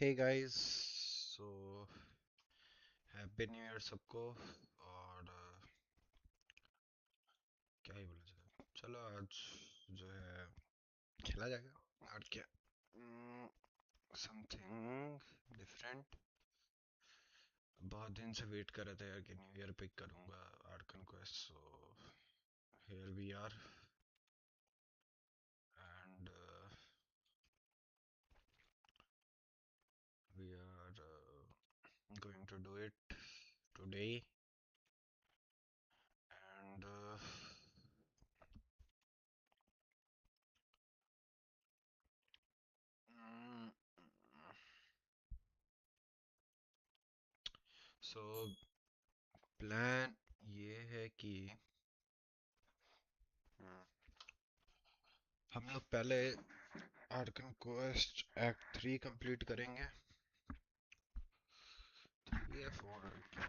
हे guys so happy new year सबको। और क्या ही बोला जाए, चलो आज जो है खेला जाएगा और क्या समथिंग डिफरेंट। बहुत दिन से वेट कर रहा था यार कि न्यू ईयर पिक करूंगा arcane quest, so here we are and we are going to do it today and so plan ये है कि हम लोग पहले आर्कन क्वेस्ट एक्ट 3 कंप्लीट करेंगे। ये फोर क्या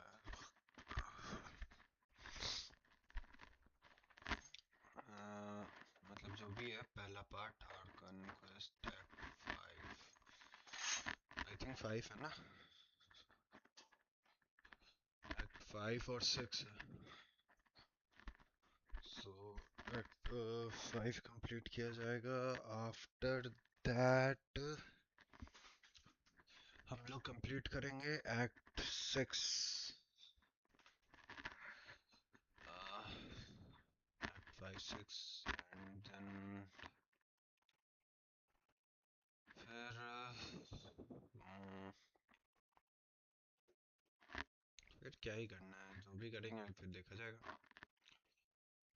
मतलब जो भी है पहला part Arkan quest act 5, I think 5 है ना, एक्ट 5 और 6 है। सो एक्ट 5 कंप्लीट किया जाएगा। आफ्टर दैट हम लोग कंप्लीट करेंगे एक्ट 6, एक्ट 5 6 एंड देन फिर फिर क्या ही करना है, जो भी करेंगे फिर देखा जाएगा।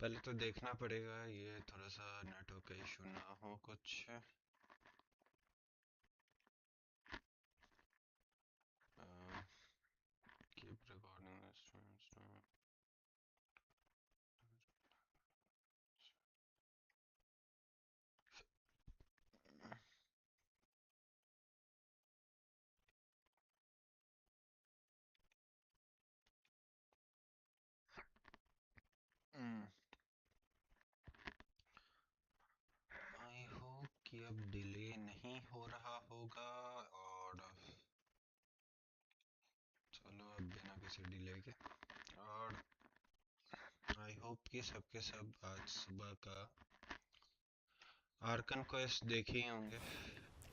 पहले तो देखना पड़ेगा ये थोड़ा सा नेटवर्क का इशू ना हो कुछ। कीप रिकॉर्डिंग आई होप कि अब डिले नहीं हो रहा होगा। और चलो अब बिना किसी डिले के, और आई होप कि सबके सब आज सुबह का आर्कन क्वेस्ट देखे ही होंगे।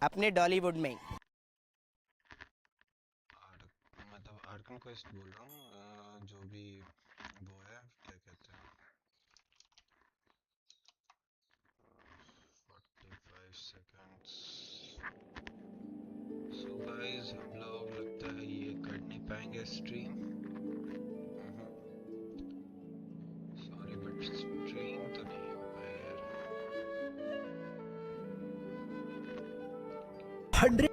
अपने डॉलीवुड में मतलब आर्कन क्वेस्ट बोल रहा हूँ, जो भी वो है क्या कहते हैं 45 सेकंड्स। सो गाइस हम लोग लगता है ये कर नहीं पाएंगे स्ट्रीम, सॉरी बट स्ट्रीम तो नहीं हो पाएगा यार। 100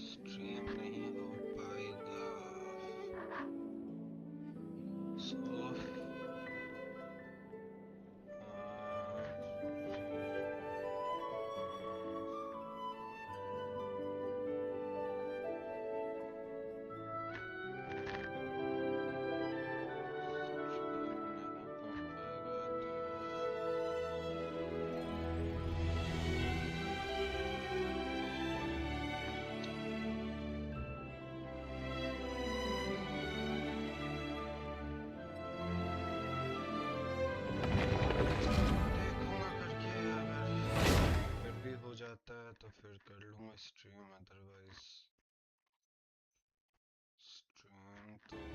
स्ट्रीम नहीं हो पाएगा। सो हो जाता है तो फिर कर लूंगा स्ट्रीम, अदरवाइज स्ट्रीम तो फिर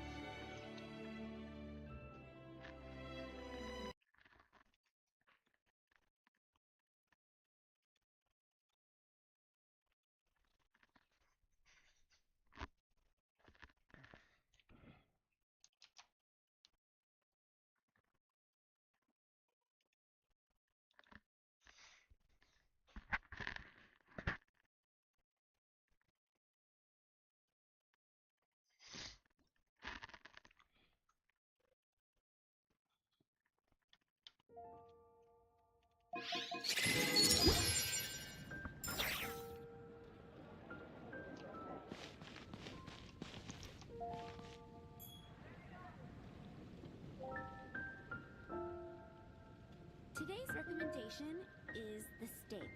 Today's recommendation is the steak.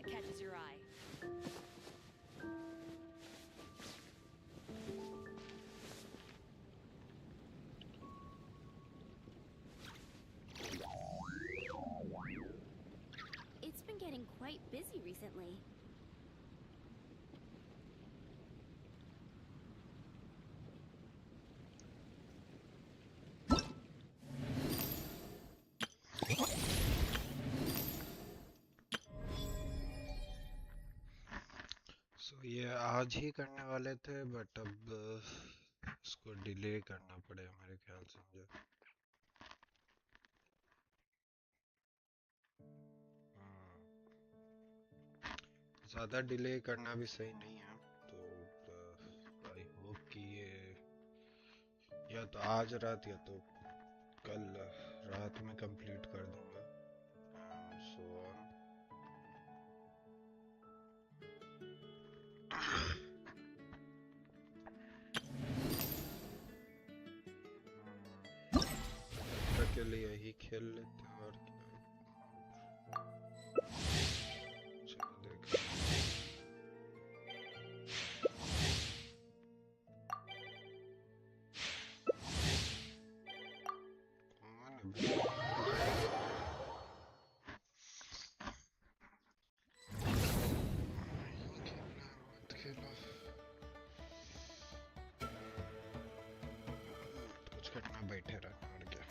that catches your eye? It's been getting quite busy recently. ये आज ही करने वाले थे बट अब इसको डिले करना पड़ेगा मेरे ख्याल से मुझे। ज़्यादा डिले करना भी सही नहीं है, तो आई होप कि ये या तो आज रात या तो कल रात में कंप्लीट कर दूंगा। सो के लिए यही खेल लेते हैं और चलो देखते हैं। कौन है? मत खेलो, कुछ करना बैठे रहना और क्या।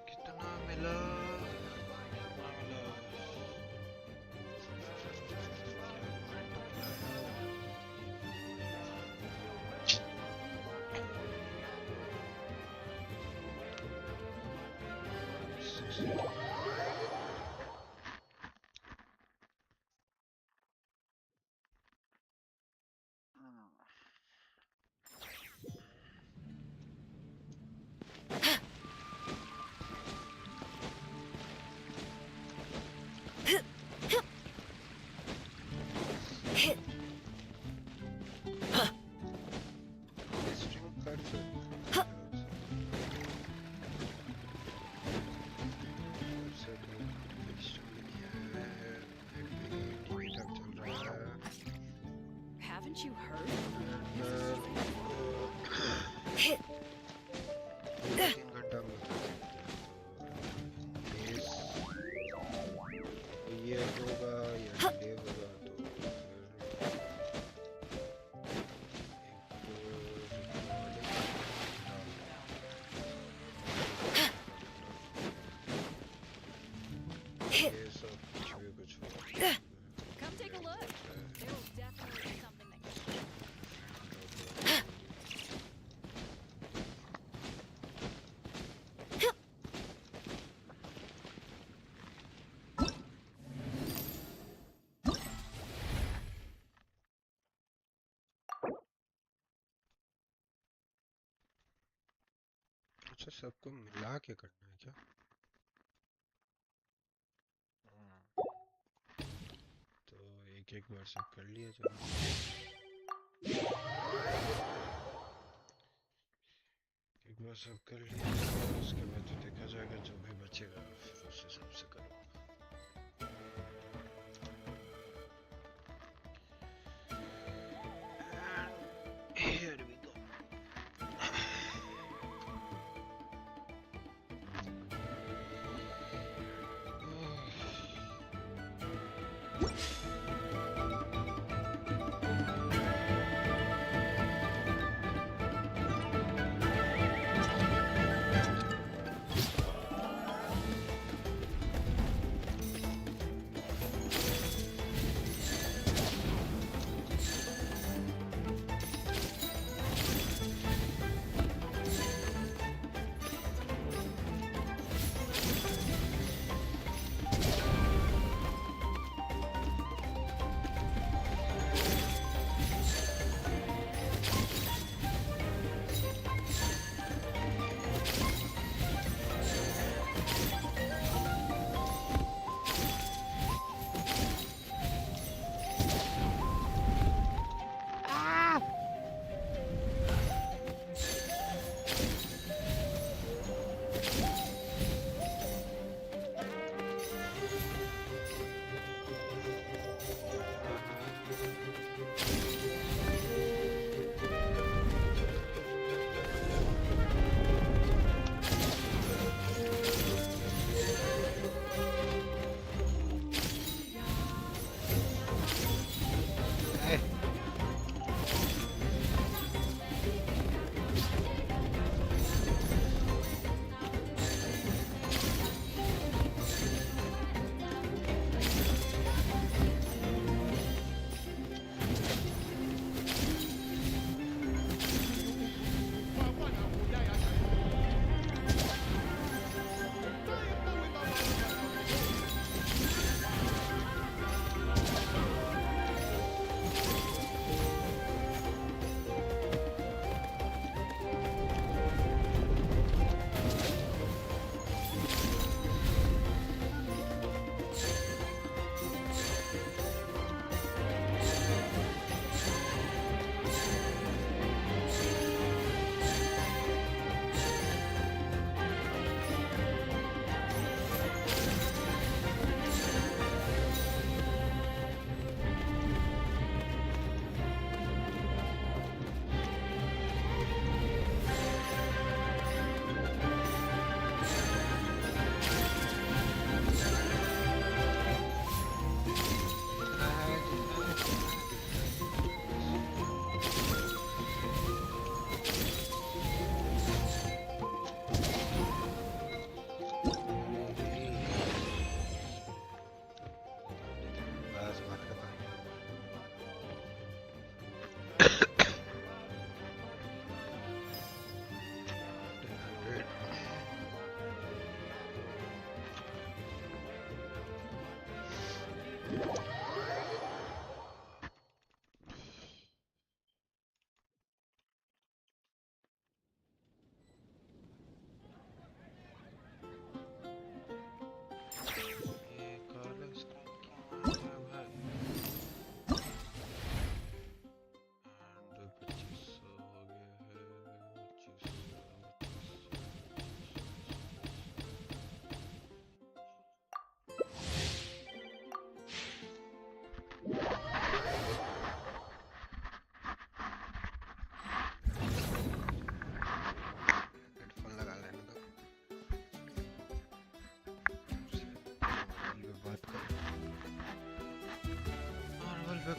कितना मिला, कितना मिला, स्ट्रीम कर सकते हैं। Haven't you heard? ये होगा या डिले होगा तो फिर ये सब कुछ भी कुछ होगा। Come take a look. There was definitely something that अच्छा सबको मिला के करना है क्या? तो एक एक बार सब कर लिया जाए। एक बार सब कर लिया उसके बाद तो देखा जाएगा जो भी बचेगा फिर उस हिसाब से करूँगा। Here we go.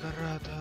कर रहा था।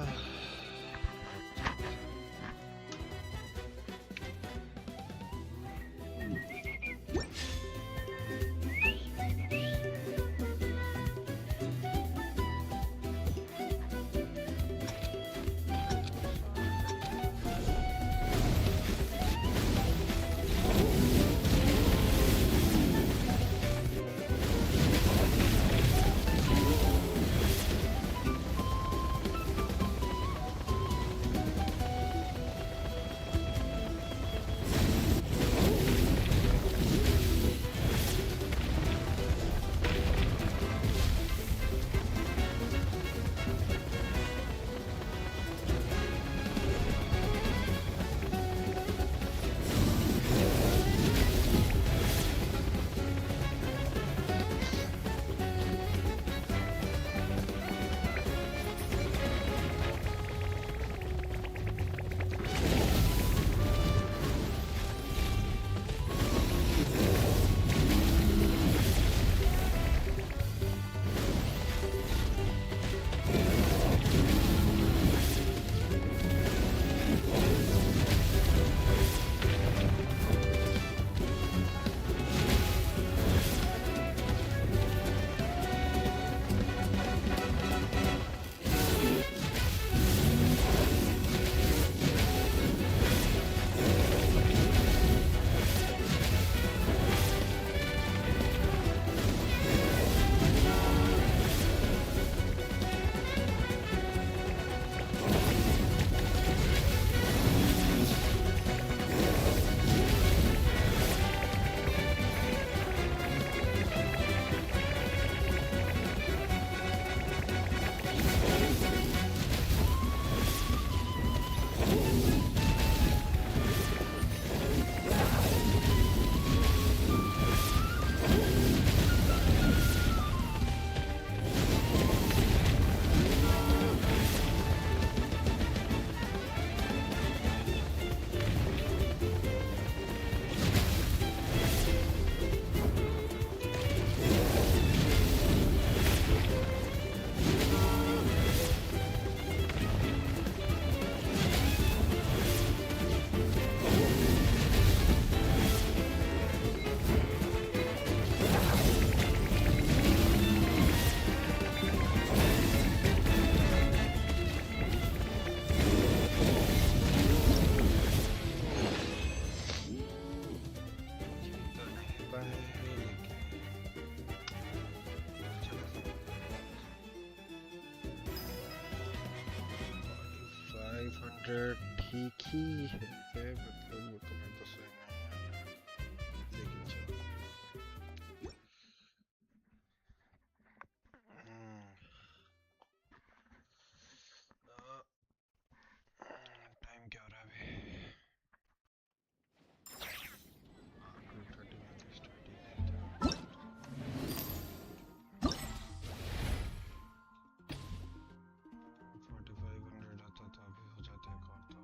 ठीक ही है, मतलब वो तो मैं तो सही नहीं है, लेकिन चलो। टाइम क्या हो रहा है अभी? 2:30 में तो स्टार्ट ही नहीं था। 4500 आता तो अभी हो जाता है, और तो खत्म था, फिर खेलना पड़ता है।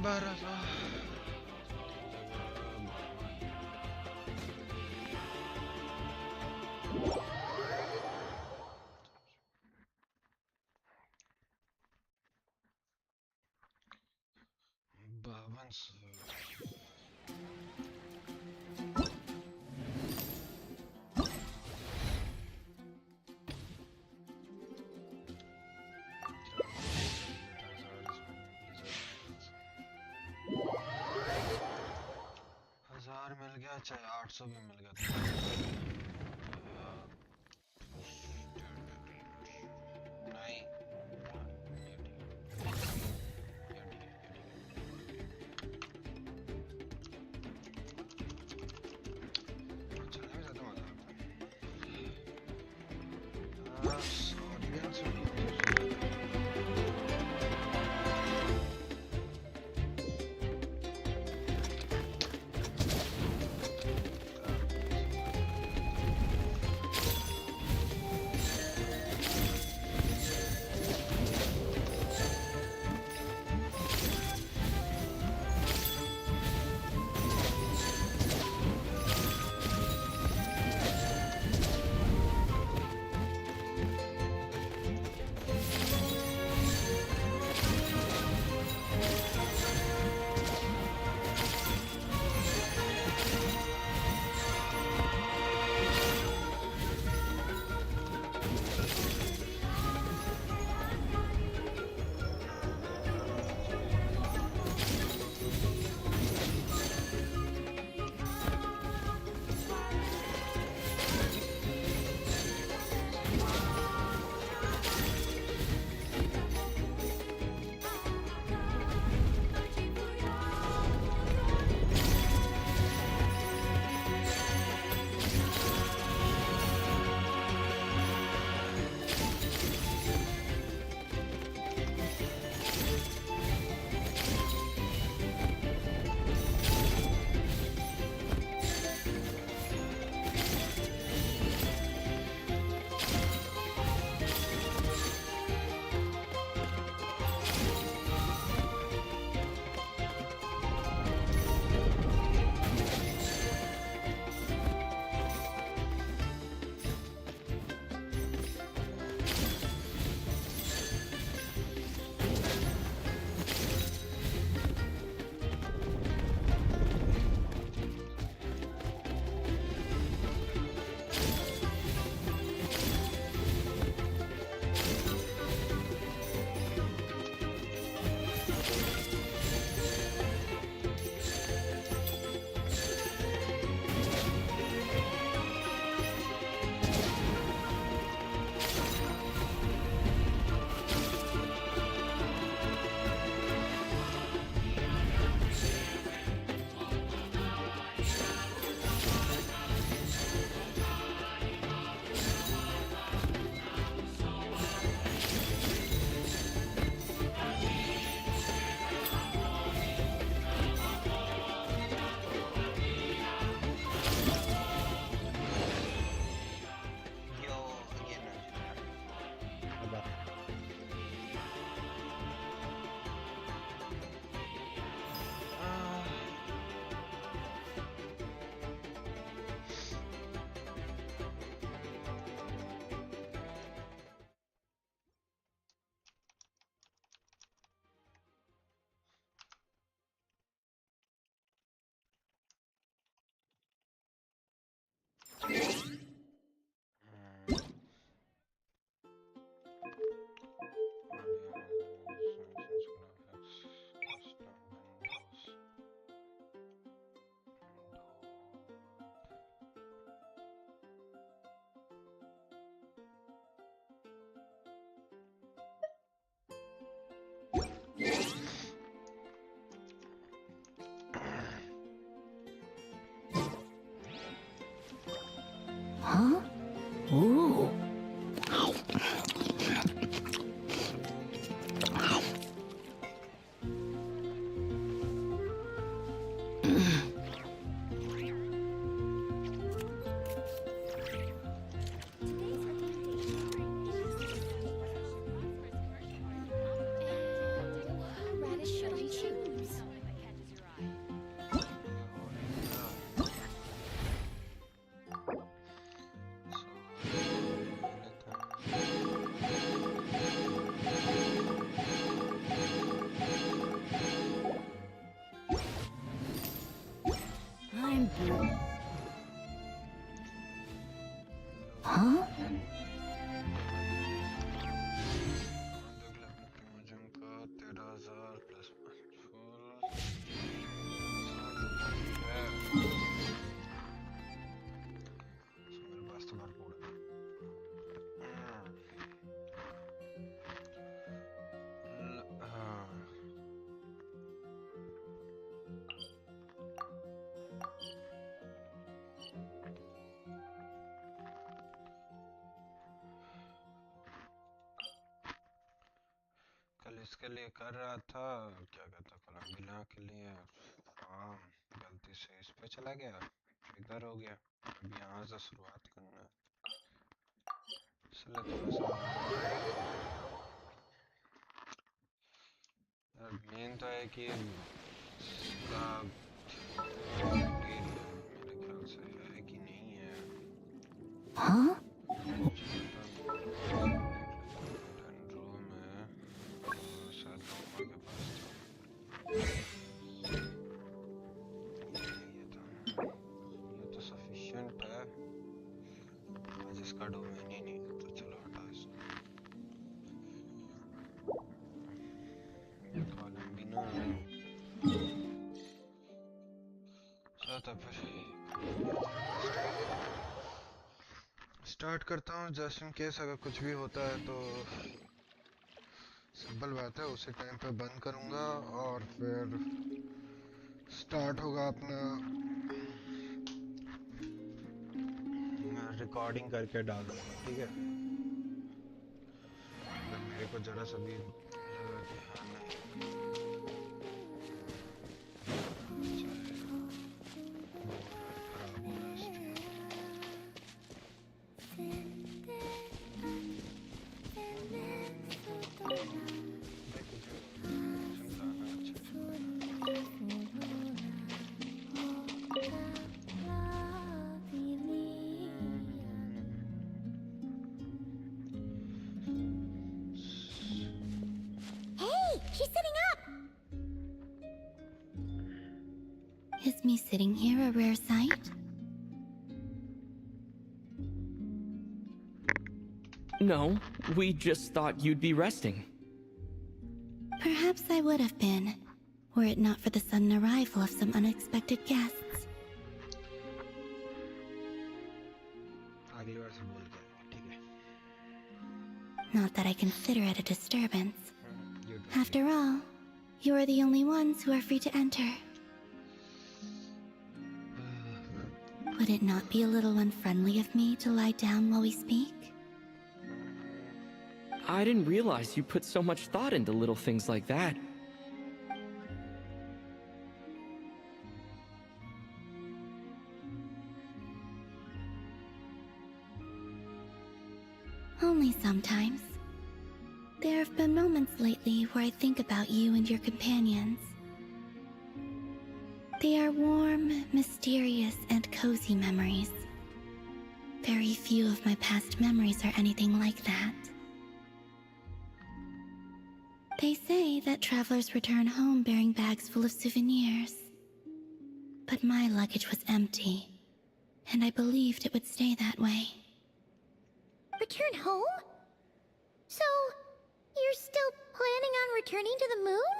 1200 5200 1000 मिल गया चाहे 800 भी मिल गया नहीं चलने में ज्यादा मजा आता है audience Huh? Ooh. Radish should I choose? and blue. Huh? कल इसके लिए कर रहा था, क्या कहता कोलंबिया के लिए। हाँ, गलती से इस पे चला गया, ट्रिगर हो गया। अब यहाँ से शुरुआत करना है, इसलिए थोड़ा सा मेन तो है कि इसका मेरे ख्याल से है कि नहीं है। Huh? इसका डोमेन ही नहीं है, तो चलो हटा इसको। ये कॉलम भी ना है, तो फिर स्टार्ट करता हूँ। जस्ट इन केस अगर कुछ भी होता है तो सिंपल बात है, उसी टाइम पे बंद करूँगा और फिर स्टार्ट होगा अपना रिकॉर्डिंग करके डालूंगा, ठीक है। मेरे को जरा सा भी लगा कि हाँ नहीं खराब हो रहा है stream. She's sitting up! Is me sitting here a rare sight? No, we just thought you'd be resting. Perhaps I would have been, were it not for the sudden arrival of some unexpected guests. अगली बार से बोल के, ठीक है। Not that I consider it a disturbance. After all, you are the only ones who are free to enter. Would it not be a little unfriendly of me to lie down while we speak? I didn't realize you put so much thought into little things like that. Only sometimes. There have been moments lately where I think about you and your companions. They are warm, mysterious, and cozy memories. Very few of my past memories are anything like that. They say that travelers return home bearing bags full of souvenirs. But my luggage was empty, and I believed it would stay that way. Return home? So, you're still planning on returning to the moon?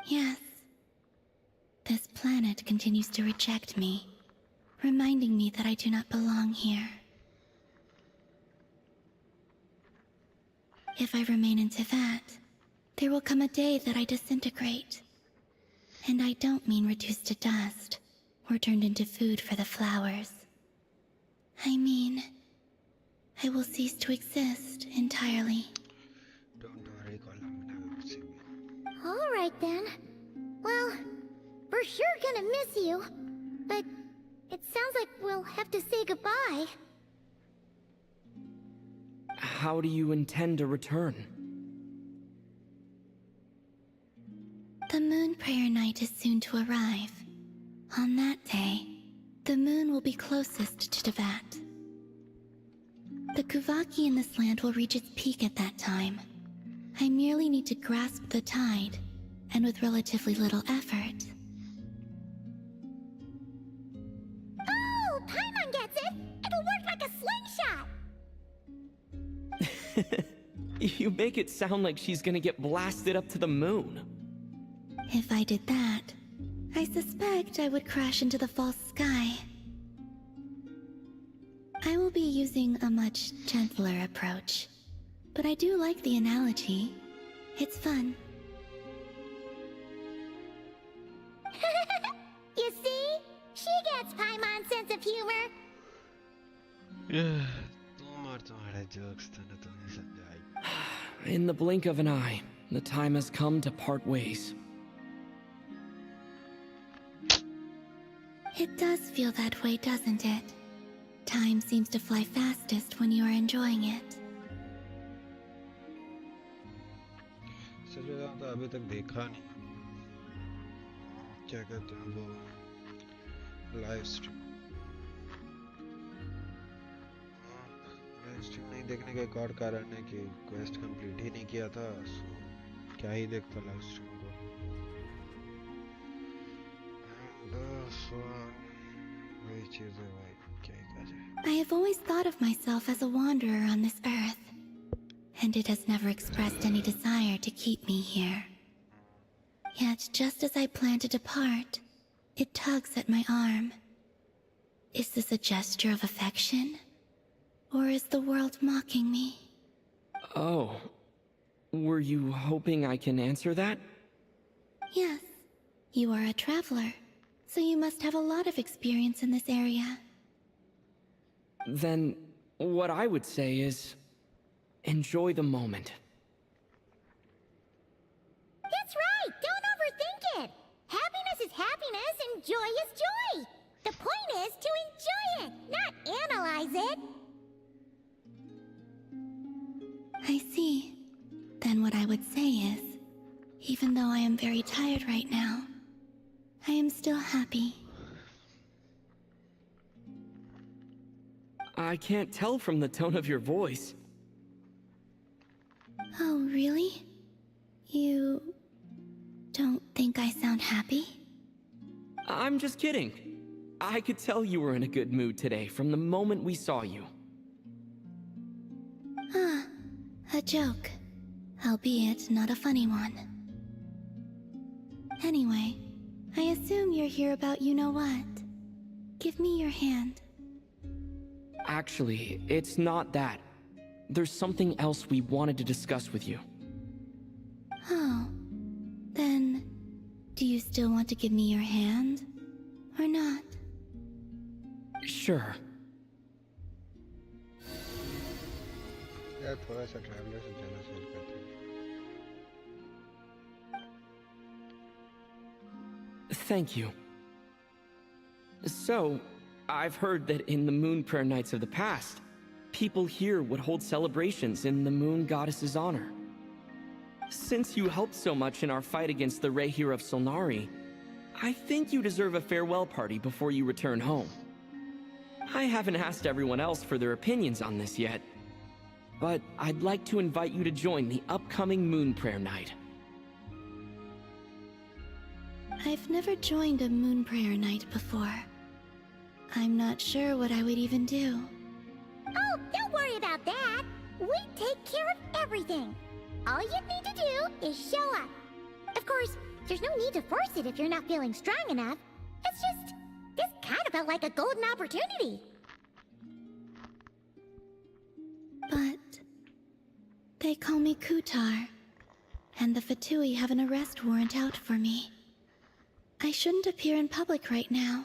Yes. This planet continues to reject me, reminding me that I do not belong here. If I remain into that, there will come a day that I disintegrate. And I don't mean reduced to dust, or turned into food for the flowers. I mean, I will cease to exist entirely. Don't worry, Colin. Alright then. Well, we're sure gonna miss you. But it sounds like we'll have to say goodbye. How do you intend to return? The moon prayer night is soon to arrive. On that day, the moon will be closest to Teyvat. The Kuvaki in this land will reach its peak at that time. I merely need to grasp the tide, and with relatively little effort, You make it sound like she's gonna get blasted up to the moon. If I did that, I suspect I would crash into the false sky. I will be using a much gentler approach, but I do like the analogy. It's fun. You see? She gets Paimon's sense of humor. तुम्हारे jokes तो ना तुम्हें समझाई. In the blink of an eye, the time has come to part ways. It does feel that way, doesn't it? Time seems to fly fastest when you are enjoying it. सच बताऊं तो अभी तक देखा नहीं. क्या कहते हैं वो लाइव स्ट्रीम. लाइव स्ट्रीम नहीं देखने का एक और कारण है कि क्वेस्ट कंप्लीट ही नहीं किया था, सो क्या ही देखता लाइव स्ट्रीम को. वही चीज़ है भाई, क्या ही कहा जाए. I have always thought of myself as a wanderer on this earth, and it has never expressed any desire to keep me here. Yet, just as I plan to depart, it tugs at my arm. Is this a gesture of affection? Or is the world mocking me? Oh. Were you hoping I can answer that? Yes. You are a traveler, so you must have a lot of experience in this area. Then, what I would say is, enjoy the moment. That's right! Don't overthink it! Happiness is happiness and joy is joy! The point is to enjoy it, not analyze it! I see. Then what I would say is, even though I am very tired right now, I am still happy. I can't tell from the tone of your voice. Oh, really? You don't think I sound happy? I'm just kidding. I could tell you were in a good mood today from the moment we saw you. Ah, a joke. Albeit not a funny one. Anyway, I assume you're here about you-know-what. Give me your hand. Actually, it's not that. There's something else we wanted to discuss with you. Oh. Then, do you still want to give me your hand? Or not? Sure. यार थोड़ा सा traveller से जाना feel करता हूँ. Thank you. So, I've heard that in the Moon Prayer Nights of the past, people here would hold celebrations in the Moon Goddess's honor. Since you helped so much in our fight against the Rehir of Solnari, I think you deserve a farewell party before you return home. I haven't asked everyone else for their opinions on this yet, but I'd like to invite you to join the upcoming Moon Prayer Night. I've never joined a moon prayer night before. I'm not sure what I would even do. Oh, don't worry about that! We take care of everything! All you need to do is show up. Of course, there's no need to force it if you're not feeling strong enough. It's just, this kind of felt like a golden opportunity. But they call me Kutar, and the Fatui have an arrest warrant out for me. I shouldn't appear in public right now.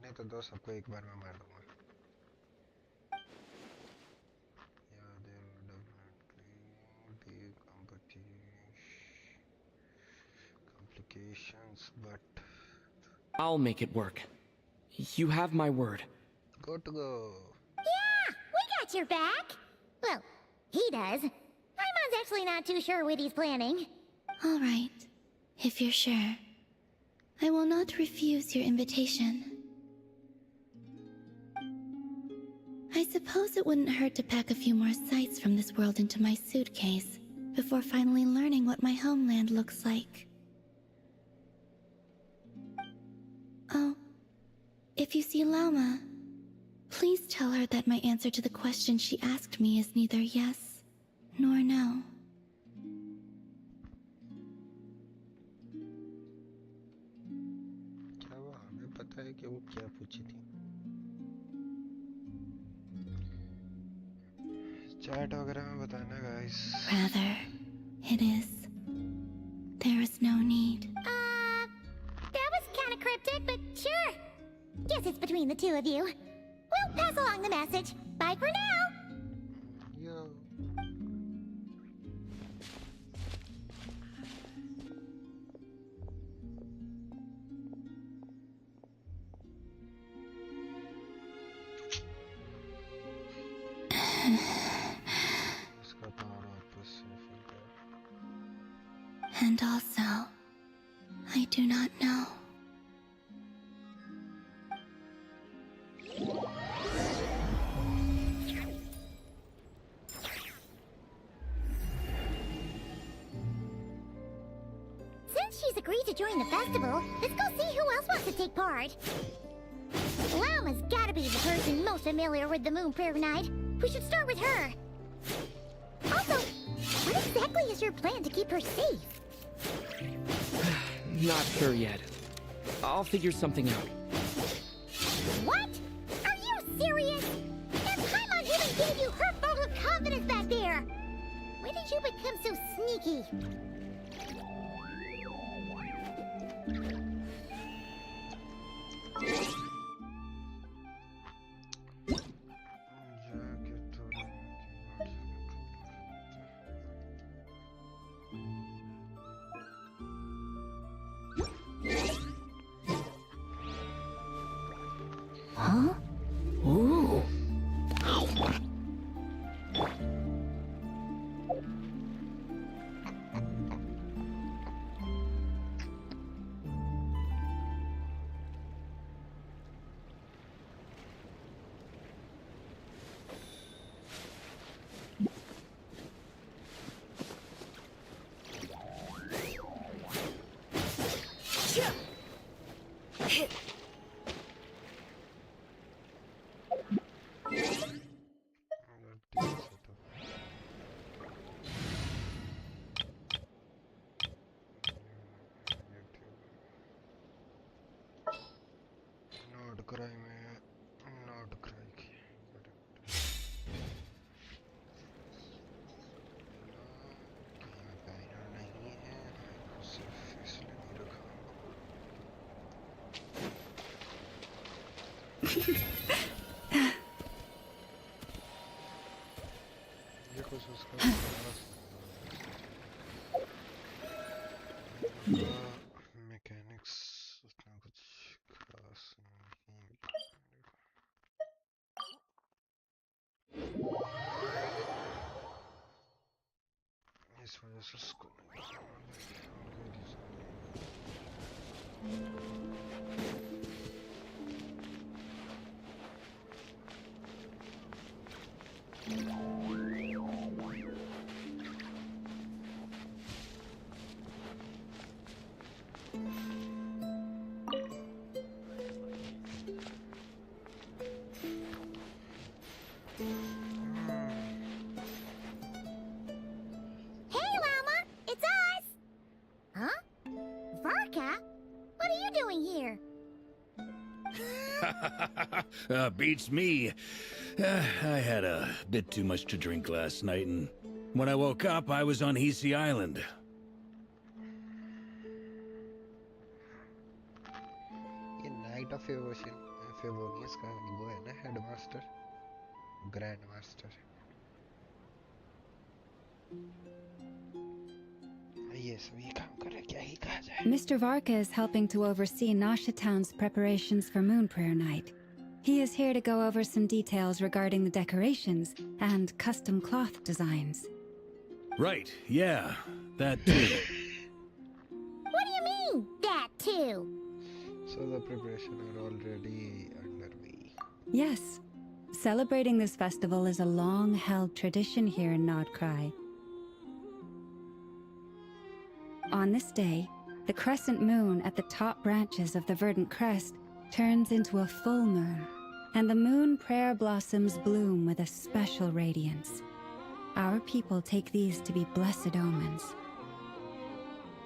नहीं तो दो सबको एक बार में मार दूंगा. Yeah, there will definitely be complications, but I'll make it work. You have my word. good to go. Yeah, we got your back! Well, he does. Paimon's actually not too sure what he's planning. All right, if you're sure. I will not refuse your invitation. I suppose it wouldn't hurt to pack a few more sights from this world into my suitcase before finally learning what my homeland looks like. Oh, if you see Lauma, please tell her that my answer to the question she asked me is neither yes nor know. क्या वो हमें पता है कि वो क्या पूछी थी? चैट वगैरह में बताना guys. Rather, it is. There is no need. That was kind of cryptic, but sure. Guess it's between the two of you. We'll pass along the message. Bye for now. Yo. इसका power वापस से फिर गया. And also, I do not know. Since she's agreed to join the festival, let's go see who else wants to take part. Lauma's gotta be the person most familiar with the Moon Prayer Night. We should start with her. Also, what exactly is your plan to keep her safe? Not sure yet. I'll figure something out. What? Are you serious? And Paimon even gave you her vote of confidence back there. When did you become so sneaky? जाके थोड़ा Huh? Ooh. Note कराई में note कराई की नहीं है सिर्फ इसलिए नहीं रखा. ये कुछ उसका मैकेनिक्स उतना कुछ खास नहीं. इस वजह से उसको Hey, Lauma! It's us! Huh? Varka? What are you doing here? Beats me. I had a bit too much to drink last night, and when I woke up, I was on Hisi Island. ये night of फेवोनियस का वो है ना headmaster grand master. ये सभी काम कर रहे क्या ही कहा जाए. Mr. Varka is helping to oversee Nasha Town's preparations for Moon Prayer Night. He is here to go over some details regarding the decorations and custom cloth designs. Right, yeah, that too. What do you mean, that too? So the preparation are already underway. Yes, celebrating this festival is a long-held tradition here in Nodcry. On this day, the crescent moon at the top branches of the verdant crest turns into a full moon, and the moon prayer blossoms bloom with a special radiance. our people take these to be blessed omens.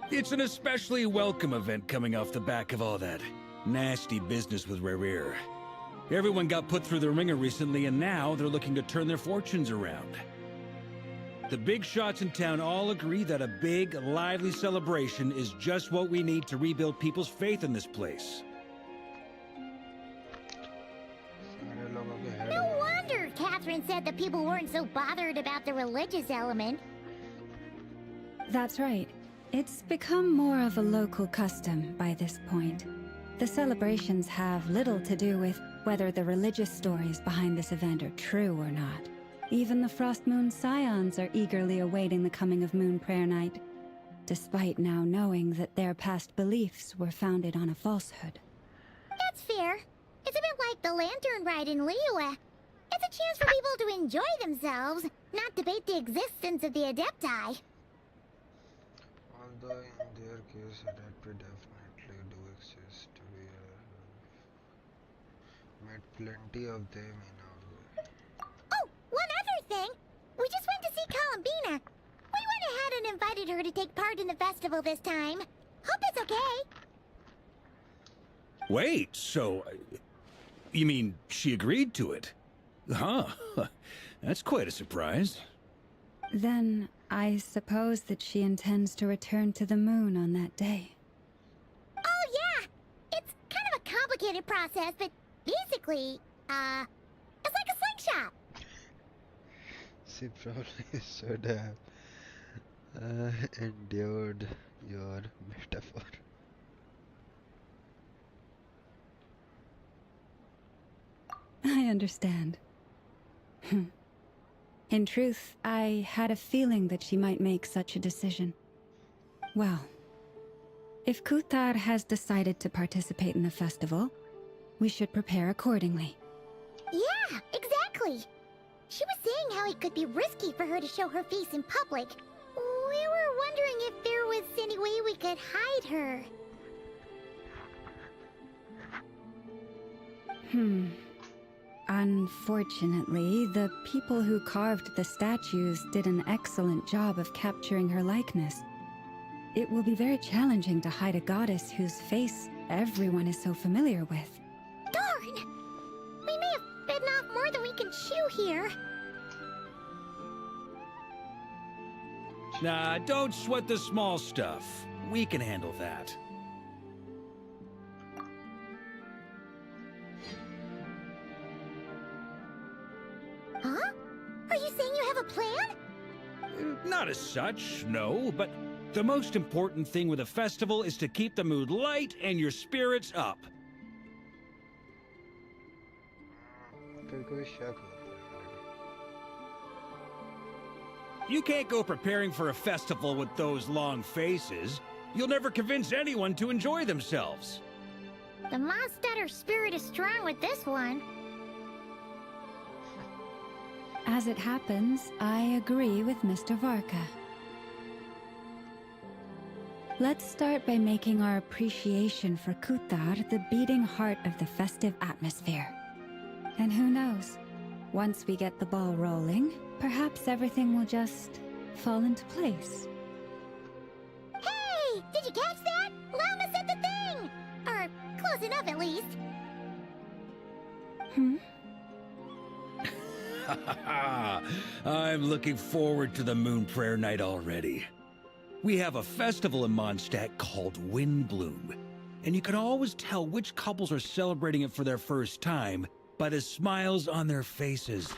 It's an especially welcome event coming off the back of all that nasty business with Rare. Everyone got put through the ringer recently, and now they're looking to turn their fortunes around. The big shots in town all agree that a big, lively celebration is just what we need to rebuild people's faith in this place. No wonder Catherine said the people weren't so bothered about the religious element. That's right. It's become more of a local custom by this point. The celebrations have little to do with whether the religious stories behind this event are true or not. Even the Frost Moon Scions are eagerly awaiting the coming of Moon Prayer Night, despite now knowing that their past beliefs were founded on a falsehood. That's fair. It's a bit like the Lantern Ride in Liyue. It's a chance for people to enjoy themselves, not debate the existence of the Adepti. Although in their case, Adepti definitely do exist. We met plenty of them in our way. Oh, one other thing! We just went to see Columbina. We went ahead and invited her to take part in the festival this time. Hope it's okay. Wait, so... you mean she agreed to it? Huh. That's quite a surprise. Then, I suppose that she intends to return to the moon on that day. Oh, yeah! It's kind of a complicated process, but basically, it's like a slingshot. She probably should have endured your metaphor. I understand. In truth, I had a feeling that she might make such a decision. Well, if Kuthar has decided to participate in the festival, we should prepare accordingly. Yeah, exactly. She was saying how it could be risky for her to show her face in public. We were wondering if there was any way we could hide her. Unfortunately, the people who carved the statues did an excellent job of capturing her likeness. It will be very challenging to hide a goddess whose face everyone is so familiar with. Darn! We may have bitten off more than we can chew here. Nah, don't sweat the small stuff. We can handle that. Huh? Are you saying you have a plan? Not as such, no, but the most important thing with a festival is to keep the mood light and your spirits up. You can't go preparing for a festival with those long faces. You'll never convince anyone to enjoy themselves. The Mondstatter spirit is strong with this one. As it happens, I agree with Mr. Varka. Let's start by making our appreciation for Kuthar the beating heart of the festive atmosphere. And who knows, once we get the ball rolling, perhaps everything will just fall into place. Hey! Did you catch that? Lama said the thing! Or close enough, at least. I'm looking forward to the Moon Prayer Night already. We have a festival in Mondstadt called Windbloom, and you can always tell which couples are celebrating it for their first time by the smiles on their faces.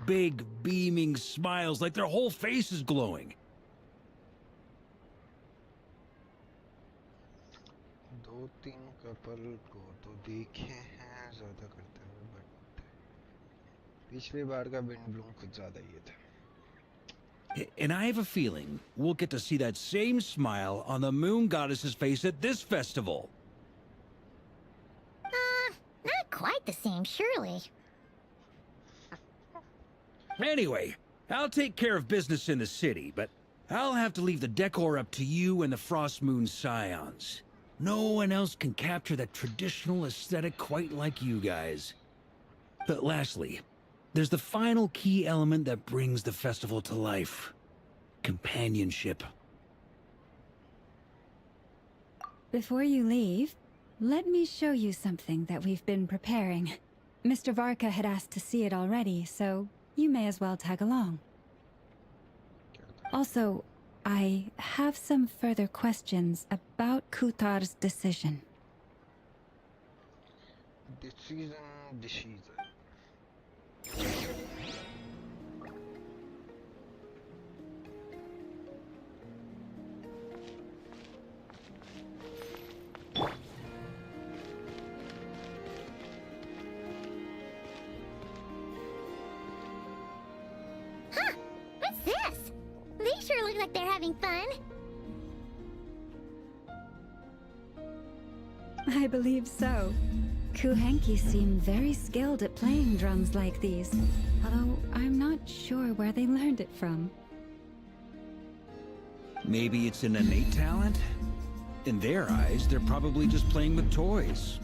Big, beaming smiles like their whole face is glowing. दो तीन couple को तो देखे हैं ज्यादा करते हुए but पिछली बार का विंड ब्लूम कुछ ज्यादा ये था. And I have a feeling we'll get to see that same smile on the moon goddess's face at this festival. Not quite the same, surely. Anyway, I'll take care of business in the city, but I'll have to leave the decor up to you and the Frost Moon Scions. No one else can capture that traditional aesthetic quite like you guys. But lastly, there's the final key element that brings the festival to life. Companionship. Before you leave, let me show you something that we've been preparing. Mr. Varka had asked to see it already, so you may as well tag along. Also, I have some further questions about Kutar's decision. Decision. Huh? What's this? They sure look like they're having fun. I believe so. Kuhenki seem very skilled at playing drums like these, although I'm not sure where they learned it from. Maybe it's an innate talent? In their eyes, they're probably just playing with toys.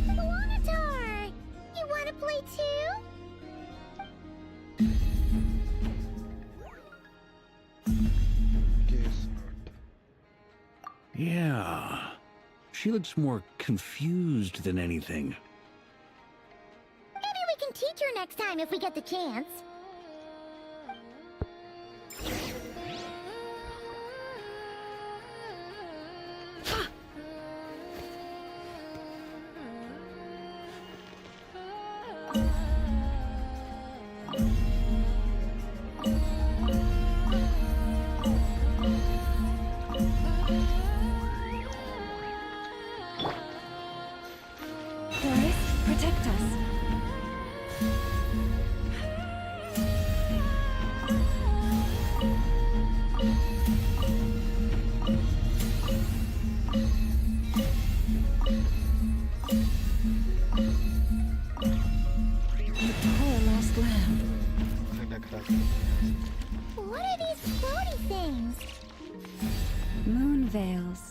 Wanatar! You wanna play too? Yeah. She looks more confused than anything. Maybe we can teach her next time if we get the chance. Protect us. The poor lost lamb. What are these floaty things? Moon veils.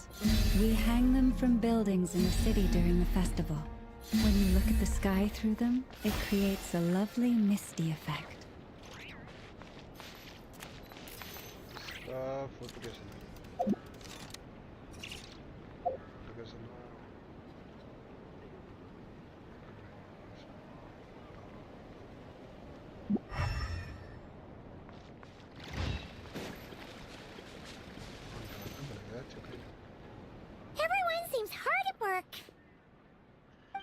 We hang them from buildings in the city during the festival. When you look at the sky through them, it creates a lovely misty effect. Everyone seems hard at work.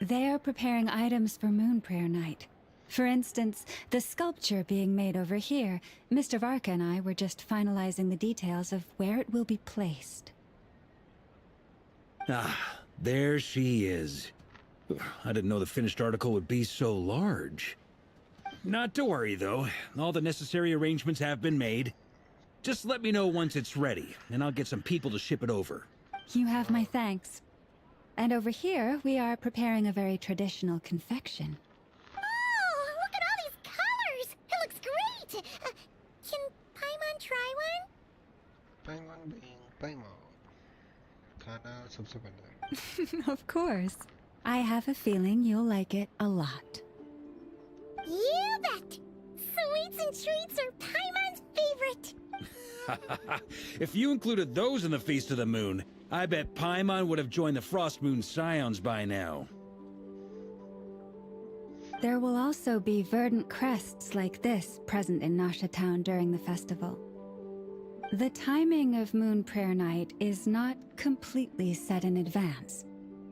They are preparing items for Moon Prayer Night. For instance, the sculpture being made over here, Mr. Varka and I were just finalizing the details of where it will be placed. Ah, there she is. I didn't know the finished article would be so large. Not to worry, though. All the necessary arrangements have been made. Just let me know once it's ready, and I'll get some people to ship it over. You have my thanks. And over here, we are preparing a very traditional confection. Oh, look at all these colors! It looks great! Can Paimon try one? Paimon being Paimon. Khana sabse pehle. Of course. I have a feeling you'll like it a lot. You bet! Sweets and treats are Paimon's favorite! If you included those in the Feast of the Moon, I bet Paimon would have joined the Frost Moon Scions by now. There will also be verdant crests like this present in Nasha Town during the festival. The timing of Moon Prayer Night is not completely set in advance.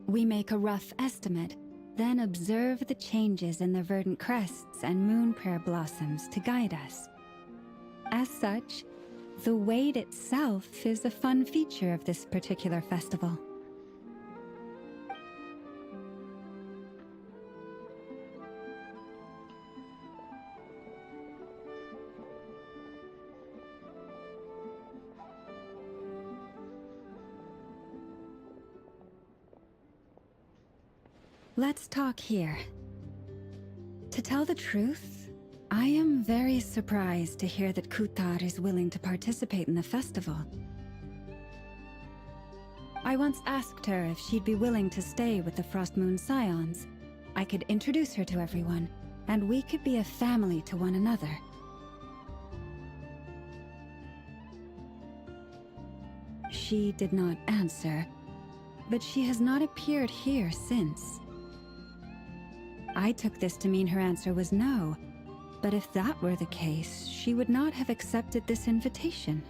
We make a rough estimate, then observe the changes in the verdant crests and moon prayer blossoms to guide us. As such, the wait itself is a fun feature of this particular festival. Let's talk here. To tell the truth, I am very surprised to hear that Kutar is willing to participate in the festival. I once asked her if she'd be willing to stay with the Frost Moon Scions. I could introduce her to everyone, and we could be a family to one another. She did not answer, but she has not appeared here since. I took this to mean her answer was no, but if that were the case, she would not have accepted this invitation.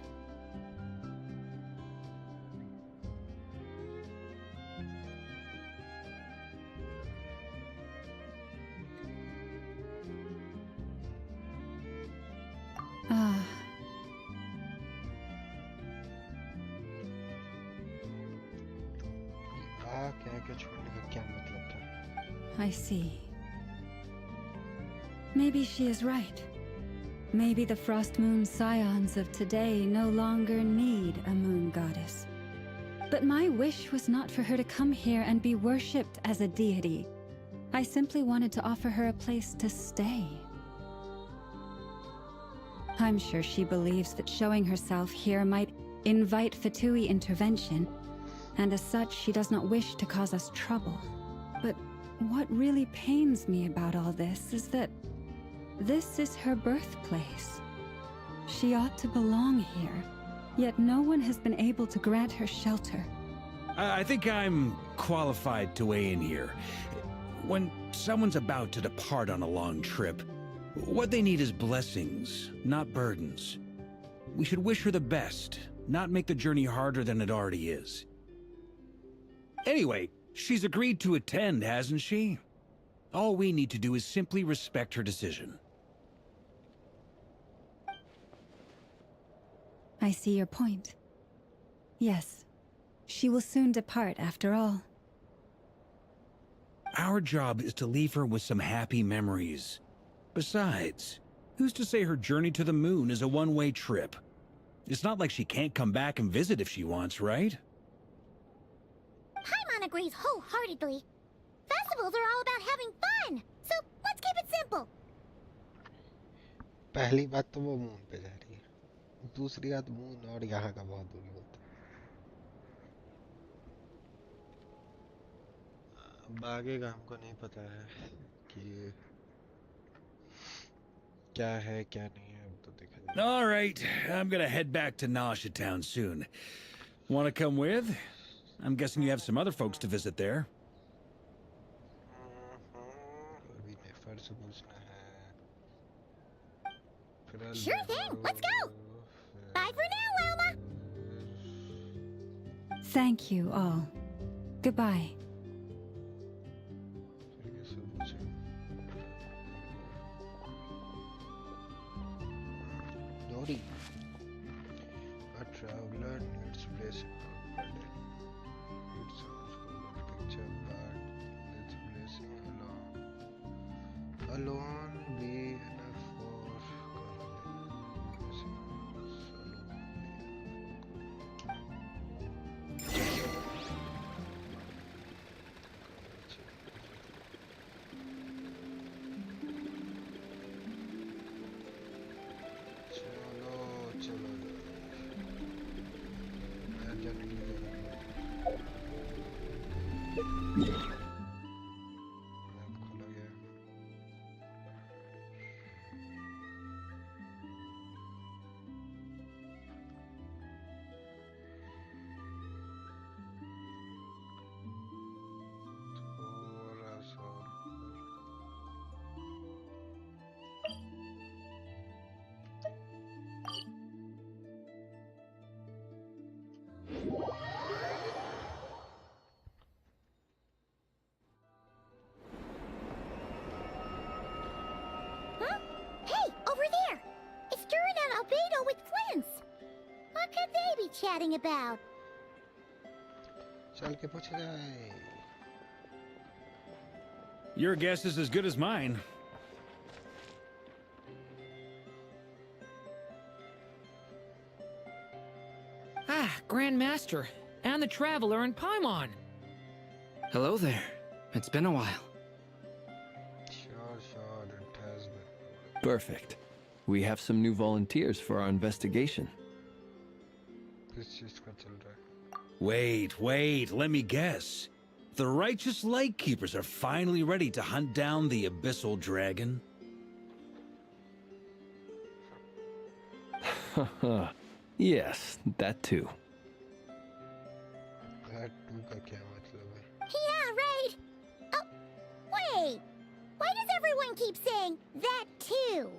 Ah. कह के छोड़ने का क्या मतलब था? I see. Maybe she is right. Maybe the Frost Moon Scions of today no longer need a moon goddess. But my wish was not for her to come here and be worshipped as a deity. I simply wanted to offer her a place to stay. I'm sure she believes that showing herself here might invite Fatui intervention, and as such, she does not wish to cause us trouble. But what really pains me about all this is that this is her birthplace. She ought to belong here, yet no one has been able to grant her shelter. I think I'm qualified to weigh in here. When someone's about to depart on a long trip, what they need is blessings, not burdens. We should wish her the best, not make the journey harder than it already is. Anyway, she's agreed to attend, hasn't she? All we need to do is simply respect her decision. I see your point. Yes, she will soon depart after all. Our job is to leave her with some happy memories. Besides, who's to say her journey to the moon is a one-way trip? It's not like she can't come back and visit if she wants, right? Paimon agrees wholeheartedly. Festivals are all about having fun, so let's keep it simple. पहली बात तो वो moon पे जा रही है, दूसरी बात मून और यहाँ का बहुत दूरी होता है। अब आगे का हमको नहीं पता है कि क्या है क्या नहीं है, अब तो देखा जाएगा। All right, I'm gonna head back to Nasha Town soon. Want to come with? I'm guessing you have some other folks to visit there. अभी नेफर से पूछना है। फिलहाल Sure thing, let's go. Bye for now, Wilma. Thank you all. Goodbye. फिर कैसे पूछें? Dori, a traveler needs place in Northern. It sounds full of picture, but let's blessing alone be enough for blessing चलो मैं जल्दी खोला गया। थोड़ा सा Huh? Hey, over there! It's Durin and Albedo with Flints! What could they be chatting about? चल के पूछ जाए। Your guess is as good as mine. Ah, Grand Master, and the Traveler and Paimon. Hello there. It's been a while. Sure, it has been. Perfect. We have some new volunteers for our investigation. किस चीज का चल रहा है? Wait, let me guess. The righteous Lightkeepers are finally ready to hunt down the Abyssal Dragon? Yes, that too. That too का क्या मतलब है? Yeah, right. Oh, wait. Why does everyone keep saying that too?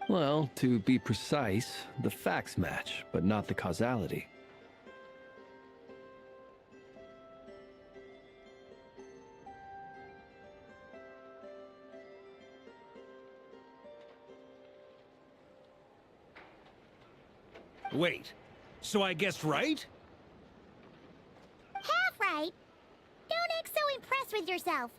Well, to be precise, the facts match, but not the causality. Wait, so I guessed right? Half right. Don't act so impressed with yourself.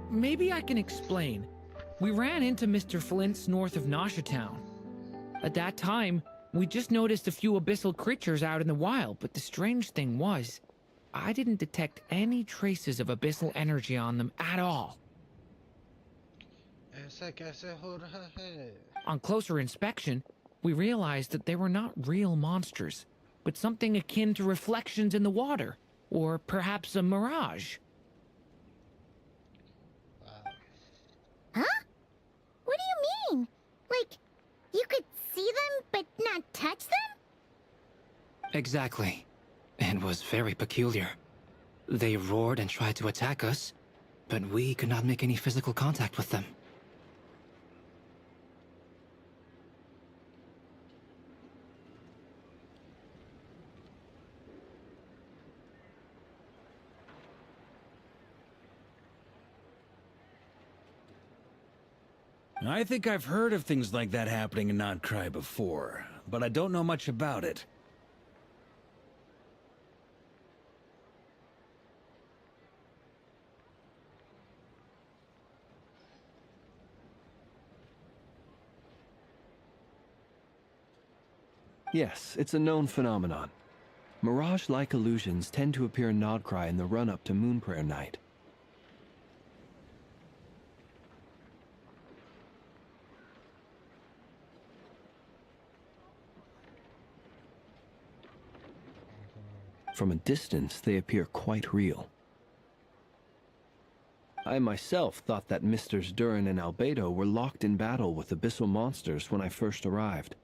Maybe I can explain. We ran into Mr. Flint's north of Nasha Town. At that time, we just noticed a few abyssal creatures out in the wild, but the strange thing was, I didn't detect any traces of abyssal energy on them at all. ऐसा कैसे हो रहा है? On closer inspection, we realized that they were not real monsters, but something akin to reflections in the water, or perhaps a mirage. Huh? What do you mean? Like, you could see them but not touch them? Exactly. It was very peculiar. They roared and tried to attack us, but we could not make any physical contact with them. I think I've heard of things like that happening in Nodcry before, but I don't know much about it. Yes, it's a known phenomenon. Mirage-like illusions tend to appear in Nodcry in the run-up to Moonprayer Night. From a distance, they appear quite real. I myself thought that Misters Durin and Albedo were locked in battle with abyssal monsters when I first arrived.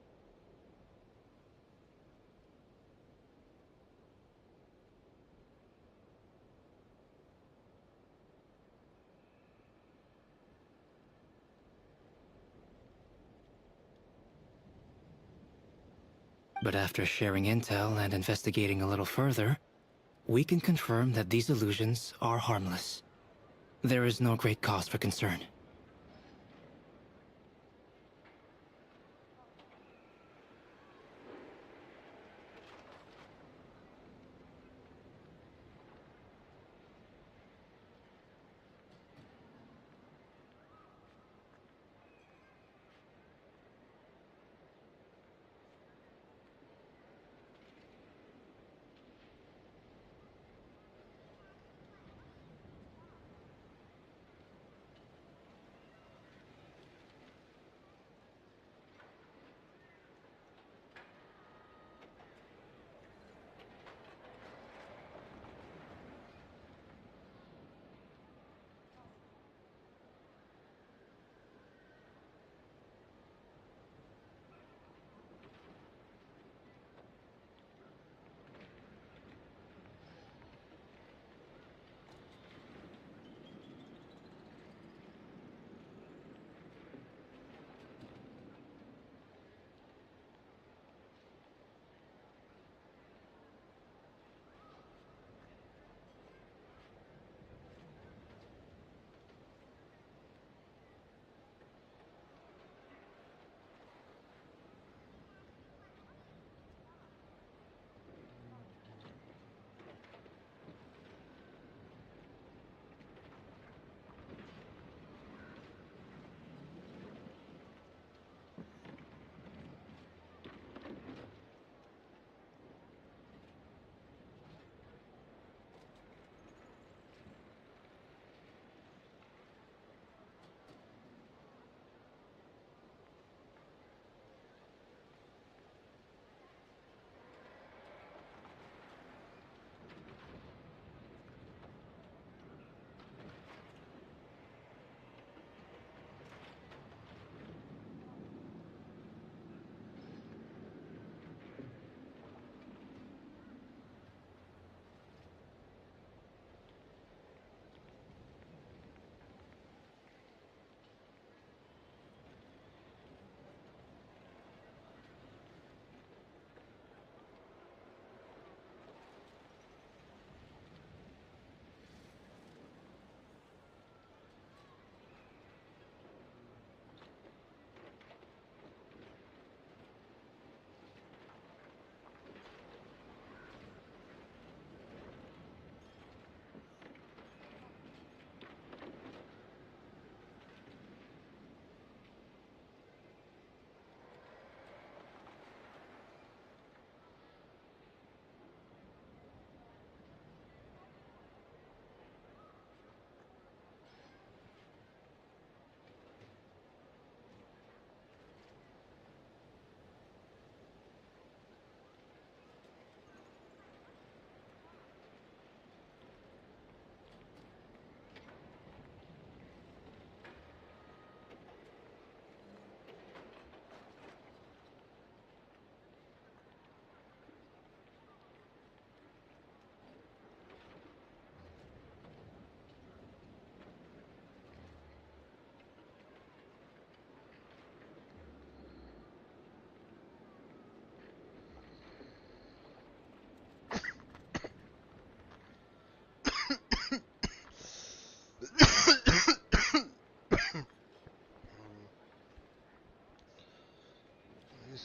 But after sharing intel and investigating a little further, we can confirm that these illusions are harmless. There is no great cause for concern.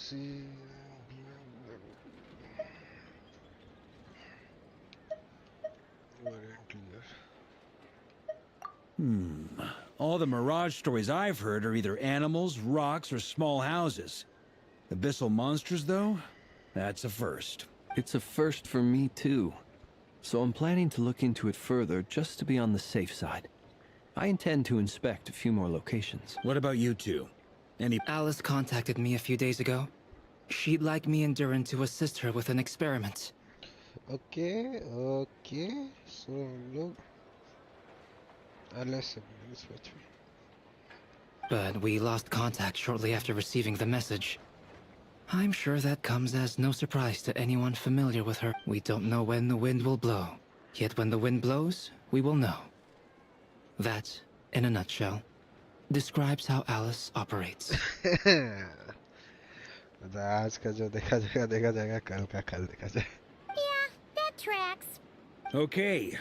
see. Weren't clear. All the Mirage stories I've heard are either animals, rocks, or small houses. Abyssal monsters, though? That's a first. It's a first for me, too. So I'm planning to look into it further just to be on the safe side. I intend to inspect a few more locations. What about you two? Any... Alice contacted me a few days ago. She'd like me and Duran to assist her with an experiment. Okay, okay. So look. Alice and switch me. But we lost contact shortly after receiving the message. I'm sure that comes as no surprise to anyone familiar with her. We don't know when the wind will blow. Yet when the wind blows, we will know. That, in a nutshell, describes how Alice operates. मतलब आज का जो देखा जाएगा देखा जाएगा, कल का कल देखा जाए. Yeah, that tracks. Okay.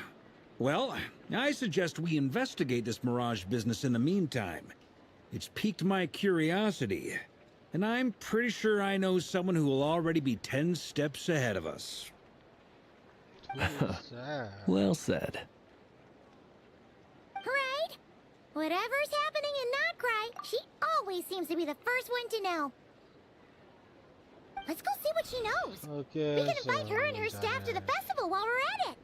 Well, I suggest we investigate this Mirage business in the meantime. It's piqued my curiosity, and I'm pretty sure I know someone who will already be 10 steps ahead of us. Who is that? Well said. Right? Whatever's happening in Notcry, she always seems to be the first one to know. Let's go see what she knows. Okay, We can invite her and her staff to the festival while we're at it.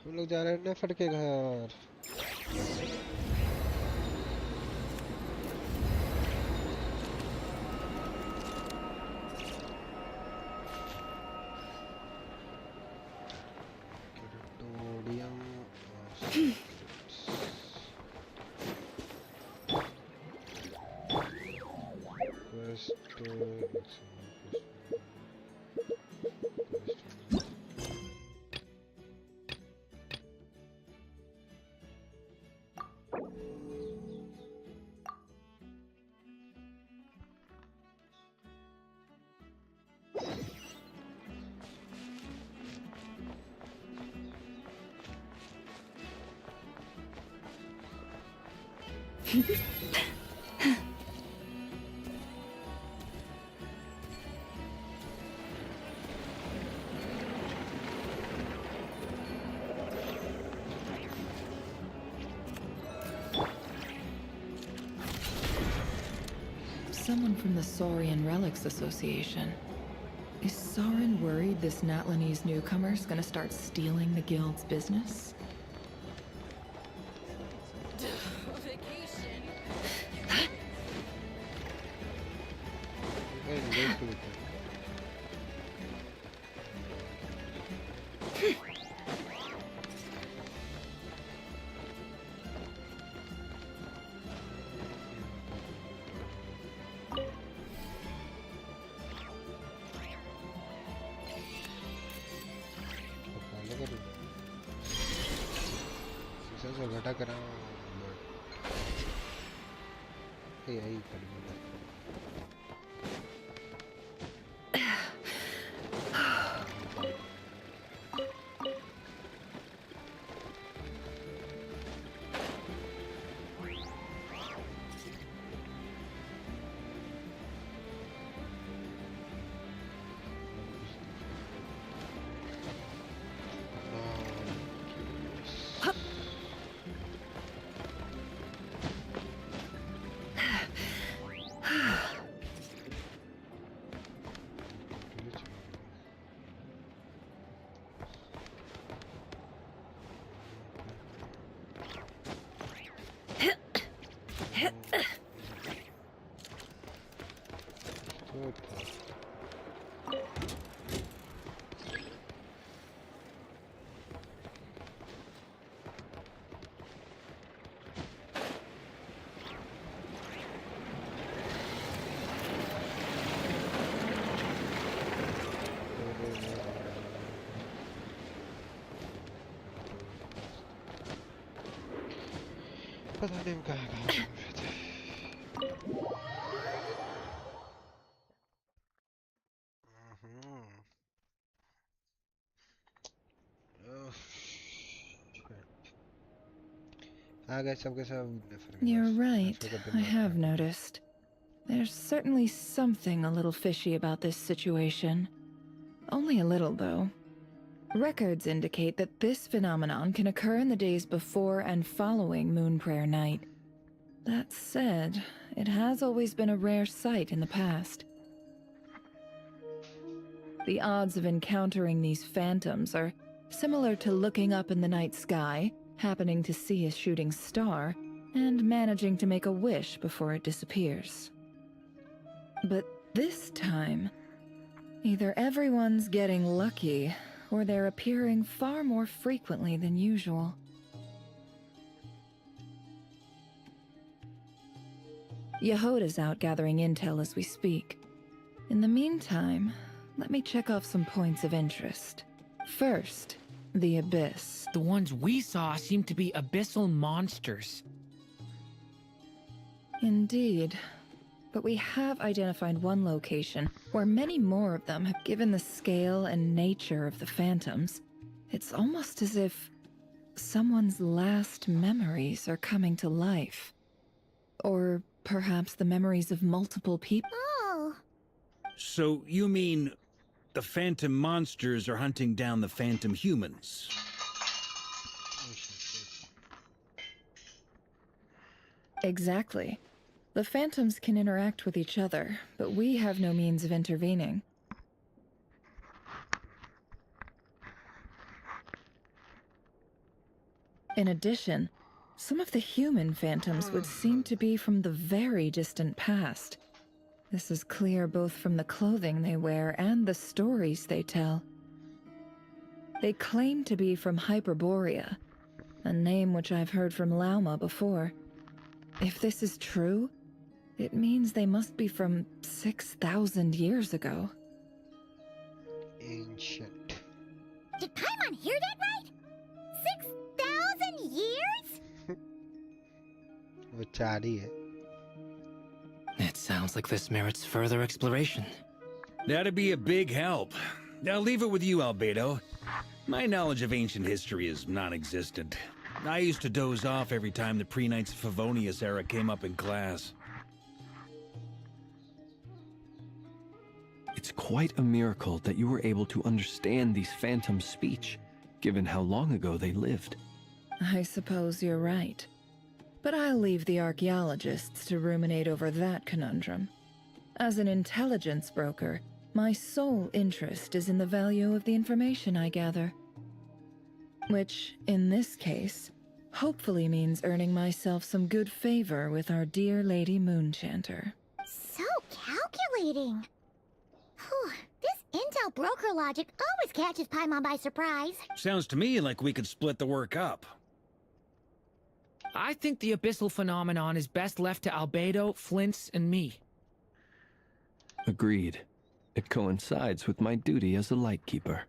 हम लोग जा रहे हैं नेफर्ट के घर. Cryptodium Quest. Someone from the Saurian Relics Association. Is Sauron worried this Natlanese newcomer's gonna start stealing the guild's business? Vacation. घटा करा यही कर पता नहीं कहाँ कहाँ घूम रहे थे. आ गए सबके सब. You're right, I have noticed. There's certainly something a little fishy about this situation. Only a little, though. Records indicate that this phenomenon can occur in the days before and following Moon Prayer Night. That said, it has always been a rare sight in the past. The odds of encountering these phantoms are similar to looking up in the night sky, happening to see a shooting star, and managing to make a wish before it disappears. But this time, either everyone's getting lucky, or they're appearing far more frequently than usual. Yehoda's out gathering intel as we speak. In the meantime, let me check off some points of interest. First, the Abyss. The ones we saw seem to be abyssal monsters. Indeed. but we have identified one location where many more of them have. Given the scale and nature of the phantoms, it's almost as if someone's last memories are coming to life. Or perhaps the memories of multiple people. Oh. So you mean the phantom monsters are hunting down the phantom humans? Exactly. The phantoms can interact with each other, but we have no means of intervening. In addition, some of the human phantoms would seem to be from the very distant past. This is clear both from the clothing they wear and the stories they tell. They claim to be from Hyperborea, a name which I've heard from Lauma before. If this is true, it means they must be from 6,000 years ago. Ancient. Did Paimon hear that right? 6,000 years? वो चार ही है. It sounds like this merits further exploration. That'd be a big help. I'll leave it with you, Albedo. My knowledge of ancient history is non-existent. I used to doze off every time the pre-Knights of Favonius era came up in class. It's quite a miracle that you were able to understand these phantoms' speech, given how long ago they lived. I suppose you're right. But I'll leave the archaeologists to ruminate over that conundrum. As an intelligence broker, my sole interest is in the value of the information I gather. Which, in this case, hopefully means earning myself some good favor with our dear Lady Moonchanter. So calculating. Whew, this intel broker logic always catches Paimon by surprise. Sounds to me like we could split the work up. I think the abyssal phenomenon is best left to Albedo, Flints, and me. Agreed. It coincides with my duty as a lightkeeper.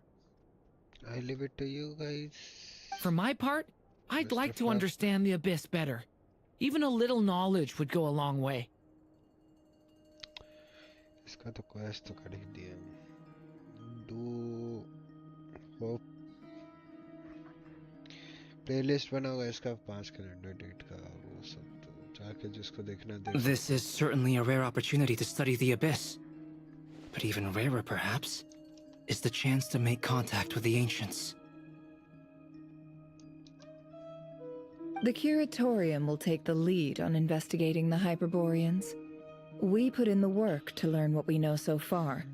I leave it to you guys. For my part, I'd Mr. like to Fluff. understand the abyss better. Even a little knowledge would go a long way. इसका तो quest तो कर ही दिया. Do hope playlist बना होगा इसका 5 calendar date का वो सब तो जाके जिसको देखना देख. This is certainly a rare opportunity to study the abyss. But even rarer, perhaps, is the chance to make contact with the ancients. The Curatorium will take the lead on investigating the Hyperboreans. We put in the work to learn what we know so far.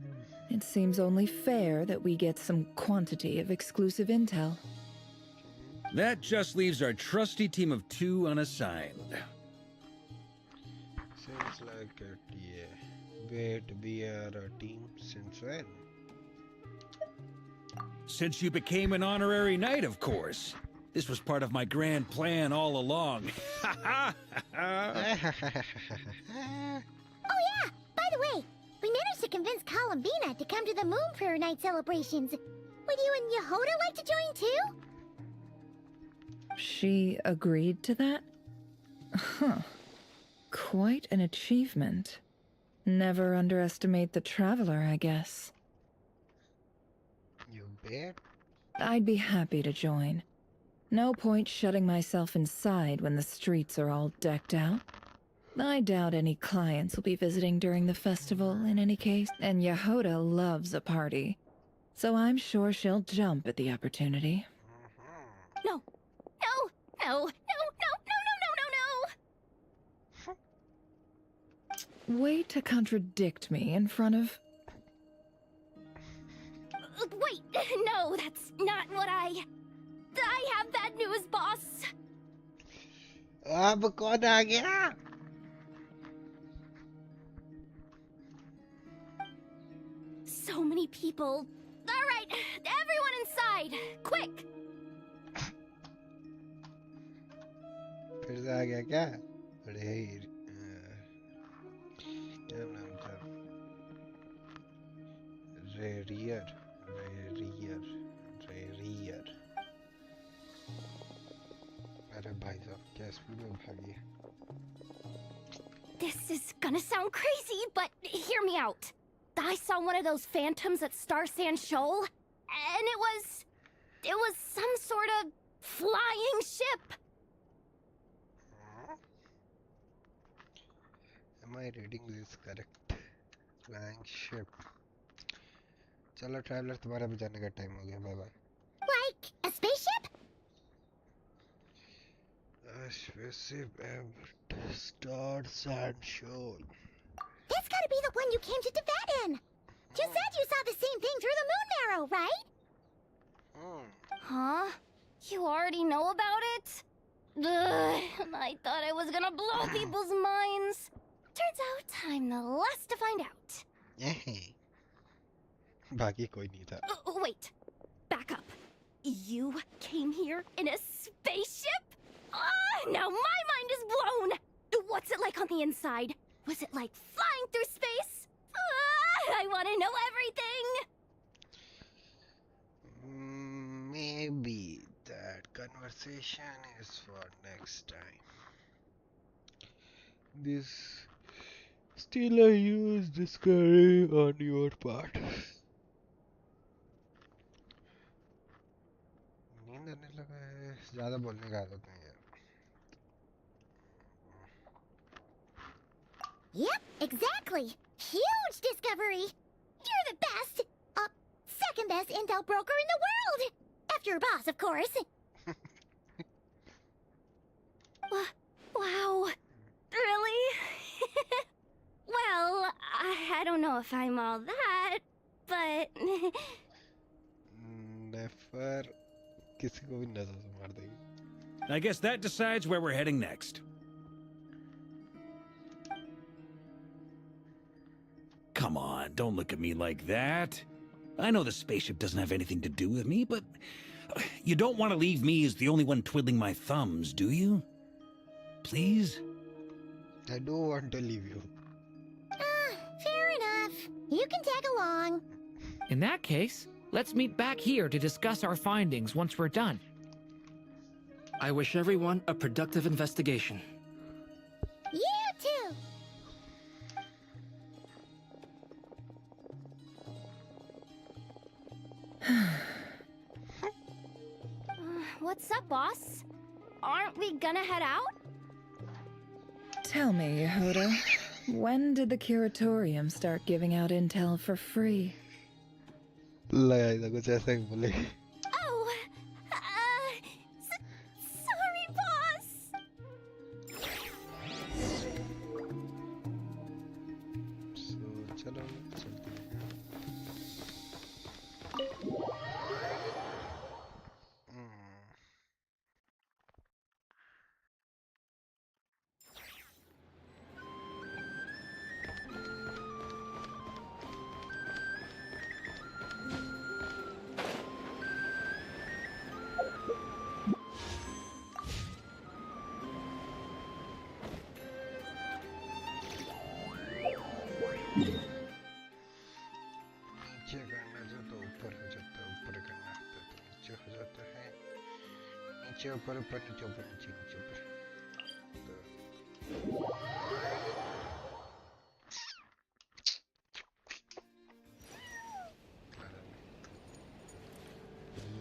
It seems only fair that we get some quantity of exclusive intel. That just leaves our trusty team of 2 unassigned. Seems like it, yeah. Wait, we are a team since when? Since you became an honorary knight, of course. This was part of my grand plan all along. Oh yeah, by the way, we managed to convince Columbina to come to the Moon Prayer Night celebrations. Would you and Yehoda like to join too? She agreed to that? Huh. Quite an achievement. Never underestimate the traveler, I guess. You bet. I'd be happy to join. No point shutting myself inside when the streets are all decked out. I doubt any clients will be visiting during the festival in any case, and Yehoda loves a party. So I'm sure she'll jump at the opportunity. No. No. No. No. No. No. No. No. No. Way to contradict me in front of... Wait. No, that's not what I have bad news, boss. अब कौन आ गया? So many people. All right, everyone inside, quick. फिर से आ गया क्या? अरे क्या नाम था? रेरियर. अरे भाई साहब क्या स्पीड में भागी. This is gonna sound crazy, but hear me out. I saw one of those phantoms at Star Sand Shoal, and it was some sort of flying ship. Am I reading this correct? Flying ship. चलो traveller, तुम्हारा भी जाने का time हो गया. Bye bye. Like a spaceship? A spaceship at Star Sand Shoal. That's gotta be the one you came to Tibet in. You said you saw the same thing through the moon marrow, right? Huh? You already know about it? Ugh, I thought I was gonna blow people's minds. Turns out I'm the last to find out. बाकी कोई नहीं था. Wait, back up. You came here in a spaceship? Now my mind is blown! What's it like on the inside? Was it like flying through space? I want to know everything! Maybe that conversation is for next time. This still a huge discovery on your part. नींद आने लगा है. ज़्यादा बोलने का आदत नहीं है. Yep, exactly. Huge discovery. You're the best. Second best intel broker in the world. After your boss, of course. Wow. Really? Well, I don't know if I'm all that, but... Never किसी को भी नजर से मार देगी. I guess that decides where we're heading next. Come on, don't look at me like that. I know the spaceship doesn't have anything to do with me, but you don't want to leave me as the only one twiddling my thumbs, do you? Please? I do want to leave you. Fair enough. You can tag along. In that case, let's meet back here to discuss our findings once we're done. I wish everyone a productive investigation. You too. What's up, boss? Aren't we gonna head out? Tell me, Yehuda, when did the curatorium start giving out intel for free? लगा था कुछ ऐसा ही बोले. Oh, sorry, boss. So चलो चलते हैं. नीचे करना था तो ऊपर हो जाता है, ऊपर करना था तो नीचे हो जाता है. नीचे ऊपर ऊपर नीचे ऊपर नीचे नीचे ऊपर.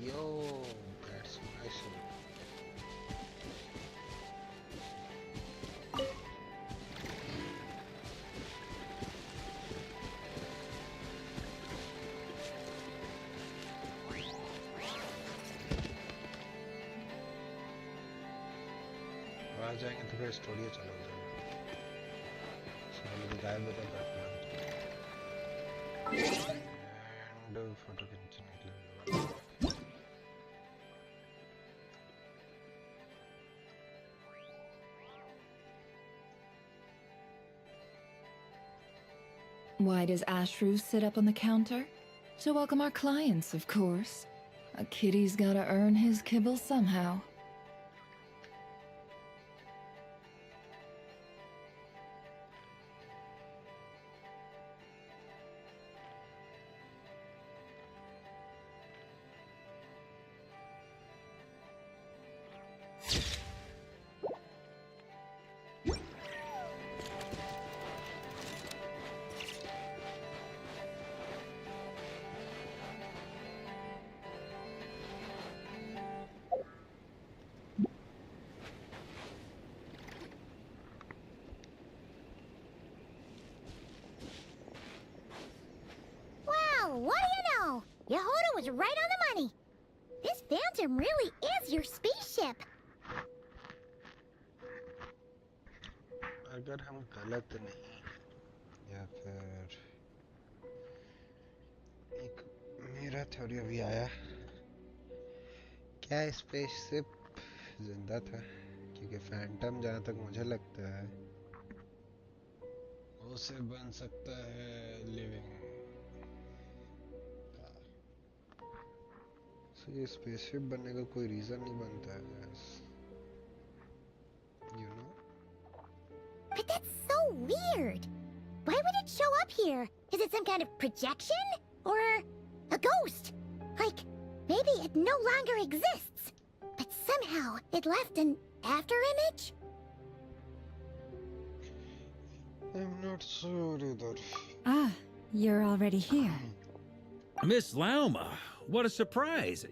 Yo, that's nice. आ जाएंगे तो फिर स्टोरी चालू हो जाएगी. सामने भी गायब हो जाता है एंड फोटो खींचने के लिए. Why does Ashru sit up on the counter? To welcome our clients, of course. A kitty's gotta earn his kibble somehow. Yehoda was right on the money. This phantom really is your spaceship. अगर हम गलत नहीं या फिर एक मेरा theory अभी आया, क्या स्पेसशिप जिंदा था? क्योंकि फैंटम जहाँ तक मुझे लगता है उसे बन सकता है लिविंग। तो ये स्पेसशिप बनने का कोई रीजन नहीं बनता है, you know? But that's so weird. Why would it show up here? Is it some kind of projection? Or a ghost? Like, maybe it no longer exists, but somehow it left an afterimage? I'm not sure either. Ah, you're already here. Miss Lauma, what a surprise.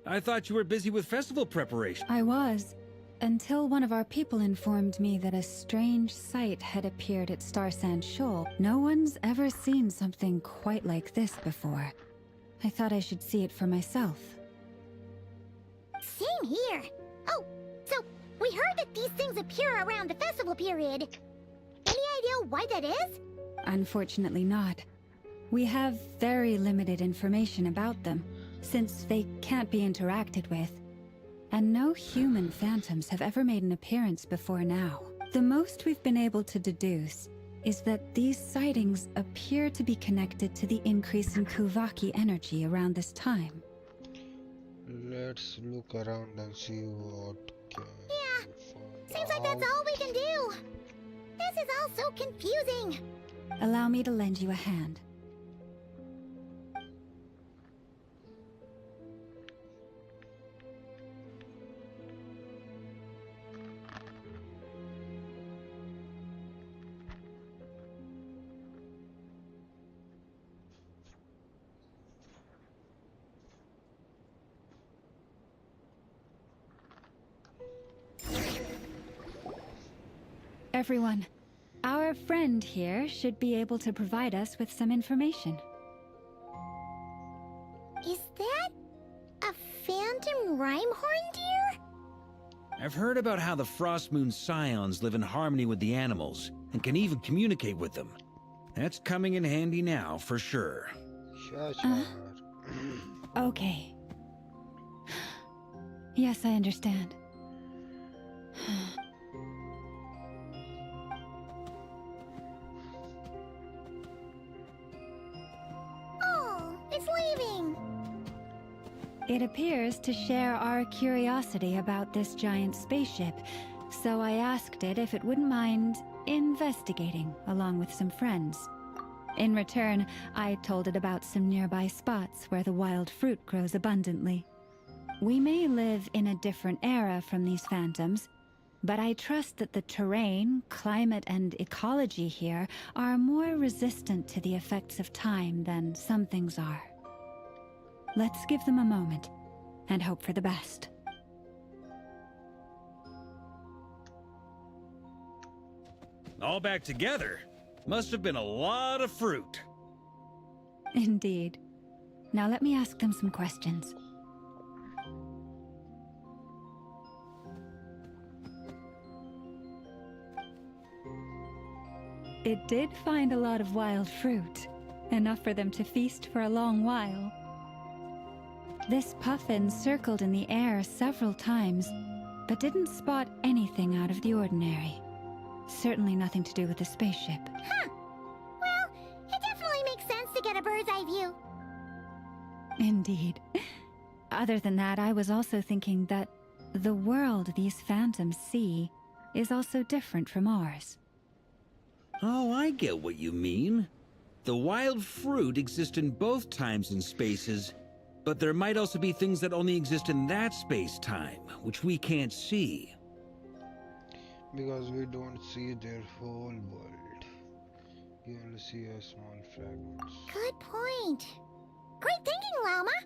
I thought you were busy with festival preparation. I was, until one of our people informed me that a strange sight had appeared at Star Sand Shoal. No one's ever seen something quite like this before. I thought I should see it for myself. Same here. Oh, so we heard that these things appear around the festival period. Any idea why that is? Unfortunately not. We have very limited information about them, since they can't be interacted with. And no human phantoms have ever made an appearance before now. The most we've been able to deduce is that these sightings appear to be connected to the increase in Kuvaki energy around this time. Let's look around and see what can Yeah, we find seems like that's out. all we can do. This is all so confusing. Allow me to lend you a hand. Everyone, our friend here should be able to provide us with some information. Is that a phantom Rhymehorn deer? I've heard about how the Frost Moon Scions live in harmony with the animals and can even communicate with them. That's coming in handy now, for sure. Okay. Yes, I understand. Oh, it's leaving. It appears to share our curiosity about this giant spaceship, so I asked it if it wouldn't mind investigating along with some friends. In return, I told it about some nearby spots where the wild fruit grows abundantly. We may live in a different era from these phantoms, but I trust that the terrain, climate, and ecology here are more resistant to the effects of time than some things are. Let's give them a moment and hope for the best. All back together? Must have been a lot of fruit. Indeed. Now let me ask them some questions. It did find a lot of wild fruit, enough for them to feast for a long while. This puffin circled in the air several times, but didn't spot anything out of the ordinary. Certainly nothing to do with the spaceship. Huh. Well, it definitely makes sense to get a bird's eye view. Indeed. Other than that, I was also thinking that the world these phantoms see is also different from ours. Oh, I get what you mean. The wild fruit exist in both times and spaces, but there might also be things that only exist in that space-time, which we can't see. Because we don't see their whole world. We only see a small fragments. Good point. Great thinking, Lauma.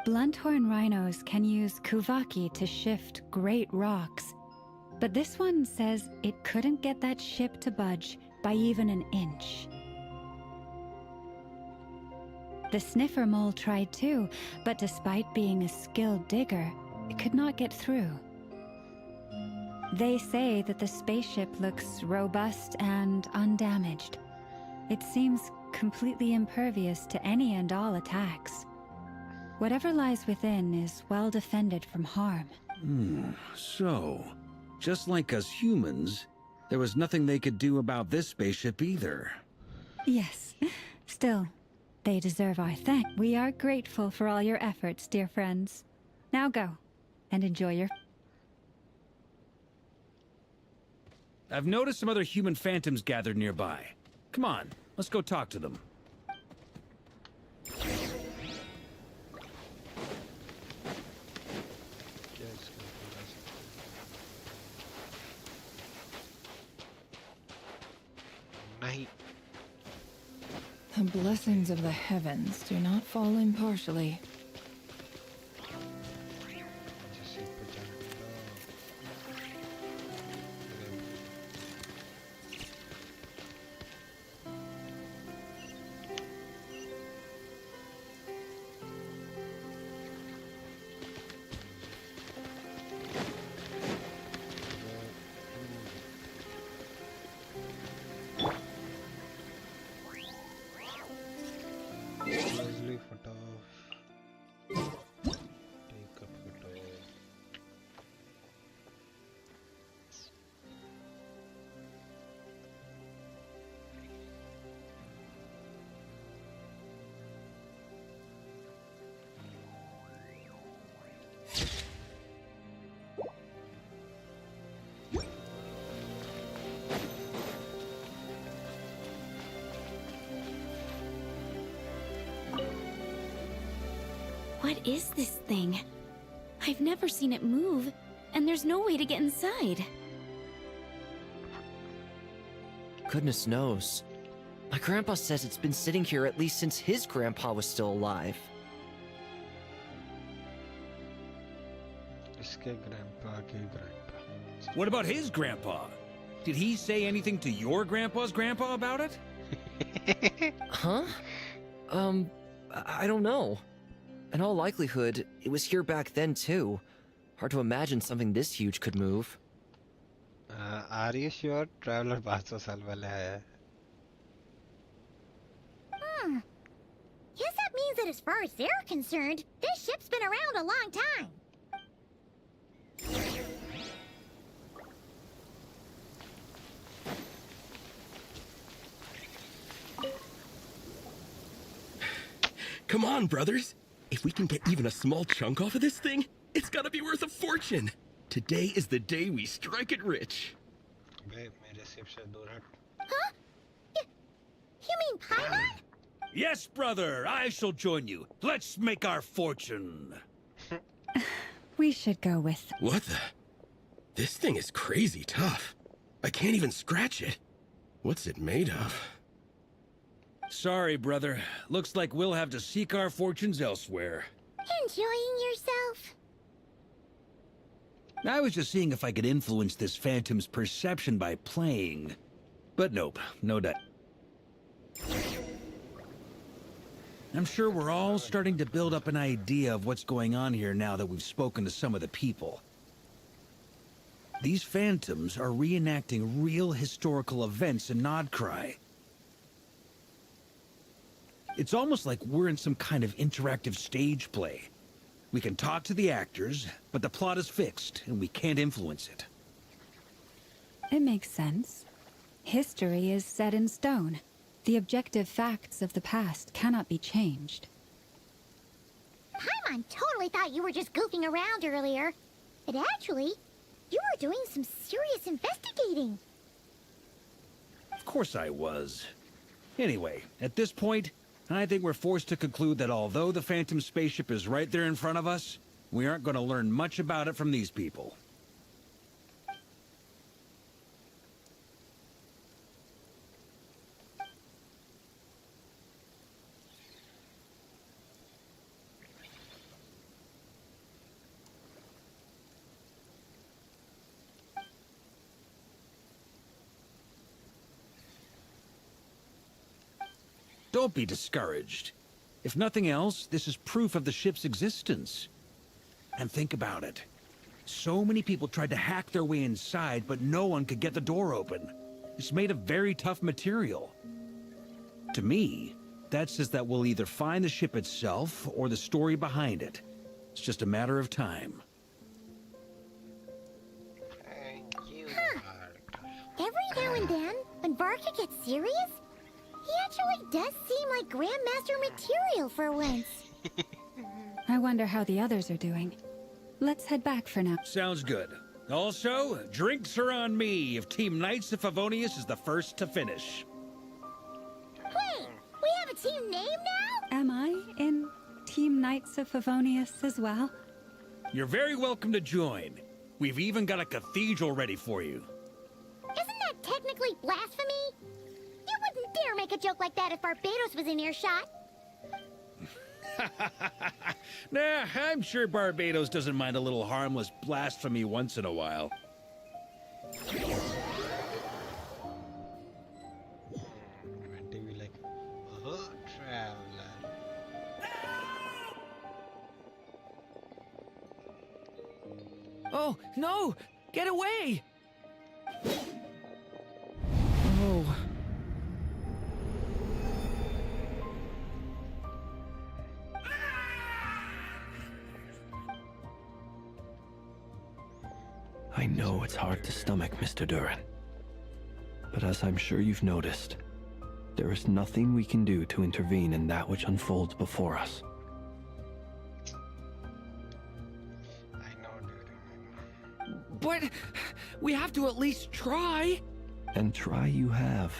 Blunthorn rhinos can use Kuvaki to shift great rocks, but this one says it couldn't get that ship to budge by even an inch. The sniffer mole tried too, but despite being a skilled digger, it could not get through. They say that the spaceship looks robust and undamaged. It seems completely impervious to any and all attacks. Whatever lies within is well defended from harm. So, just like us humans, there was nothing they could do about this spaceship either. Yes. Still, they deserve our thanks. We are grateful for all your efforts, dear friends. Now go, and enjoy your... I've noticed some other human phantoms gathered nearby. Come on, let's go talk to them. नहीं. The blessings of the heavens do not fall impartially. What is this thing? I've never seen it move, and there's no way to get inside. Goodness knows. My grandpa says it's been sitting here at least since his grandpa was still alive. What about his grandpa? Did he say anything to your grandpa's grandpa about it? Huh? I don't know. In all likelihood, it was here back then too. Hard to imagine something this huge could move. Are you sure Traveler 500 साल पहले आया है? Guess that means that as far as they're concerned, this ship's been around a long time. Come on, brothers. If we can get even a small chunk off of this thing, it's gotta be worth a fortune. Today is the day we strike it rich. Huh? You mean Paimon? Yes, brother, I shall join you. Let's make our fortune. We should go with... What the? This thing is crazy tough. I can't even scratch it. What's it made of? Sorry, brother. Looks like we'll have to seek our fortunes elsewhere. Enjoying yourself? I was just seeing if I could influence this phantom's perception by playing. But nope, no doubt. I'm sure we're all starting to build up an idea of what's going on here now that we've spoken to some of the people. These phantoms are reenacting real historical events in Nodcry. It's almost like we're in some kind of interactive stage play. We can talk to the actors, but the plot is fixed, and we can't influence it. It makes sense. History is set in stone. The objective facts of the past cannot be changed. Paimon totally thought you were just goofing around earlier. But actually, you were doing some serious investigating. Of course I was. Anyway, at this point, I think we're forced to conclude that although the Phantom spaceship is right there in front of us, we aren't going to learn much about it from these people. Don't be discouraged. If nothing else, this is proof of the ship's existence. And think about it. So many people tried to hack their way inside, but no one could get the door open. It's made of very tough material. To me, that says that we'll either find the ship itself or the story behind it. It's just a matter of time. Every now and then, when Varka gets serious, he actually does seem like Grandmaster material for once. I wonder how the others are doing. Let's head back for now. Sounds good. Also, drinks are on me if Team Knights of Favonius is the first to finish. Wait, we have a team name now? Am I in Team Knights of Favonius as well? You're very welcome to join. We've even got a cathedral ready for you. Isn't that technically blasphemy? You wouldn't dare make a joke like that if Barbados was in earshot. Nah, I'm sure Barbados doesn't mind a little harmless blasphemy once in a while. TV like, traveler. Oh, no! Get away! Oh. I know it's hard to stomach, Mr. Duran. But as I'm sure you've noticed, there is nothing we can do to intervene in that which unfolds before us. I know, dude. But we have to at least try. And try you have.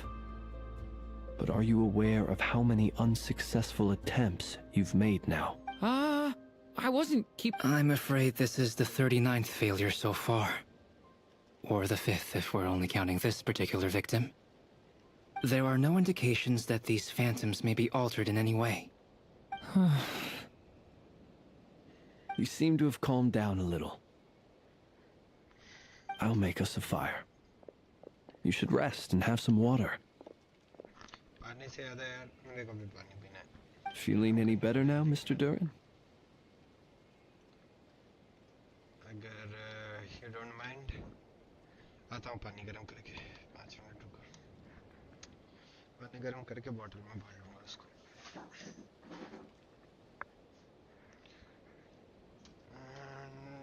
But are you aware of how many unsuccessful attempts you've made now? I wasn't I'm afraid this is the 39th failure so far. Or the 5th if we're only counting this particular victim. There are no indications that these phantoms may be altered in any way. You seem to have calmed down a little. I'll make us a fire. You should rest and have some water. पानी से ज़्यादा यार मेरे को भी पानी पीना है. Feeling any better now, Mr. Duran? अगर you don't mind, आता हूँ पानी गरम करके. 5 मिनट रुको. पानी गरम करके बॉटल में भर लूँगा उसको.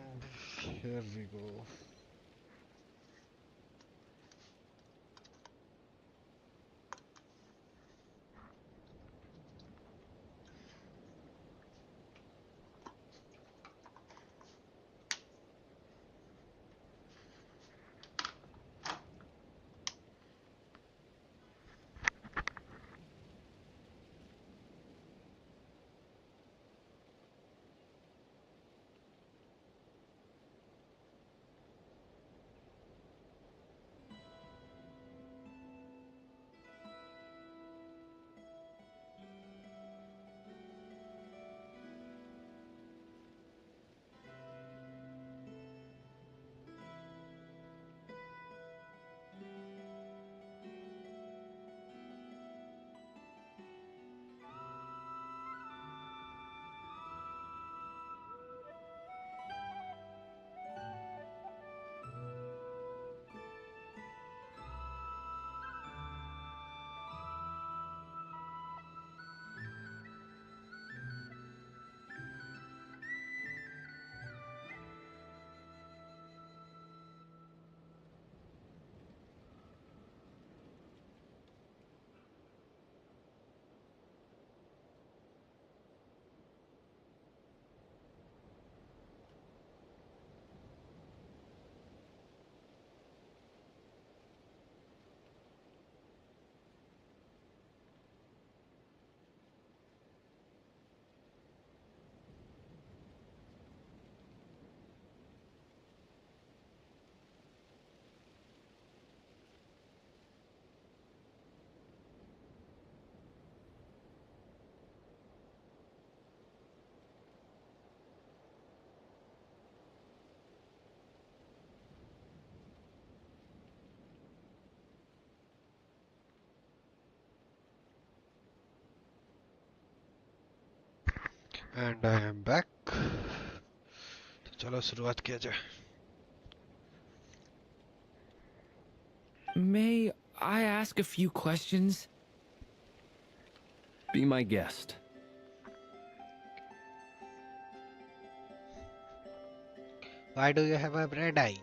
And here we go. And I am back. तो चलो शुरुआत किया जाए। May I ask a few questions? Be my guest. Why do you have a red eye?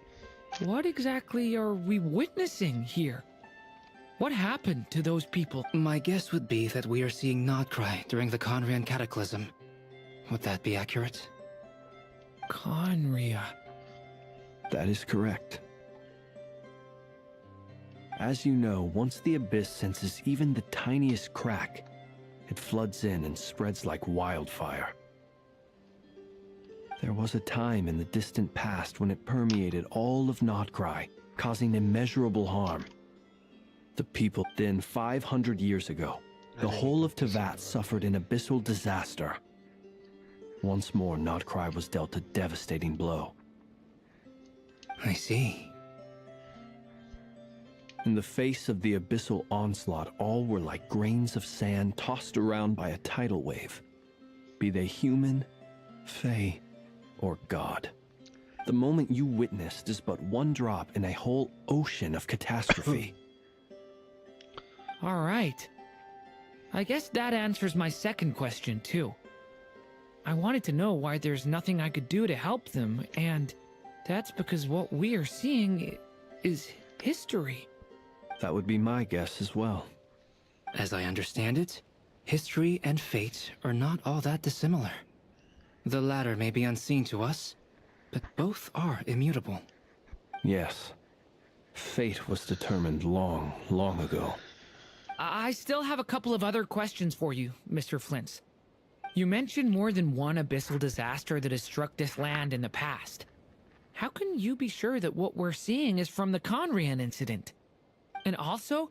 What exactly are we witnessing here? What happened to those people? My guess would be that we are seeing Nodcry during the Conrian Cataclysm. Would that be accurate? Conria. That is correct. As you know, once the Abyss senses even the tiniest crack, it floods in and spreads like wildfire. There was a time in the distant past when it permeated all of Nodcry, causing immeasurable harm. The people then 500 years ago, the whole of Tevat suffered an abyssal disaster. Once more, Nodcry was dealt a devastating blow. I see. In the face of the abyssal onslaught, all were like grains of sand tossed around by a tidal wave. Be they human, fae, or god. The moment you witnessed is but one drop in a whole ocean of catastrophe. All right. I guess that answers my second question, too. I wanted to know why there's nothing I could do to help them, and that's because what we are seeing is history. That would be my guess as well. As I understand it, history and fate are not all that dissimilar. The latter may be unseen to us, but both are immutable. Yes. Fate was determined long, long ago. I still have a couple of other questions for you, Mr. Flint's. You mentioned more than one abyssal disaster that has struck this land in the past. How can you be sure that what we're seeing is from the Conrian incident? And also,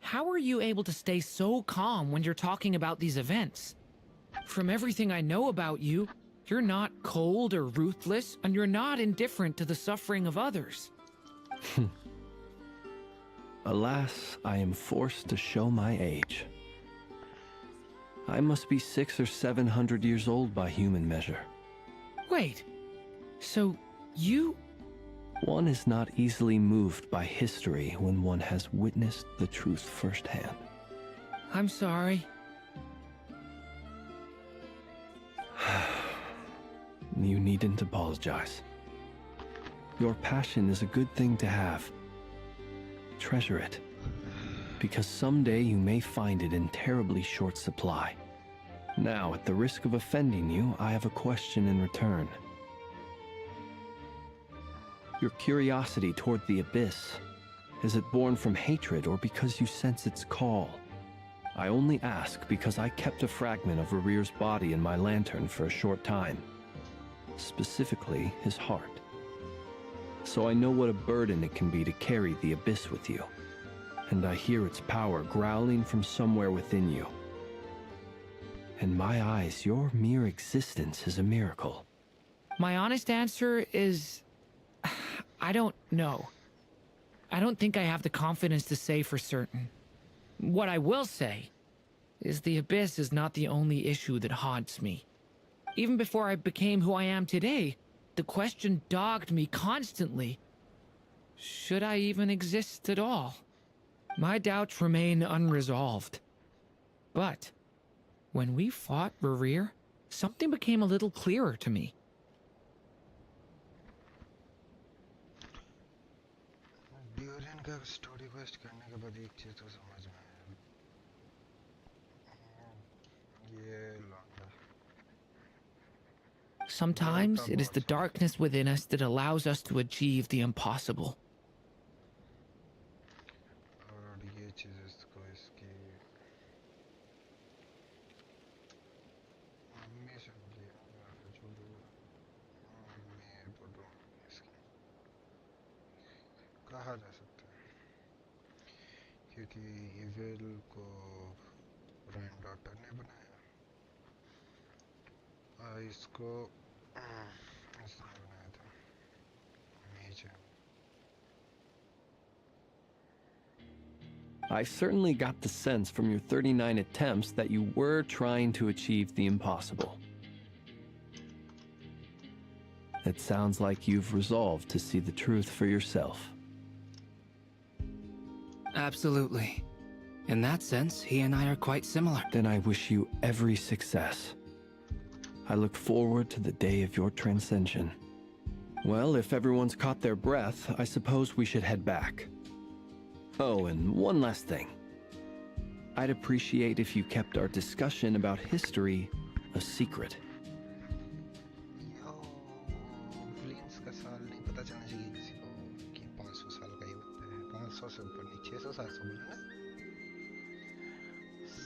how are you able to stay so calm when you're talking about these events? From everything I know about you, you're not cold or ruthless, and you're not indifferent to the suffering of others. Alas, I am forced to show my age. I must be 600 or 700 years old by human measure. Wait, so you... One is not easily moved by history when one has witnessed the truth firsthand. I'm sorry. You needn't apologize. Your passion is a good thing to have. Treasure it, because someday you may find it in terribly short supply. Now, at the risk of offending you, I have a question in return. Your curiosity toward the Abyss, is it born from hatred or because you sense its call? I only ask because I kept a fragment of Rarir's body in my lantern for a short time. Specifically, his heart. So I know what a burden it can be to carry the Abyss with you. And I hear its power growling from somewhere within you. In my eyes, your mere existence is a miracle. My honest answer is... I don't know. I don't think I have the confidence to say for certain. What I will say is the Abyss is not the only issue that haunts me. Even before I became who I am today, the question dogged me constantly. Should I even exist at all? My doubts remain unresolved. But when we fought Rarir, something became a little clearer to me. Durian का story quest करने के बाद एक चीज तो समझ में आया, ये लौंडा। Sometimes it is the darkness within us that allows us to achieve the impossible. और ये चीज इसको इसकी मम्मी से मिली है, जो मैं बोलूँ इसकी कहा जा सकता है, क्योंकि इविल को ग्रैंड डॉटर ने बनाया और इसको इसने बनाया था नीचे। I certainly got the sense from your 39 attempts that you were trying to achieve the impossible. It sounds like you've resolved to see the truth for yourself. Absolutely. In that sense, he and I are quite similar. Then I wish you every success. I look forward to the day of your transcension. Well, if everyone's caught their breath, I suppose we should head back. Oh, and one last thing. I'd appreciate if you kept our discussion about history a secret. फ्लिंट्स का साल नहीं पता चलना चाहिए किसी को कि 500 साल का ही होता है 500 से ऊपर नहीं 600 700 बोला ना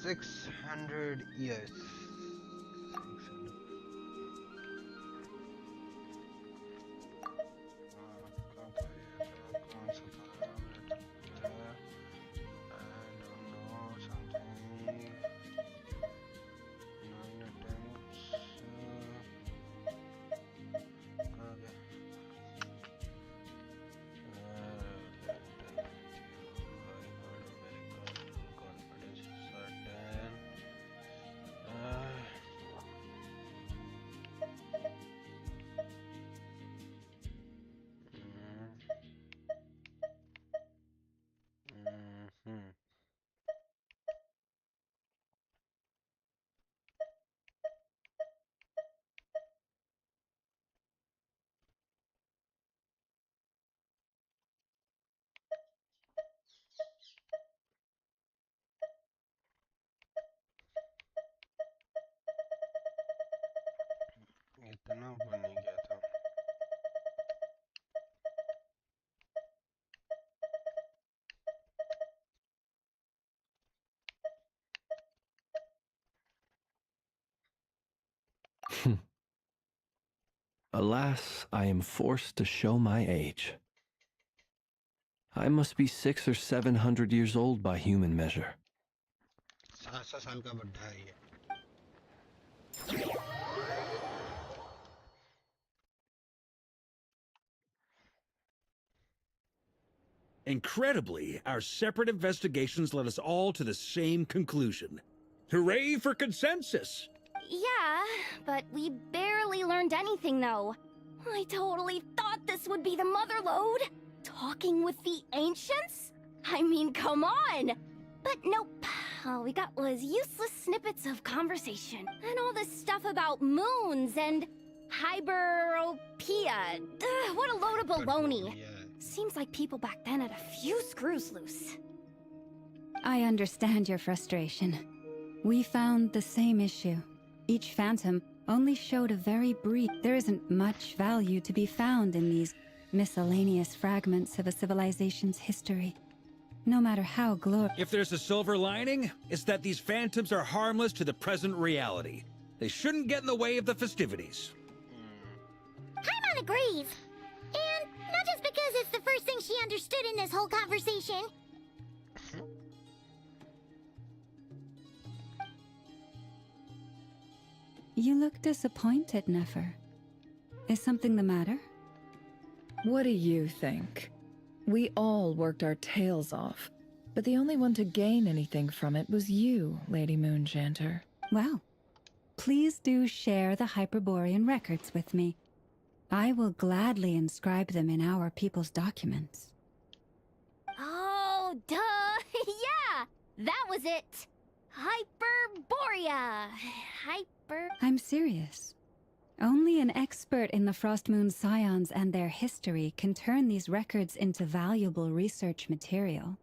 600 years 600 कौन सा था इतना ऊपर नहीं गया था Alas, I am forced to show my age. I must be 600 or 700 years old by human measure. 700 साल का बड्ढा है ये Incredibly, our separate investigations led us all to the same conclusion. Hooray for consensus! Yeah, but we barely learned anything, though. I totally thought this would be the mother lode. Talking with the ancients? I mean, come on! But nope. All we got was useless snippets of conversation. And all this stuff about moons and hyperopia. What a load of baloney. Seems like people back then had a few screws loose. I understand your frustration. We found the same issue. Each phantom only showed a very brief... There isn't much value to be found in these miscellaneous fragments of a civilization's history. No matter how glorious... If there's a silver lining, it's that these phantoms are harmless to the present reality. They shouldn't get in the way of the festivities. Paimon agrees. And not just because it's the first thing she understood in this whole conversation. You look disappointed, Nefer. Is something the matter? What do you think? We all worked our tails off, but the only one to gain anything from it was you, Lady Moonjanter. Well, please do share the Hyperborean records with me. I will gladly inscribe them in our people's documents. Oh, duh! Yeah! That was it! Hyperborea! I'm serious. Only an expert in the Frostmoon Scions and their history can turn these records into valuable research material.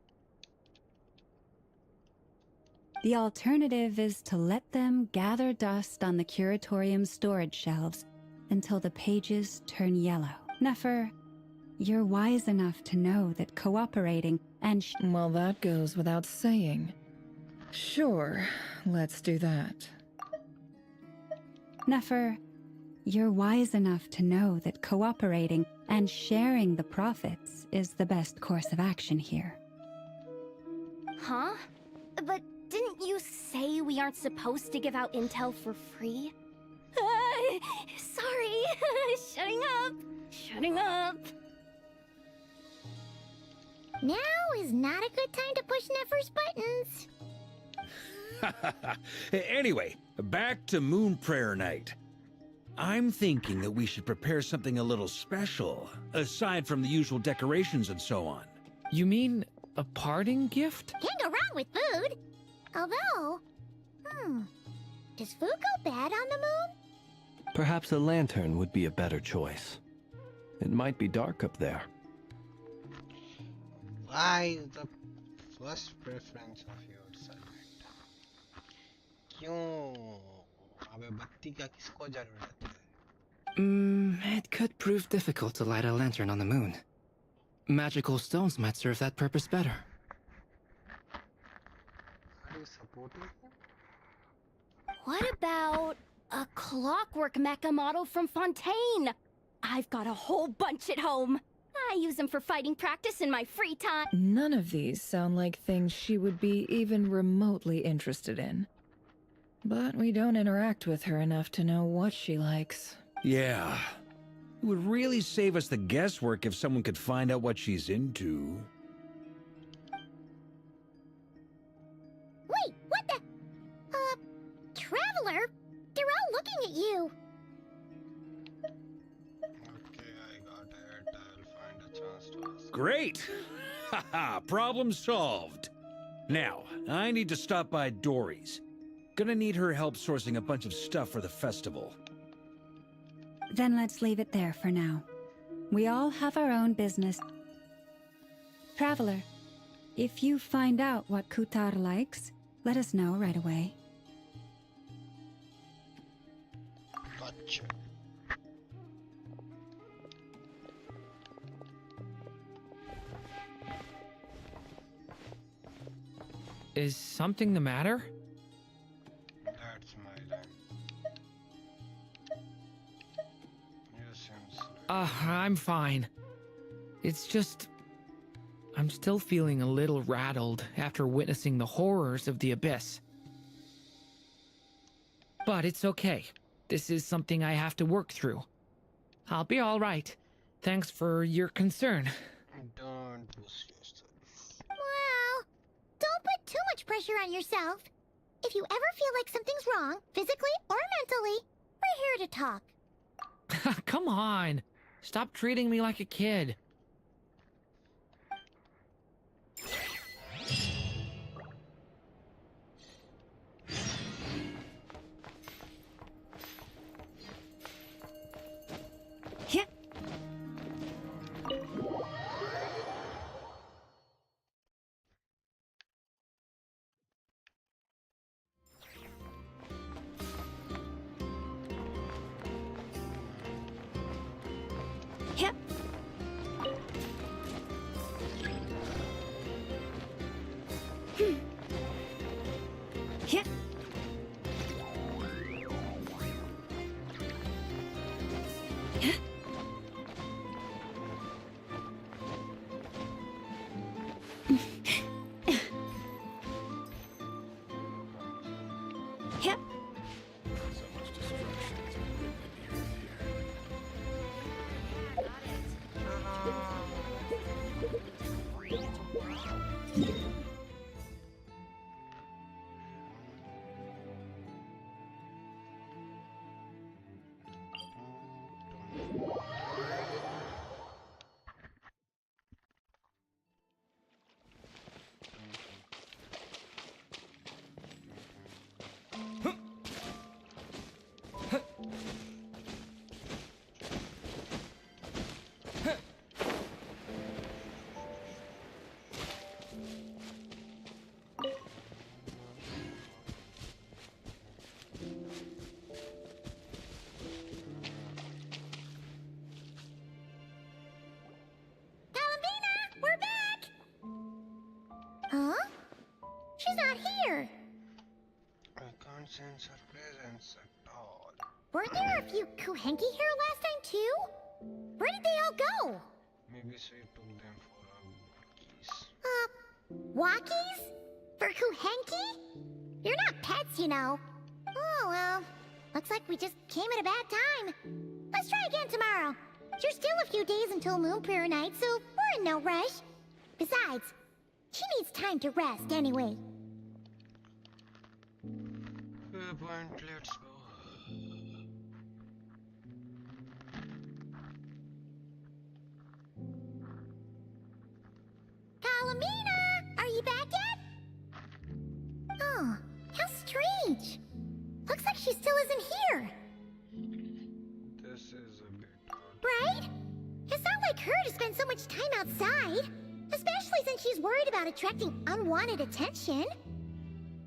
The alternative is to let them gather dust on the Curatorium's storage shelves until the pages turn yellow. Nefer, you're wise enough to know that cooperating and well, that goes without saying. Sure, let's do that. Nefer, you're wise enough to know that cooperating and sharing the profits is the best course of action here. Huh? But didn't you say we aren't supposed to give out intel for free? Sorry. Shutting up. Now is not a good time to push Nefer's buttons. Anyway, back to Moon Prayer Night. I'm thinking that we should prepare something a little special, aside from the usual decorations and so on. You mean a parting gift? Can't go wrong with food. Although, does food go bad on the moon? Perhaps a lantern would be a better choice. It might be dark up there. Why the first preference of your servant? क्यों? अबे बत्ती का किसको जरूरत है? It could prove difficult to light a lantern on the moon. Magical stones might serve that purpose better. Are you supporting him? What about a clockwork mecha model from Fontaine? I've got a whole bunch at home. I use them for fighting practice in my free time. None of these sound like things she would be even remotely interested in. But we don't interact with her enough to know what she likes. Yeah. It would really save us the guesswork if someone could find out what she's into. Wait, what the? Traveler? They're all looking at you. Okay, I got it. I'll find a chance to ask. Great! Haha, problem solved. Now, I need to stop by Dory's. Gonna need her help sourcing a bunch of stuff for the festival. Then let's leave it there for now. We all have our own business. Traveler, if you find out what Kutar likes, let us know right away. Gotcha. Is something the matter? That's my line. You seem sleepy. I'm fine. It's just... I'm still feeling a little rattled after witnessing the horrors of the Abyss. But it's okay. This is something I have to work through. I'll be all right. Thanks for your concern. Don't push yourself. Well, don't put too much pressure on yourself. If you ever feel like something's wrong, physically or mentally, we're here to talk. Come on. Stop treating me like a kid. Yeah. Yep. Yep. Yep. So much destruction has been written in the earth here. Palavina, we're back! Huh? She's not here. I can't sense her presence at all. Weren't there a few Kuhenki here last time too? Where did they all go? Maybe she took them for a walkies. Walkies? For Kuhenki? You're not pets, you know. Oh, well. Looks like we just came at a bad time. Let's try again tomorrow. There's still a few days until Moon Prayer Night, so we're in no rush. Besides, she needs time to rest anyway. Good point, let's go. Calamina! Are you back yet? Oh, how strange. Looks like she still isn't here. This is a bit odd. Right? It's not like her to spend so much time outside. Especially since she's worried about attracting unwanted attention.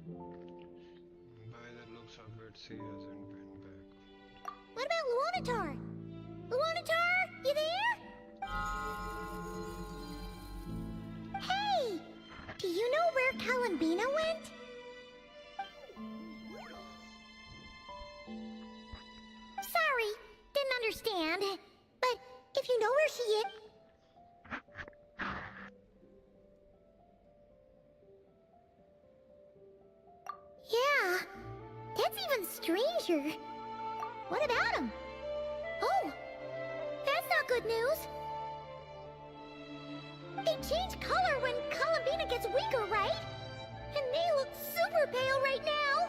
By the looks of it, she hasn't been back. What about Luonatar? Luonatar, you there? Hey! Do you know where Columbina went? Sorry, didn't understand. But if you know where she is... Yeah, that's even stranger. What about him? Oh, that's not good news. They change color when Columbina gets weaker, right? And they look super pale right now.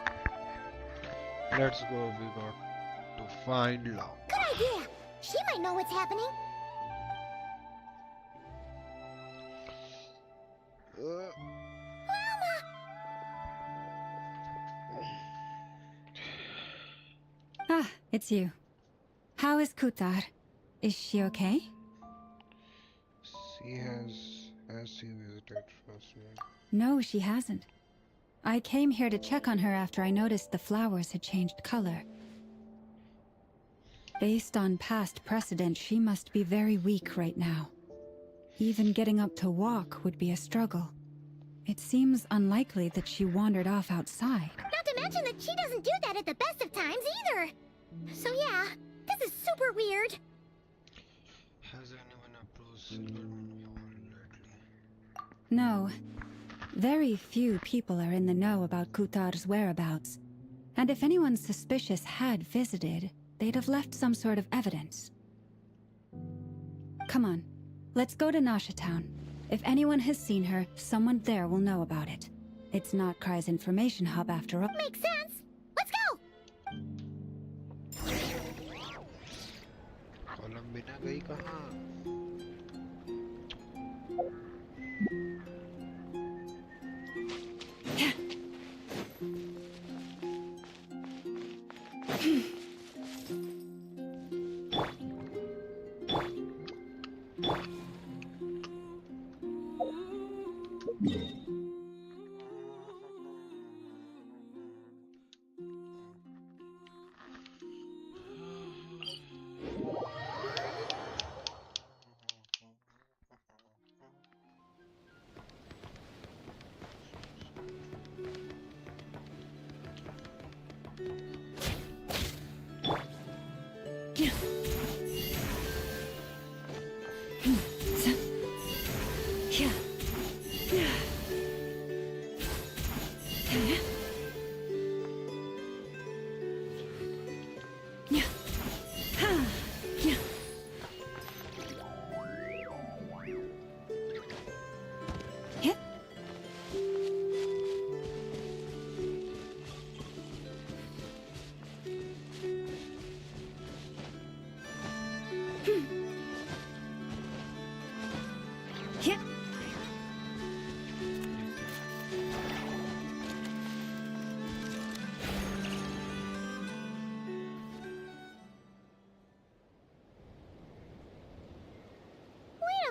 Let's go, we got to find love. Good idea. She might know what's happening. Ah, it's you. How is Kutar? Is she okay? Has she visited first one? No, she hasn't. I came here to check on her after I noticed the flowers had changed color. Based on past precedent, she must be very weak right now. Even getting up to walk would be a struggle. It seems unlikely that she wandered off outside. Not to mention that she doesn't do that at the best of times either. So yeah, this is super weird. Has anyone approached Silverman lately? No. Very few people are in the know about Kutar's whereabouts. And if anyone suspicious had visited, they'd have left some sort of evidence. Come on, let's go to Nasha Town. If anyone has seen her, someone there will know about it. It's not Cry's information hub after all. Makes sense. Let's go! Columbina गई कहाँ?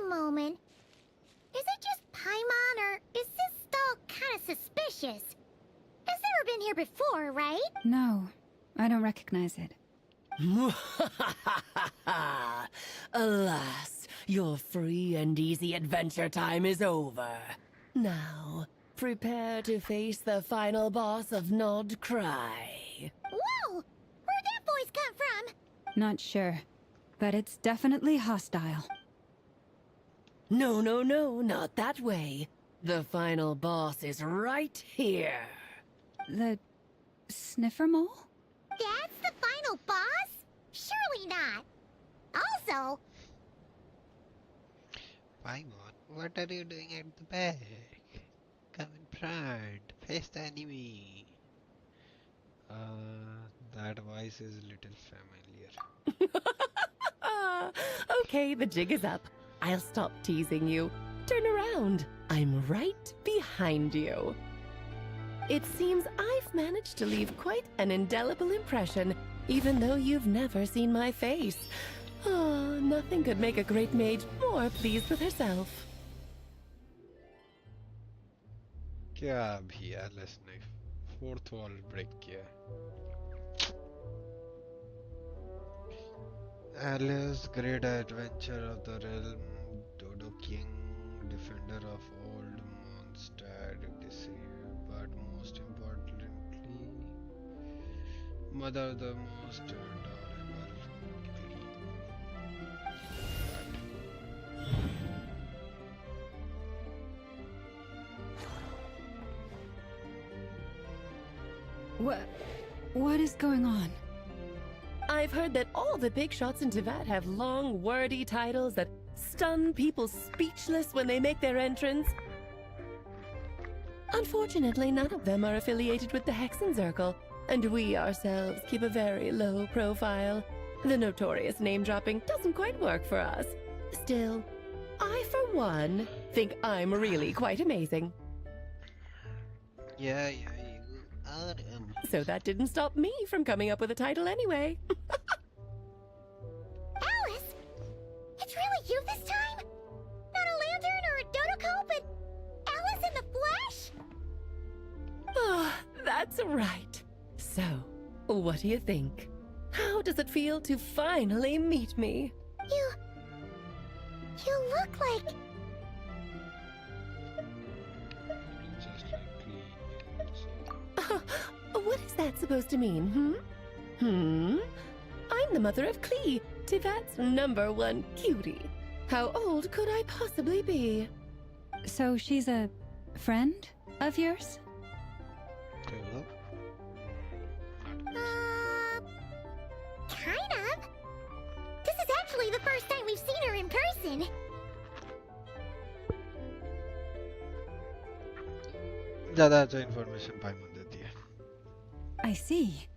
Moment. Is it just Paimon, or is this stall kind of suspicious? Has never been here before, right? No, I don't recognize it. Alas, your free and easy adventure time is over. Now, prepare to face the final boss of Nod Cry. Whoa! Where'd that voice come from? Not sure, but it's definitely hostile. No, no, no, not that way. The final boss is right here. The sniffer mole? That's the final boss? Surely not. Also... Paimon, what are you doing at the back? Come in front, face the enemy. That voice is a little familiar. Okay, the jig is up. I'll stop teasing you. Turn around. around. I'm right behind you. It seems I've managed to leave quite an indelible impression, even though you've never seen my face. Oh, nothing could make a great mage more pleased with herself. क्या अभी Alice ने fourth wall break किया? Alice, great adventure of the realm, Dodo King, defender of old Mondstadt, deceived, but most importantly, mother the most adorable What is going on? I've heard that all the big shots in Teyvat have long, wordy titles that stun people speechless when they make their entrance. Unfortunately, none of them are affiliated with the Hexenzirkel, and we ourselves keep a very low profile. The notorious name-dropping doesn't quite work for us. Still, I, for one, think I'm really quite amazing. Yeah, you are. So that didn't stop me from coming up with a title anyway. Alice! It's really you this time? Not a lantern or a Dodoko, but Alice in the flesh? Oh, that's right. So, what do you think? How does it feel to finally meet me? You look like... What is that supposed to mean, I'm the mother of Klee, Teyvat's #1 cutie. How old could I possibly be? So she's a friend of yours? Kind of. This is actually the first time we've seen her in person. ज़्यादा अच्छा information पाइमन देती है. I see.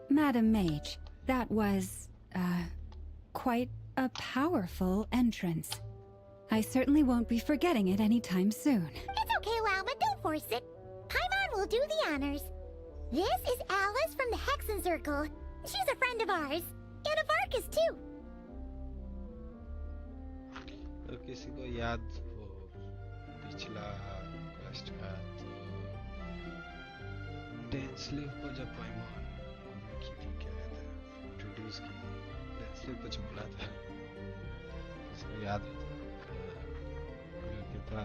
Madam Mage, that was, quite a powerful entrance. I certainly won't be forgetting it anytime soon. It's okay, Lauma, don't force it. Paimon will do the honors. This is Alice from the Hexenzirkel. She's a friend of ours. And of Arcus, too. तो किसी को याद हो पिछला quest का तो डेंसलिव को जब पाइमॉन की थी क्या कहते हैं इंट्रोड्यूस की डेंसलिव कुछ बोला था किसी को याद हो तो था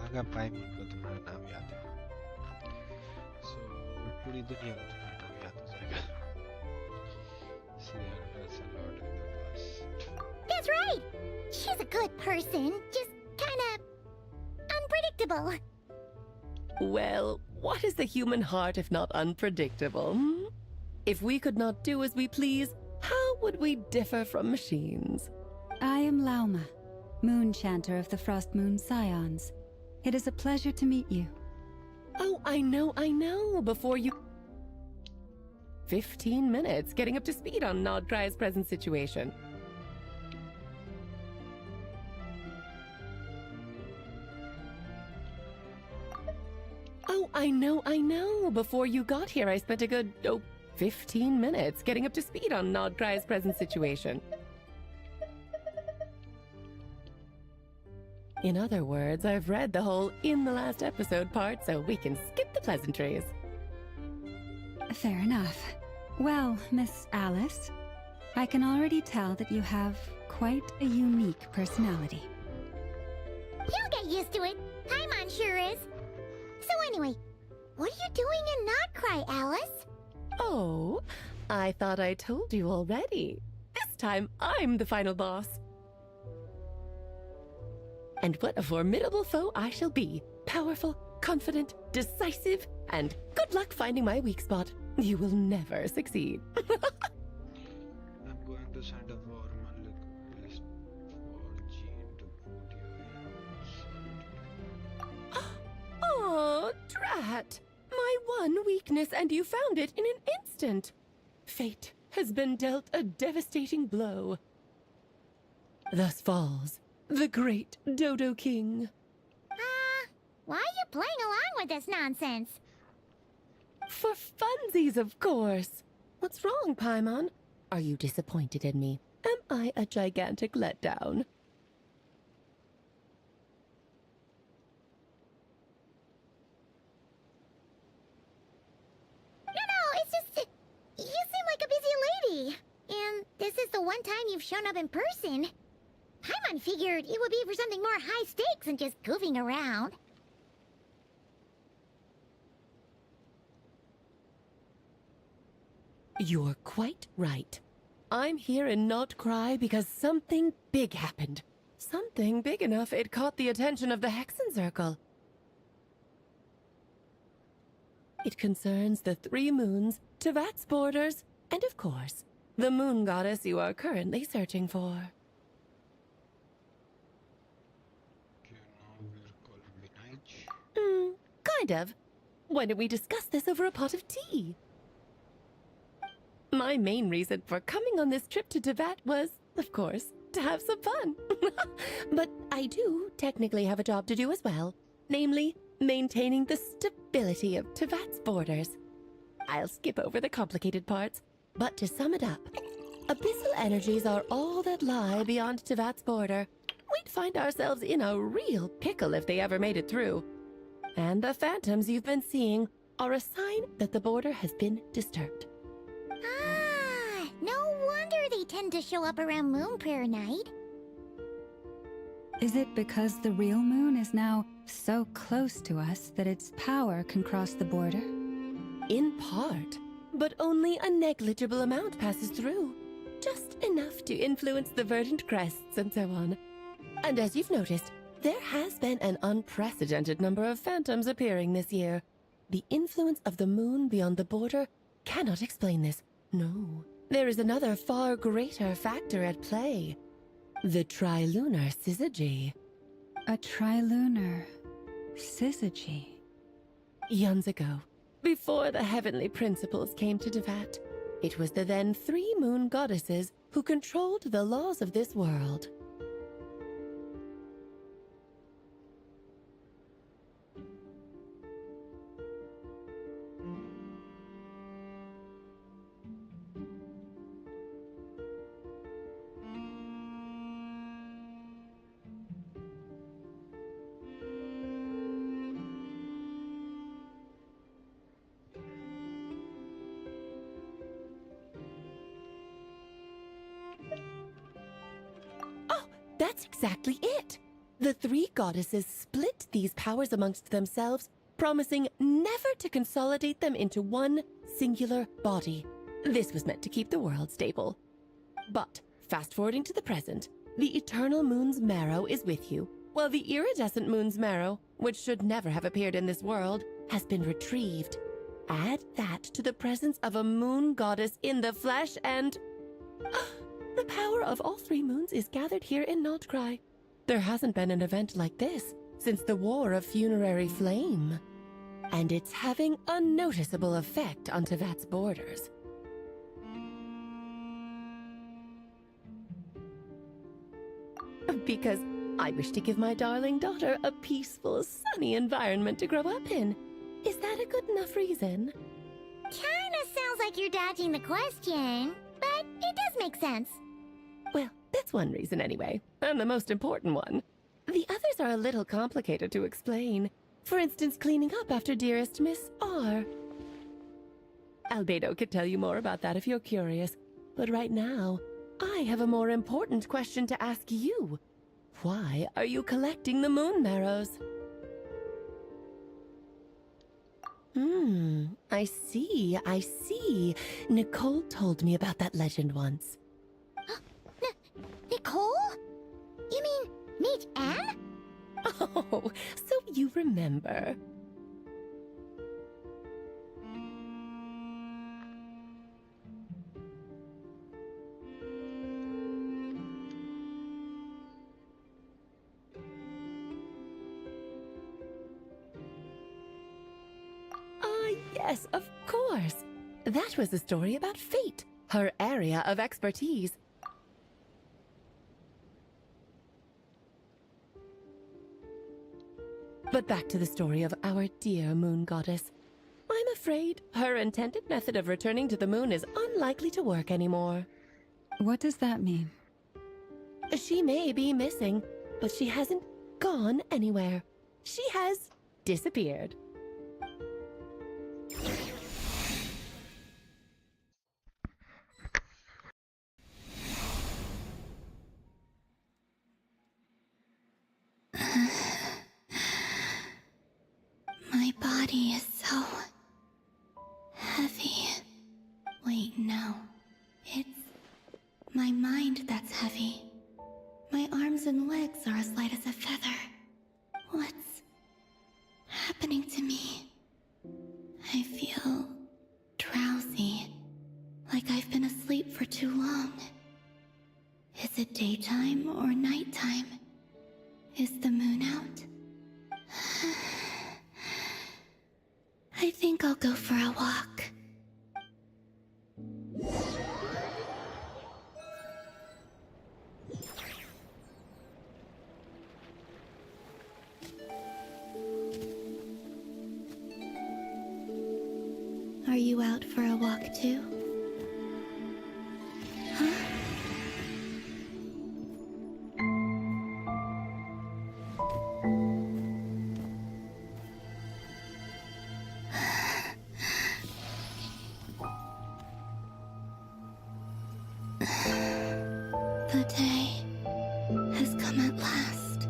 आगा पाइमॉन को तुम्हारा नाम याद है सो पूरी दुनिया में तुम्हारा नाम याद हो जाएगा That's right. She's a good person, just kind of unpredictable. Well, what is the human heart if not unpredictable? If we could not do as we please, how would we differ from machines? I am Lauma, Moon Chanter of the Frost Moon Scions. It is a pleasure to meet you. Oh, I know, before you... 15 minutes getting up to speed on Nodcry's present situation. Oh, I know, before you got here I spent a good, 15 minutes getting up to speed on Nodcry's present situation. In other words, I've read the whole in the last episode part, so we can skip the pleasantries. Fair enough. Well, Miss Alice, I can already tell that you have quite a unique personality. You'll get used to it. Paimon sure is. So anyway, what are you doing in Nodcry, Alice? Oh, I thought I told you already. This time, I'm the final boss. And what a formidable foe I shall be. Powerful, confident, decisive, and good luck finding my weak spot. You will never succeed. I'm going to send a formal request for Jean to put you in. Oh, drat! My one weakness and you found it in an instant. Fate has been dealt a devastating blow. Thus falls the great Dodo King. Why are you playing along with this nonsense? For funsies, of course. What's wrong, Paimon? Are you disappointed in me? Am I a gigantic letdown? No, it's just... you seem like a busy lady. And this is the one time you've shown up in person. Paimon figured it would be for something more high stakes than just goofing around. You're quite right. I'm here in Not Cry because something big happened. Something big enough it caught the attention of the Hexen Circle. It concerns the 3 moons, Tevat's borders, and of course, the moon goddess you are currently searching for. Kind of. Why don't we discuss this over a pot of tea? My main reason for coming on this trip to Tevat was, of course, to have some fun. But I do technically have a job to do as well, namely, maintaining the stability of Tevat's borders. I'll skip over the complicated parts, but to sum it up, abyssal energies are all that lie beyond Tevat's border. We'd find ourselves in a real pickle if they ever made it through. And the phantoms you've been seeing are a sign that the border has been disturbed. No wonder they tend to show up around Moon Prayer Night. Is it because the real moon is now so close to us that its power can cross the border? In part, but only a negligible amount passes through. Just enough to influence the verdant crests and so on. And as you've noticed, there has been an unprecedented number of phantoms appearing this year. The influence of the moon beyond the border cannot explain this. No, there is another far greater factor at play. The trilunar syzygy. A trilunar syzygy? Eons ago, before the heavenly principles came to Tevat, it was the then 3 moon goddesses who controlled the laws of this world. That's exactly it! The 3 goddesses split these powers amongst themselves, promising never to consolidate them into one singular body. This was meant to keep the world stable. But, fast-forwarding to the present, the eternal moon's marrow is with you, while the iridescent moon's marrow, which should never have appeared in this world, has been retrieved. Add that to the presence of a moon goddess in the flesh and... the power of all 3 moons is gathered here in Notcry. There hasn't been an event like this since the War of Funerary Flame. And it's having a noticeable effect on Tevat's borders. Because I wish to give my darling daughter a peaceful, sunny environment to grow up in. Is that a good enough reason? Kinda sounds like you're dodging the question, but it does make sense. Well, that's one reason anyway, and the most important one. The others are a little complicated to explain. For instance, cleaning up after dearest Miss R. Albedo could tell you more about that if you're curious, but right now, I have a more important question to ask you. Why are you collecting the moon marrows? I see. Nicole told me about that legend once. Nicole? You mean meet Anne? Oh, so you remember. Yes, of course. That was a story about fate, her area of expertise. But back to the story of our dear moon goddess. I'm afraid her intended method of returning to the moon is unlikely to work anymore. What does that mean? She may be missing, but she hasn't gone anywhere. She has disappeared. My body is so heavy. Wait, no. It's my mind that's heavy. My arms and legs are as light as a feather. What's happening to me? I feel drowsy, like I've been asleep for too long. Is it daytime or nighttime? Is the moon out? I think I'll go for a walk. Are you out for a walk too? Huh? The day has come at last.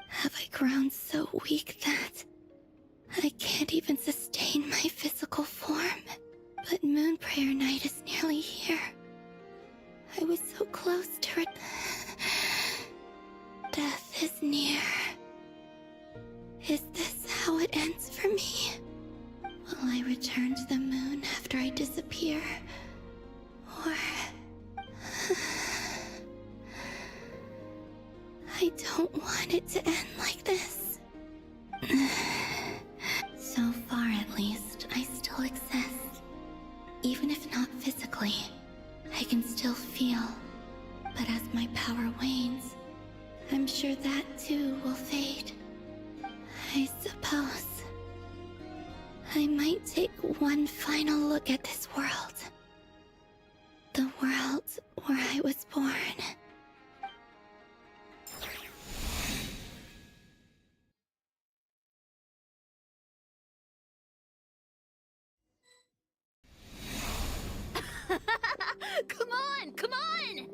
Have I grown so weak that I can't even sustain my physical form? But Moon Prayer Night is nearly here. I was so close to it. Death is near. Is this how it ends for me? Will I return to the moon after I disappear? Or... I don't want it to end like this. So far, at least, I still exist. Even if not physically, I can still feel. But as my power wanes, I'm sure that too will fade. I suppose I might take one final look at this world. The world where I was born. Come on, come on!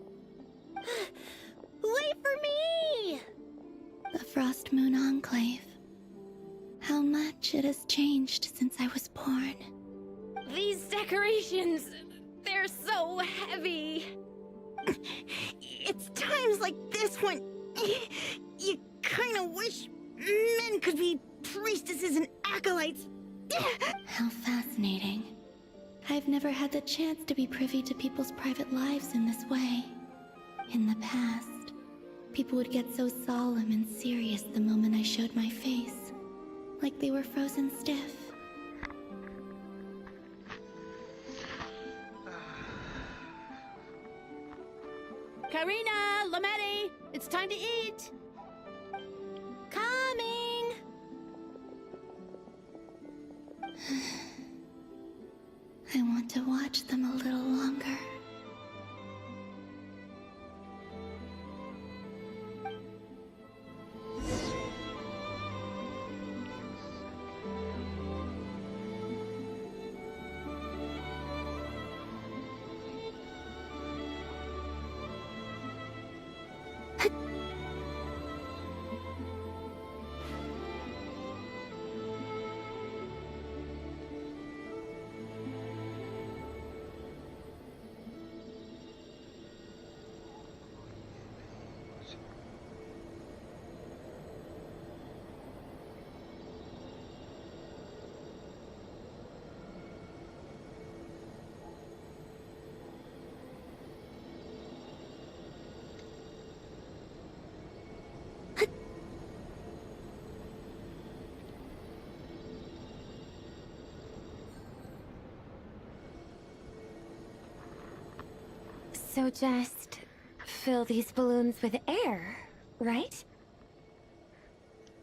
Wait for me! The Frost Moon Enclave. How much it has changed since I was born. These decorations, they're so heavy. It's times like this when you kind of wish men could be priestesses and acolytes. How fascinating. I've never had the chance to be privy to people's private lives in this way. In the past, people would get so solemn and serious the moment I showed my face, like they were frozen stiff. Karina, Lametti, it's time to eat. Coming. I want to watch them a little longer. So just fill these balloons with air, right?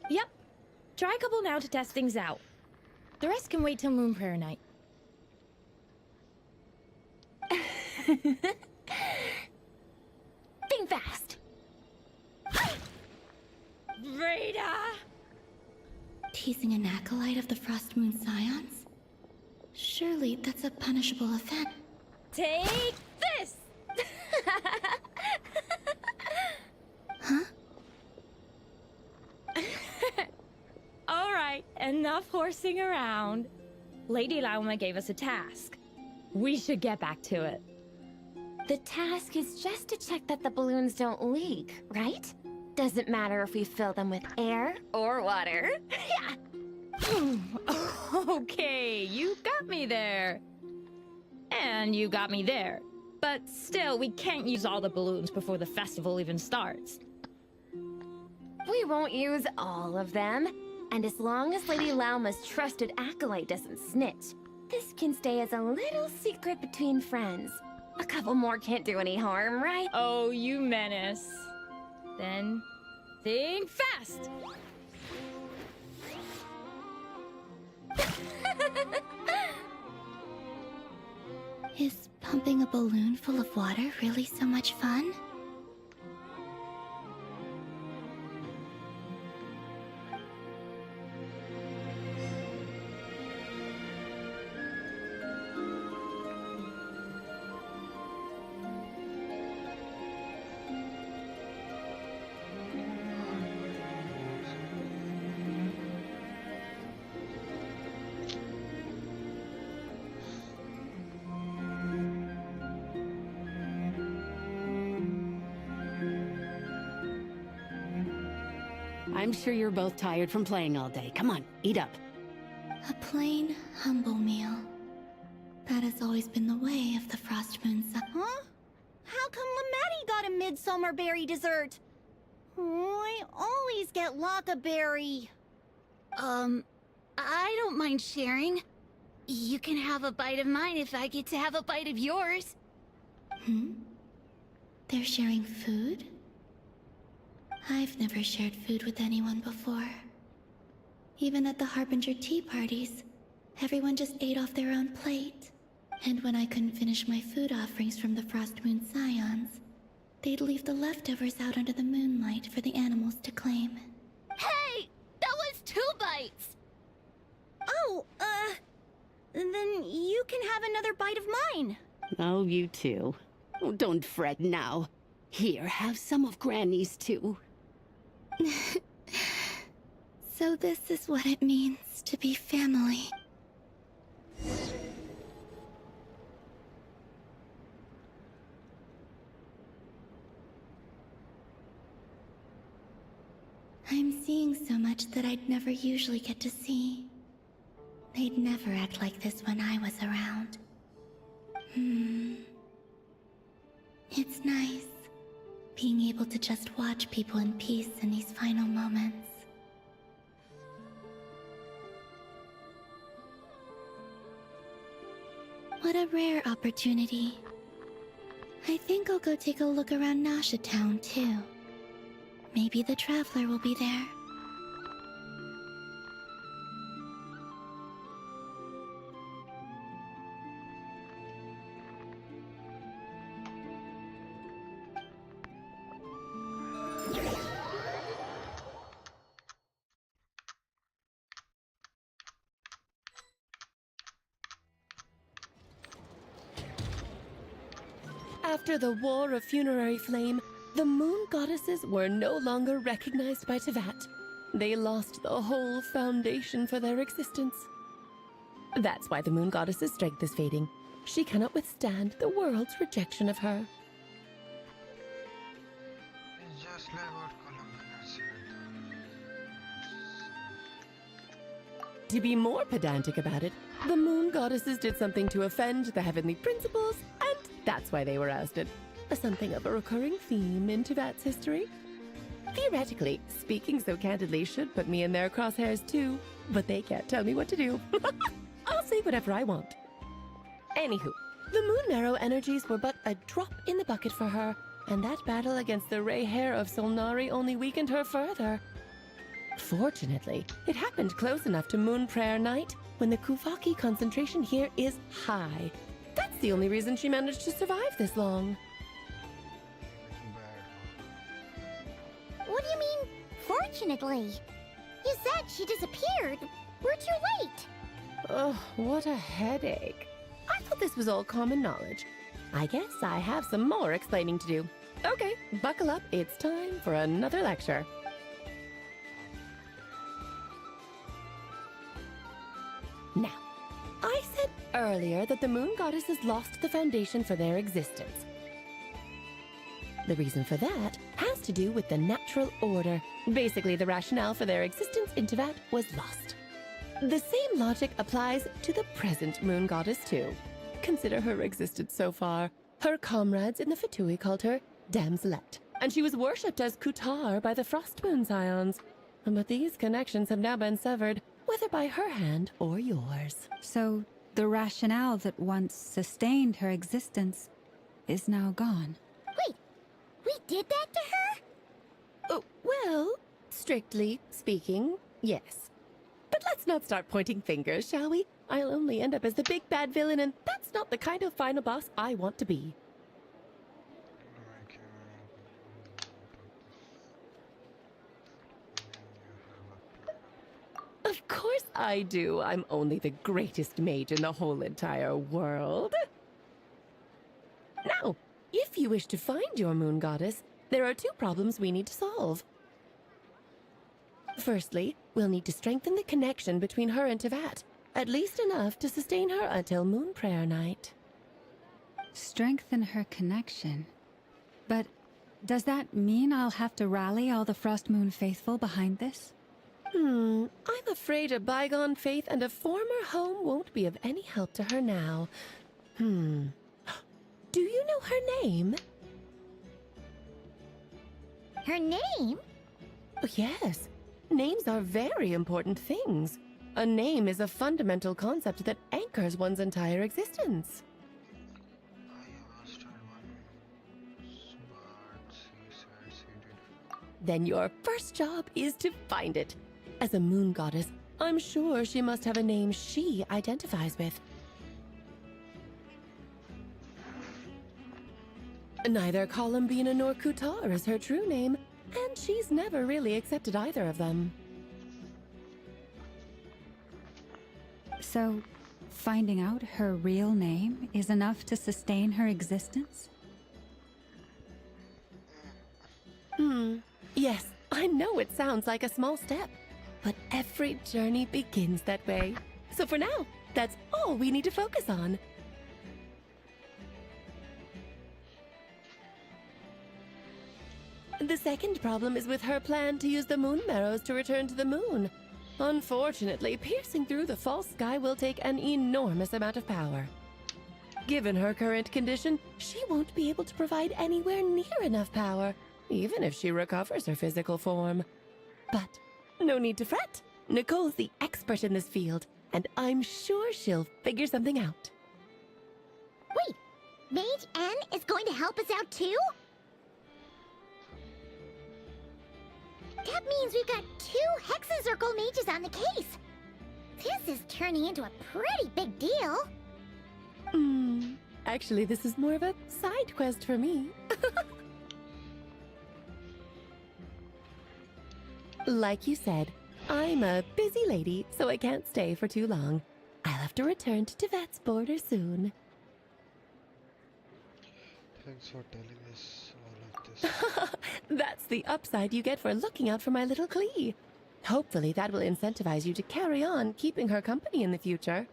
Yep. Try a couple now to test things out. The rest can wait till Moon Prayer Night. Think fast. Rita! Teasing an acolyte of the Frost Moon Scions? Surely that's a punishable offense. Take this! Huh? Alright, enough horsing around. Lady Lauma gave us a task. We should get back to it. The task is just to check that the balloons don't leak, right? Doesn't matter if we fill them with air or water. Okay, you got me there. And you got me there. But still, we can't use all the balloons before the festival even starts. We won't use all of them. And as long as Lady Lauma's trusted acolyte doesn't snitch, this can stay as a little secret between friends. A couple more can't do any harm, right? Oh, you menace. Then, think fast! Is pumping a balloon full of water really so much fun? I'm sure you're both tired from playing all day. Come on, eat up. A plain, humble meal. That has always been the way of the Frost Moon Sun. Huh? How come Lamatti got a midsummer berry dessert? Oh, I always get Lockaberry. I don't mind sharing. You can have a bite of mine if I get to have a bite of yours. They're sharing food? I've never shared food with anyone before. Even at the Harbinger tea parties, everyone just ate off their own plate. And when I couldn't finish my food offerings from the Frost Moon Scions, they'd leave the leftovers out under the moonlight for the animals to claim. Hey! That was 2 bites! Oh, then you can have another bite of mine. Oh, you too. Oh, don't fret now. Here, have some of Granny's too. So this is what it means to be family. I'm seeing so much that I'd never usually get to see. They'd never act like this when I was around. It's nice, being able to just watch people in peace in these final moments. What a rare opportunity. I think I'll go take a look around Nasha Town, too. Maybe the Traveler will be there. After the War of Funerary Flame, the Moon Goddesses were no longer recognized by Teyvat. They lost the whole foundation for their existence. That's why the Moon Goddess's strength is fading. She cannot withstand the world's rejection of her. To be more pedantic about it, the Moon Goddesses did something to offend the heavenly principles, and that's why they were ousted. Something of a recurring theme in Teyvat's history. Theoretically, speaking so candidly should put me in their crosshairs too, but they can't tell me what to do. I'll say whatever I want. Anywho, The Moon Marrow energies were but a drop in the bucket for her, and that battle against the Ray Hair of Solnari only weakened her further. Fortunately, it happened close enough to Moon Prayer Night when the Kuvaki concentration here is high. That's the only reason she managed to survive this long. What do you mean, fortunately? You said she disappeared. We're too late. Oh, what a headache. I thought this was all common knowledge. I guess I have some more explaining to do. Okay, buckle up. It's time for another lecture. Now, I said earlier that the moon goddesses lost the foundation for their existence. The reason for that has to do with the natural order. Basically, the rationale for their existence in Teyvat was lost. The same logic applies to the present moon goddess too. Consider her existence so far. Her comrades in the Fatui called her Damselette, and she was worshipped as Kutar by the Frost Moon Scions. But these connections have now been severed, whether by her hand or yours. So, the rationale that once sustained her existence is now gone. Wait, we did that to her? Oh, well, strictly speaking, yes. But let's not start pointing fingers, shall we? I'll only end up as the big bad villain, and that's not the kind of final boss I want to be. Of course I do. I'm only the greatest mage in the whole entire world. Now, if you wish to find your moon goddess, there are two problems we need to solve. Firstly, we'll need to strengthen the connection between her and Teyvat, at least enough to sustain her until Moon Prayer Night. Strengthen her connection. But does that mean I'll have to rally all the Frost Moon faithful behind this? I'm afraid a bygone faith and a former home won't be of any help to her now. Do you know her name? Her name? Oh, yes. Names are very important things. A name is a fundamental concept that anchors one's entire existence. Then your first job is to find it. As a moon goddess, I'm sure she must have a name she identifies with. Neither Columbina nor Kutar is her true name, and she's never really accepted either of them. So, finding out her real name is enough to sustain her existence? Yes, I know it sounds like a small step, but every journey begins that way. So for now, that's all we need to focus on. The second problem is with her plan to use the moon marrows to return to the moon. Unfortunately, piercing through the false sky will take an enormous amount of power. Given her current condition, she won't be able to provide anywhere near enough power, even if she recovers her physical form. But no need to fret. Nicole's the expert in this field, and I'm sure she'll figure something out. Wait, Mage N is going to help us out too? That means we've got 2 Hexencircle mages on the case. This is turning into a pretty big deal. Actually, this is more of a side quest for me. Like you said, I'm a busy lady, so I can't stay for too long. I'll have to return to Teyvat's border soon. Thanks for telling us all of this. That's the upside you get for looking out for my little Klee. Hopefully that will incentivize you to carry on keeping her company in the future.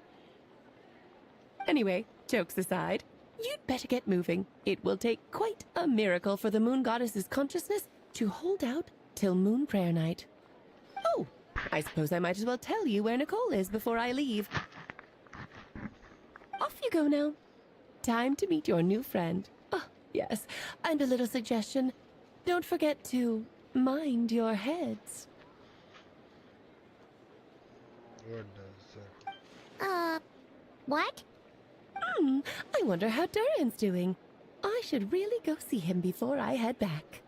Anyway, jokes aside, you'd better get moving. It will take quite a miracle for the moon goddess's consciousness to hold out till Moon Prayer Night. Oh, I suppose I might as well tell you where Nicole is before I leave. Off you go now. Time to meet your new friend. Oh, yes, and a little suggestion. Don't forget to mind your heads. What does that? What? I wonder how Durin's doing. I should really go see him before I head back.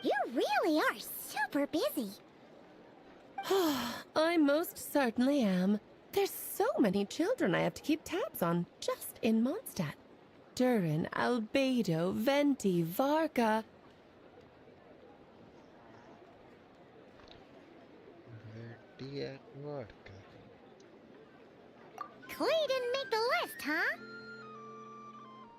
You really are super busy. I most certainly am. There's so many children I have to keep tabs on just in Mondstadt. Durin, Albedo, Venti, Varka. Klee didn't make the list, huh?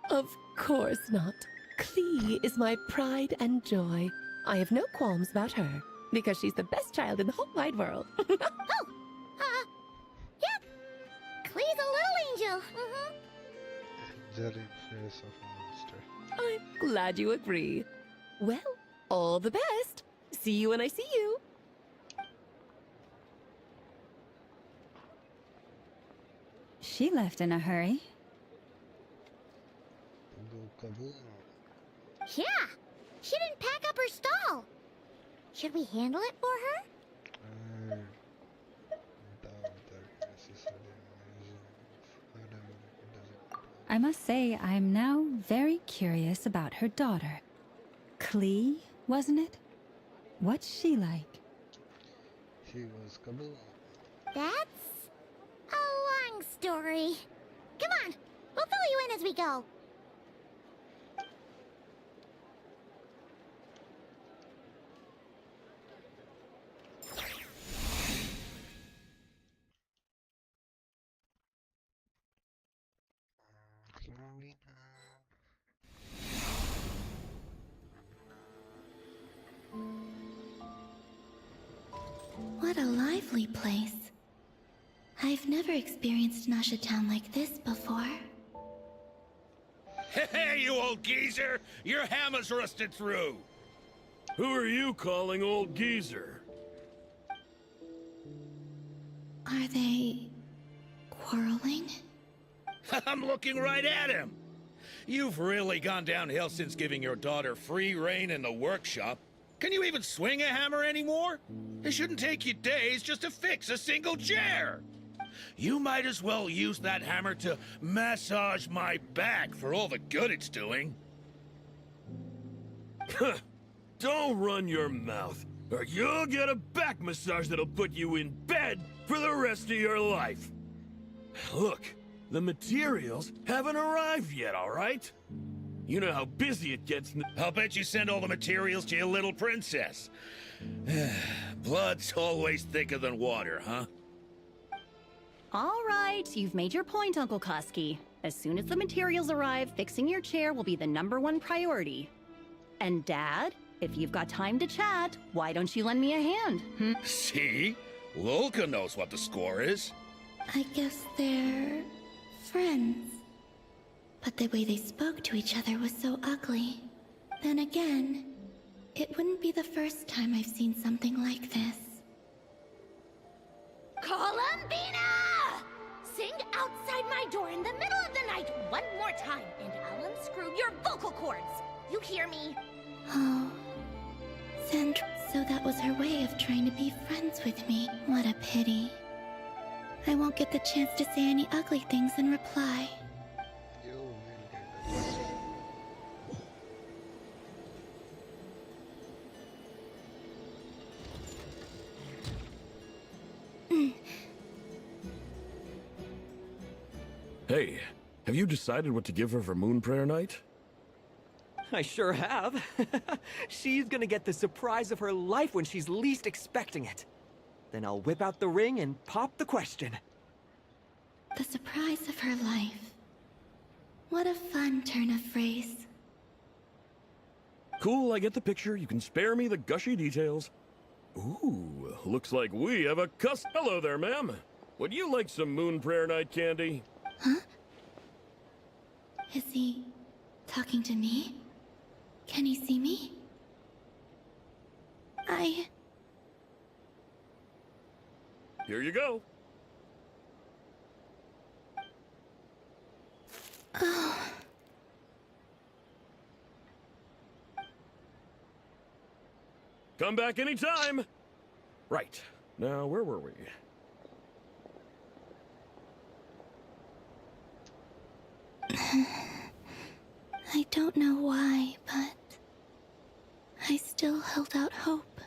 Of course not. Klee is my pride and joy. I have no qualms about her, because she's the best child in the whole wide world. Yep. Klee's a little angel. Angelic face of monster. I'm glad you agree. Well, all the best. See you when I see you. She left in a hurry. Yeah, she didn't pack up her stall. Should we handle it for her? I must say, I'm now very curious about her daughter. Klee, wasn't it? What's she like? She was Kabul. That's a long story. Come on, we'll fill you in as we go. What a lively place. I've never experienced Nasha Town like this before. Hey, you old geezer! Your hammer's rusted through! Who are you calling old geezer? Are they quarreling? I'm looking right at him! You've really gone downhill since giving your daughter free reign in the workshop. Can you even swing a hammer anymore? It shouldn't take you days just to fix a single chair. You might as well use that hammer to massage my back for all the good it's doing. Don't run your mouth, or you'll get a back massage that'll put you in bed for the rest of your life. Look, the materials haven't arrived yet, all right? You know how busy it gets. I'll bet you send all the materials to your little princess. Blood's always thicker than water, huh? All right, you've made your point, Uncle Koski. As soon as the materials arrive, fixing your chair will be the #1 priority. And Dad, if you've got time to chat, why don't you lend me a hand? See? Lolka knows what the score is. I guess they're friends. But the way they spoke to each other was so ugly. Then again, it wouldn't be the first time I've seen something like this. Columbina! Sing outside my door in the middle of the night one more time, and I'll unscrew your vocal cords. You hear me? Oh. Sandra, so that was her way of trying to be friends with me. What a pity. I won't get the chance to say any ugly things in reply. Hey, have you decided what to give her for Moon Prayer Night? I sure have. She's gonna get the surprise of her life when she's least expecting it. Then I'll whip out the ring and pop the question. The surprise of her life. What a fun turn of phrase. Cool, I get the picture. You can spare me the gushy details. Ooh, looks like we have a Hello there, ma'am. Would you like some Moon Prayer Night candy? Huh? Is he talking to me? Can he see me? Here you go. Oh. Come back anytime. Right. Now, where were we? I don't know why, but I still held out hope.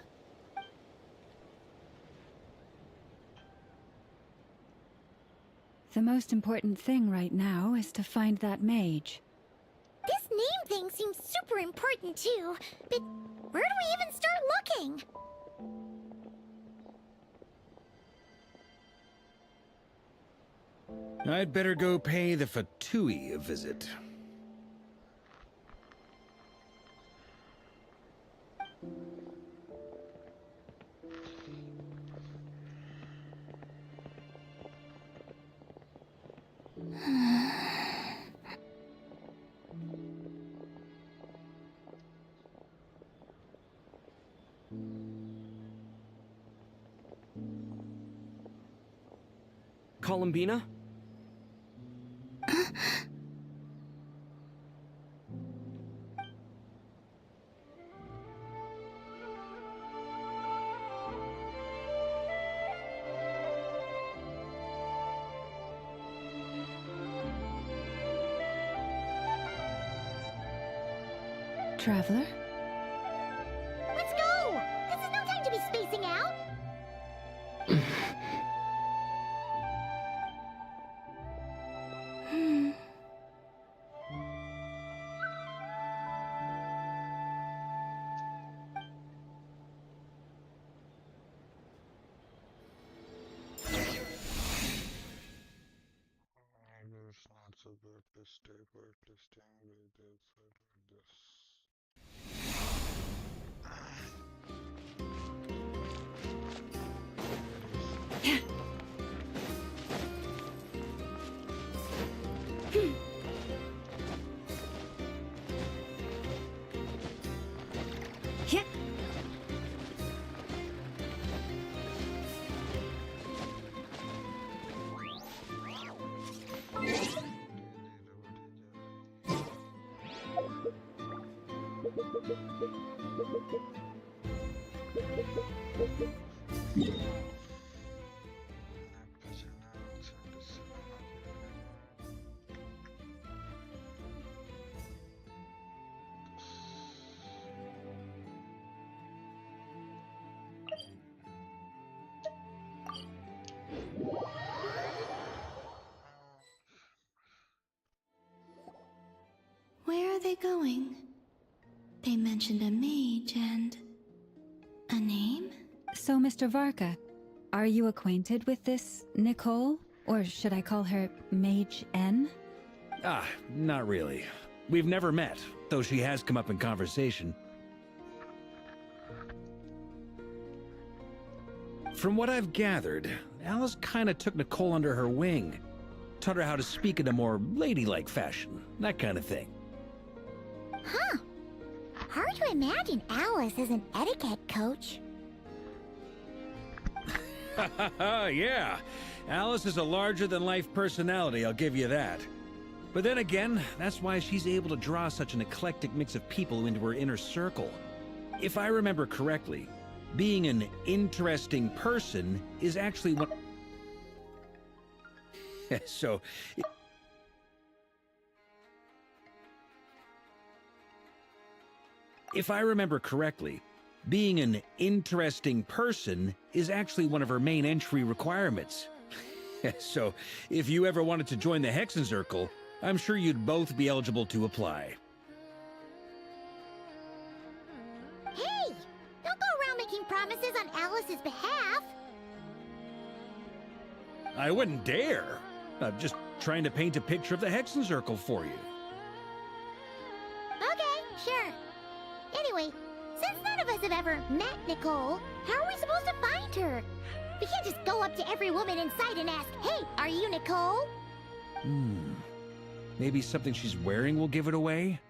The most important thing right now is to find that mage. This name thing seems super important too, but where do we even start looking? I'd better go pay the Fatui a visit. Columbina? Traveler? Let's go! This is no time to be spacing out! Maybe it's not so good to stay quietly staying with this like this. Where are they going? They mentioned a mage and... a name? So, Mr. Varka, are you acquainted with this Nicole? Or should I call her Mage N? Ah, not really. We've never met, though she has come up in conversation. From what I've gathered, Alice kinda took Nicole under her wing. Taught her how to speak in a more ladylike fashion, that kind of thing. Huh. Hard to imagine Alice as an etiquette coach. Yeah, Alice is a larger-than-life personality, I'll give you that. But then again, that's why she's able to draw such an eclectic mix of people into her inner circle. If I remember correctly, being an interesting person is actually one... So... If I remember correctly, being an interesting person is actually one of her main entry requirements. So, if you ever wanted to join the Hexenzirkel, I'm sure you'd both be eligible to apply. Hey! Don't go around making promises on Alice's behalf! I wouldn't dare. I'm just trying to paint a picture of the Hexenzirkel for you. Okay, sure. Anyway, since none of us have ever met Nicole, how are we supposed to find her? We can't just go up to every woman in sight and ask, "Hey, are you Nicole?" Maybe something she's wearing will give it away?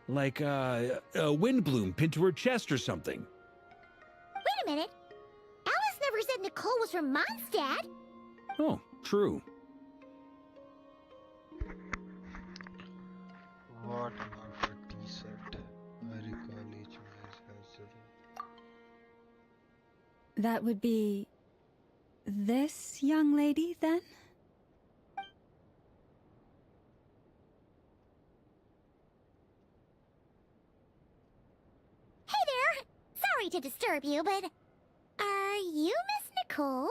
Like, a windbloom pinned to her chest or something. Wait a minute. Alice never said Nicole was from Mondstadt. Oh, true. What about the tea set? I recall each maze has a room. That would be... this young lady, then? sorry to disturb you, but are you Miss Nicole?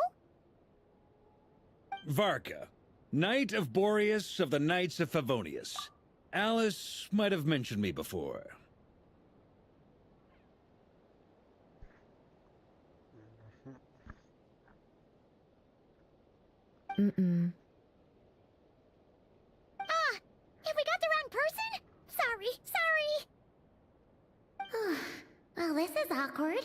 Varka, Knight of Boreas of the Knights of Favonius. Alice might have mentioned me before. Mm-mm. Ah, have we got the wrong person? Sorry. Well, this is awkward.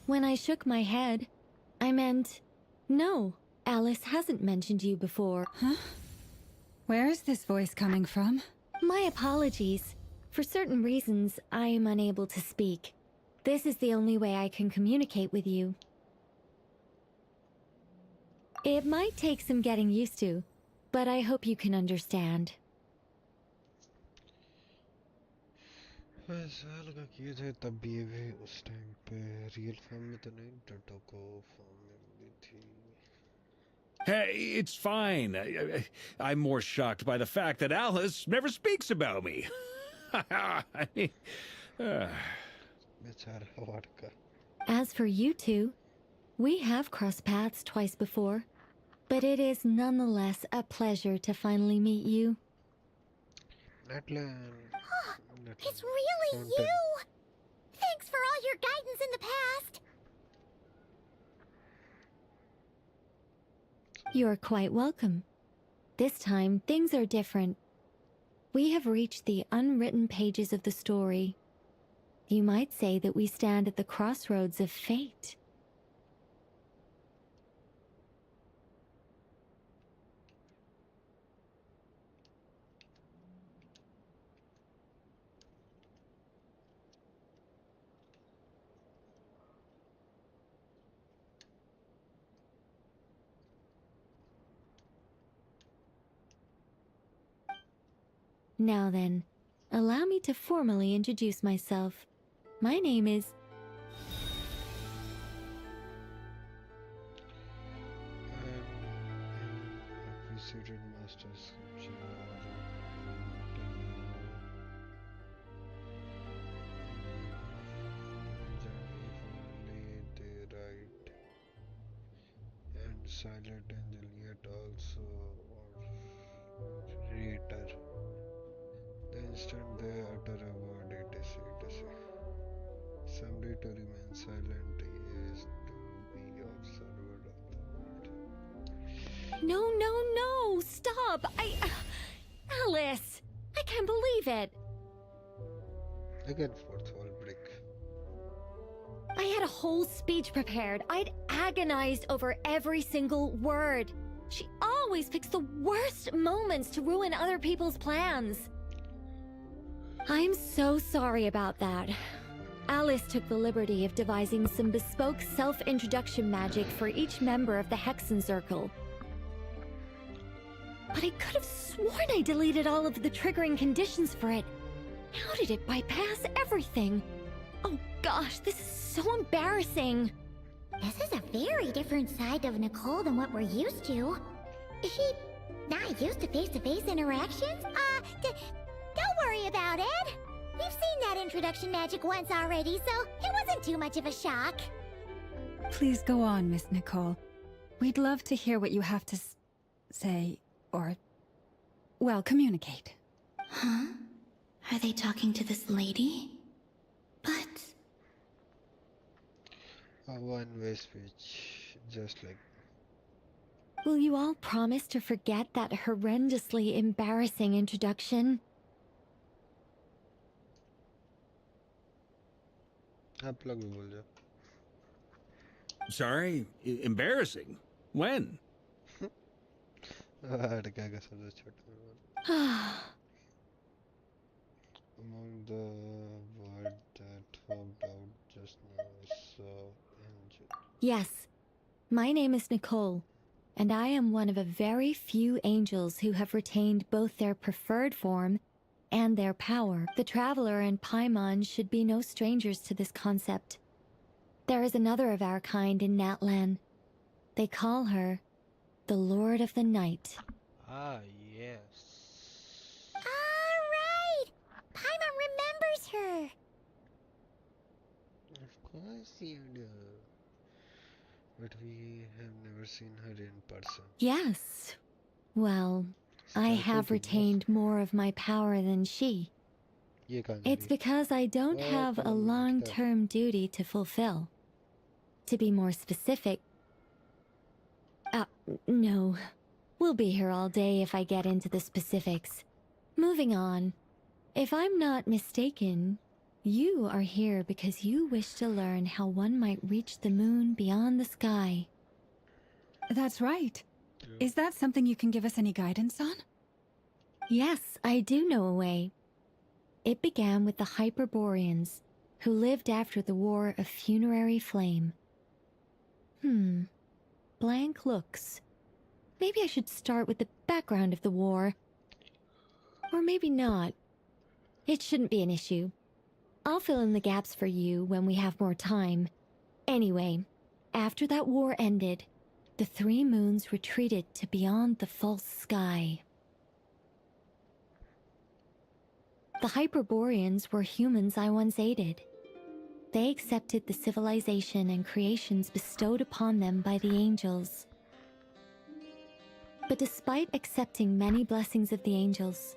When I shook my head, I meant, no, Alice hasn't mentioned you before. Huh? Where is this voice coming from? My apologies. For certain reasons, I am unable to speak. This is the only way I can communicate with you. It might take some getting used to, but I hope you can understand. साल का किए थे तब भी ये भी उस time पे रियल फॉर्म में तो नहीं टोटोको फॉर्म में भी थी. Hey, it's fine. I'm more shocked by the fact that Alice never speaks about me. As for you two, we have crossed paths twice before, but it is nonetheless a pleasure to finally meet you. It's really you! Thanks for all your guidance in the past! You're quite welcome. This time, things are different. We have reached the unwritten pages of the story. You might say that we stand at the crossroads of fate. Now then, allow me to formally introduce myself. My name is... Appreciated masters. And silent angel yet also reiter. The instant they utter a word, etc. Somebody to remain silent is to be observed of the world. No, stop! Alice! I can't believe it! Again, fourth wall break. I had a whole speech prepared. I'd agonized over every single word. She always picks the worst moments to ruin other people's plans. I'm so sorry about that. Alice took the liberty of devising some bespoke self-introduction magic for each member of the Hexen Circle. But I could have sworn I deleted all of the triggering conditions for it. How did it bypass everything? Oh gosh, this is so embarrassing. This is a very different side of Nicole than what we're used to. Is she not used to face-to-face interactions? Don't worry about it. We've seen that introduction magic once already, so it wasn't too much of a shock. Please go on, Miss Nicole. We'd love to hear what you have to say, or, well, communicate. Huh? Are they talking to this lady? But... A one-way speech, just like... Will you all promise to forget that horrendously embarrassing introduction? आप लोग भी बोल जाओ. Sorry? Embarrassing? When? अड़का का सबसे छोटा. Among the word that hopped out just now, I saw angel. Yes, my name is Nicole, and I am one of a very few angels who have retained both their preferred form and their power. The Traveler and Paimon should be no strangers to this concept. There is another of our kind in Natlan. They call her the Lord of the Night. Ah, yes. adores her. Of course you do. But we have never seen her in person. Yes. Well, I have retained more of my power than she. It's because I don't have a long-term duty to fulfill. To be more specific... no. We'll be here all day if I get into the specifics. Moving on. If I'm not mistaken, you are here because you wish to learn how one might reach the moon beyond the sky. That's right. Is that something you can give us any guidance on? Yes, I do know a way. It began with the Hyperboreans, who lived after the War of Funerary Flame. Blank looks. Maybe I should start with the background of the war. Or maybe not. It shouldn't be an issue. I'll fill in the gaps for you when we have more time. Anyway, after that war ended, the three moons retreated to beyond the false sky. The Hyperboreans were humans I once aided. They accepted the civilization and creations bestowed upon them by the angels. But despite accepting many blessings of the angels,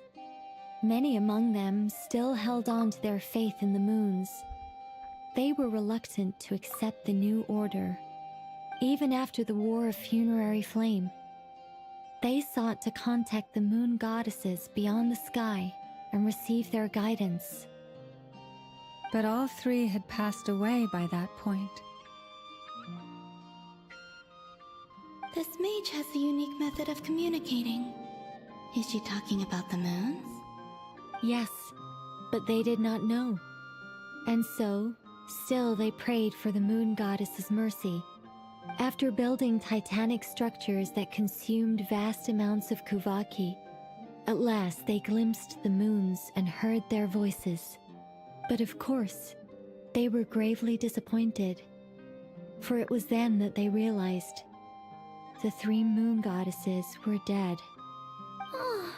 many among them still held on to their faith in the moons. They were reluctant to accept the new order, even after the War of Funerary Flame. They sought to contact the moon goddesses beyond the sky and receive their guidance. But all three had passed away by that point. This mage has a unique method of communicating. Is she talking about the moons? Yes, but they did not know. And so, still they prayed for the moon goddess's mercy. After building titanic structures that consumed vast amounts of Kuvaki, at last they glimpsed the moons and heard their voices. But of course, they were gravely disappointed. For it was then that they realized the three moon goddesses were dead. Oh,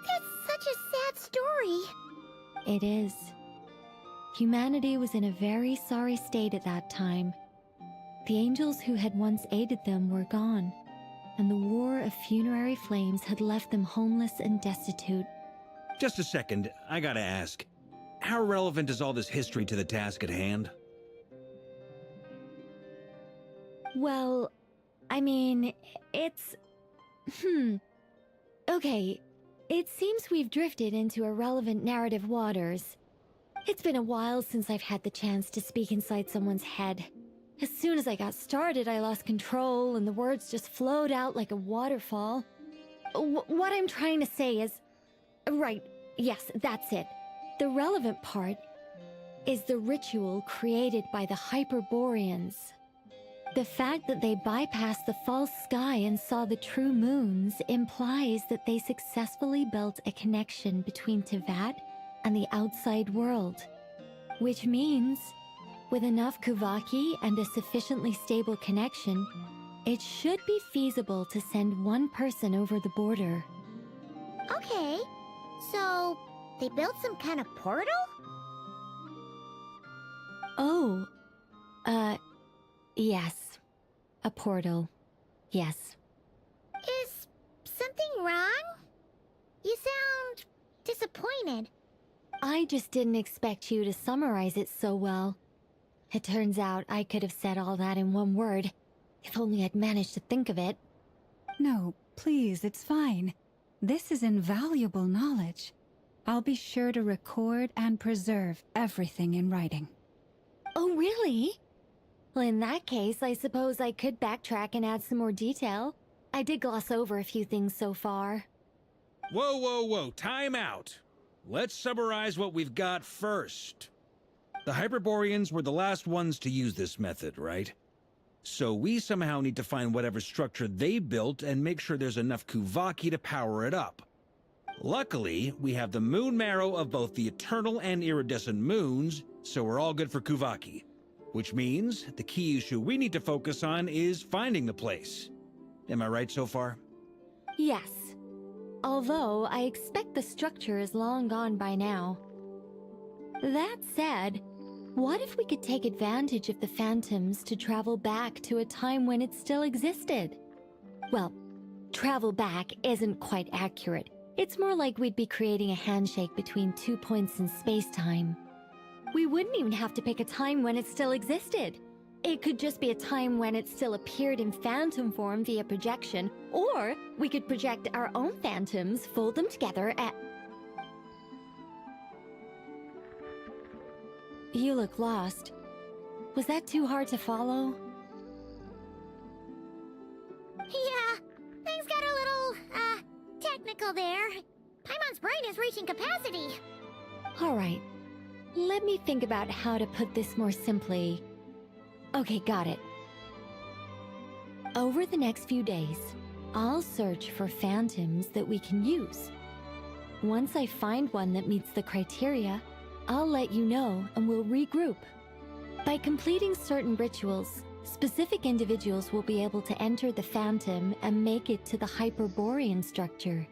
that's such a sad story. It is. Humanity was in a very sorry state at that time. The angels who had once aided them were gone, and the War of Funerary Flames had left them homeless and destitute. Just a second, I gotta ask. How relevant is all this history to the task at hand? Well, I mean, it's... Okay, it seems we've drifted into irrelevant narrative waters. It's been a while since I've had the chance to speak inside someone's head. As soon as I got started, I lost control, and the words just flowed out like a waterfall. What I'm trying to say is... Right, yes, that's it. The relevant part is the ritual created by the Hyperboreans. The fact that they bypassed the false sky and saw the true moons implies that they successfully built a connection between Teyvat and the outside world. Which means, with enough Kuvaki and a sufficiently stable connection, it should be feasible to send one person over the border. Okay, so they built some kind of portal? Oh, yes. A portal. Yes. Is something wrong? You sound disappointed. I just didn't expect you to summarize it so well. It turns out I could have said all that in one word, if only I'd managed to think of it. No, please, it's fine. This is invaluable knowledge. I'll be sure to record and preserve everything in writing. Oh, really? Well, in that case, I suppose I could backtrack and add some more detail. I did gloss over a few things so far. Whoa, whoa, whoa, time out. Let's summarize what we've got first. The Hyperboreans were the last ones to use this method, right? So we somehow need to find whatever structure they built and make sure there's enough Kuvaki to power it up. Luckily, we have the moon marrow of both the eternal and iridescent moons, so we're all good for Kuvaki. Which means the key issue we need to focus on is finding the place. Am I right so far? Yes. Although I expect the structure is long gone by now. That said, what if we could take advantage of the phantoms to travel back to a time when it still existed? Well, travel back isn't quite accurate. It's more like we'd be creating a handshake between 2 points in space-time. We wouldn't even have to pick a time when it still existed. It could just be a time when it still appeared in phantom form via projection, or we could project our own phantoms, fold them together, and... You look lost. Was that too hard to follow? Yeah, things got a little, technical there. Paimon's brain is reaching capacity. Alright, let me think about how to put this more simply. Okay, got it. Over the next few days, I'll search for phantoms that we can use. Once I find one that meets the criteria, I'll let you know and we'll regroup. By completing certain rituals, specific individuals will be able to enter the phantom and make it to the Hyperborean structure.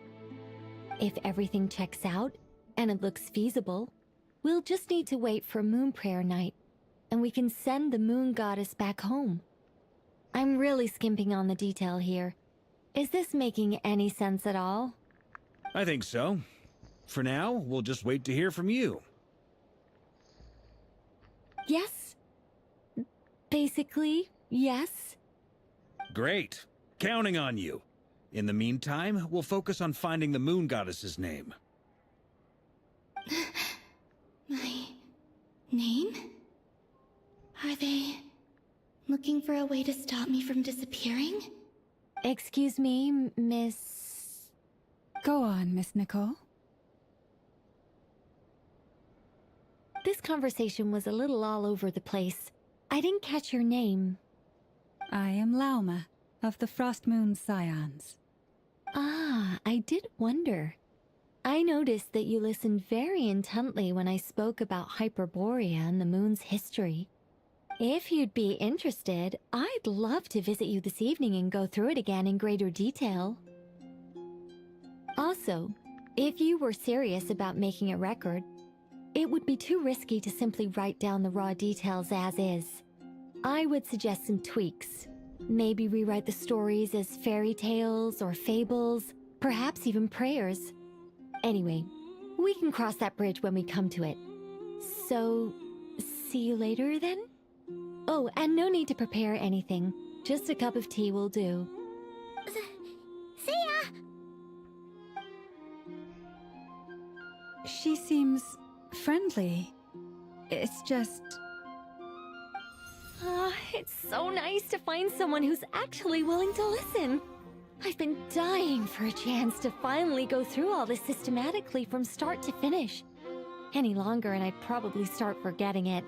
If everything checks out, and it looks feasible, we'll just need to wait for Moon Prayer Night, and we can send the Moon Goddess back home. I'm really skimping on the detail here. Is this making any sense at all? I think so. For now, we'll just wait to hear from you. Yes. Basically, yes. Great. Counting on you. In the meantime, we'll focus on finding the Moon Goddess's name. My name? Are they looking for a way to stop me from disappearing? Excuse me, Miss... Go on, Miss Nicole. This conversation was a little all over the place. I didn't catch your name. I am Lauma, of the Frost Moon Scions. Ah, I did wonder. I noticed that you listened very intently when I spoke about Hyperborea and the moon's history. If you'd be interested, I'd love to visit you this evening and go through it again in greater detail. Also, if you were serious about making a record, it would be too risky to simply write down the raw details as is. I would suggest some tweaks. Maybe rewrite the stories as fairy tales or fables, perhaps even prayers. Anyway, we can cross that bridge when we come to it. So, see you later then? Oh, and no need to prepare anything. Just a cup of tea will do. See ya! She seems friendly. It's just... It's so nice to find someone who's actually willing to listen. I've been dying for a chance to finally go through all this systematically from start to finish. Any longer and I'd probably start forgetting it.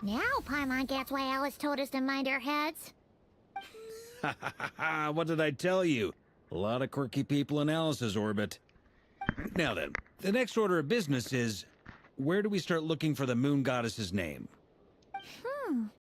Now Paimon gets why Alice told us to mind our heads. Ha ha ha ha! What did I tell you? A lot of quirky people in Alice's orbit. Now then, the next order of business is, where do we start looking for the moon goddess's name?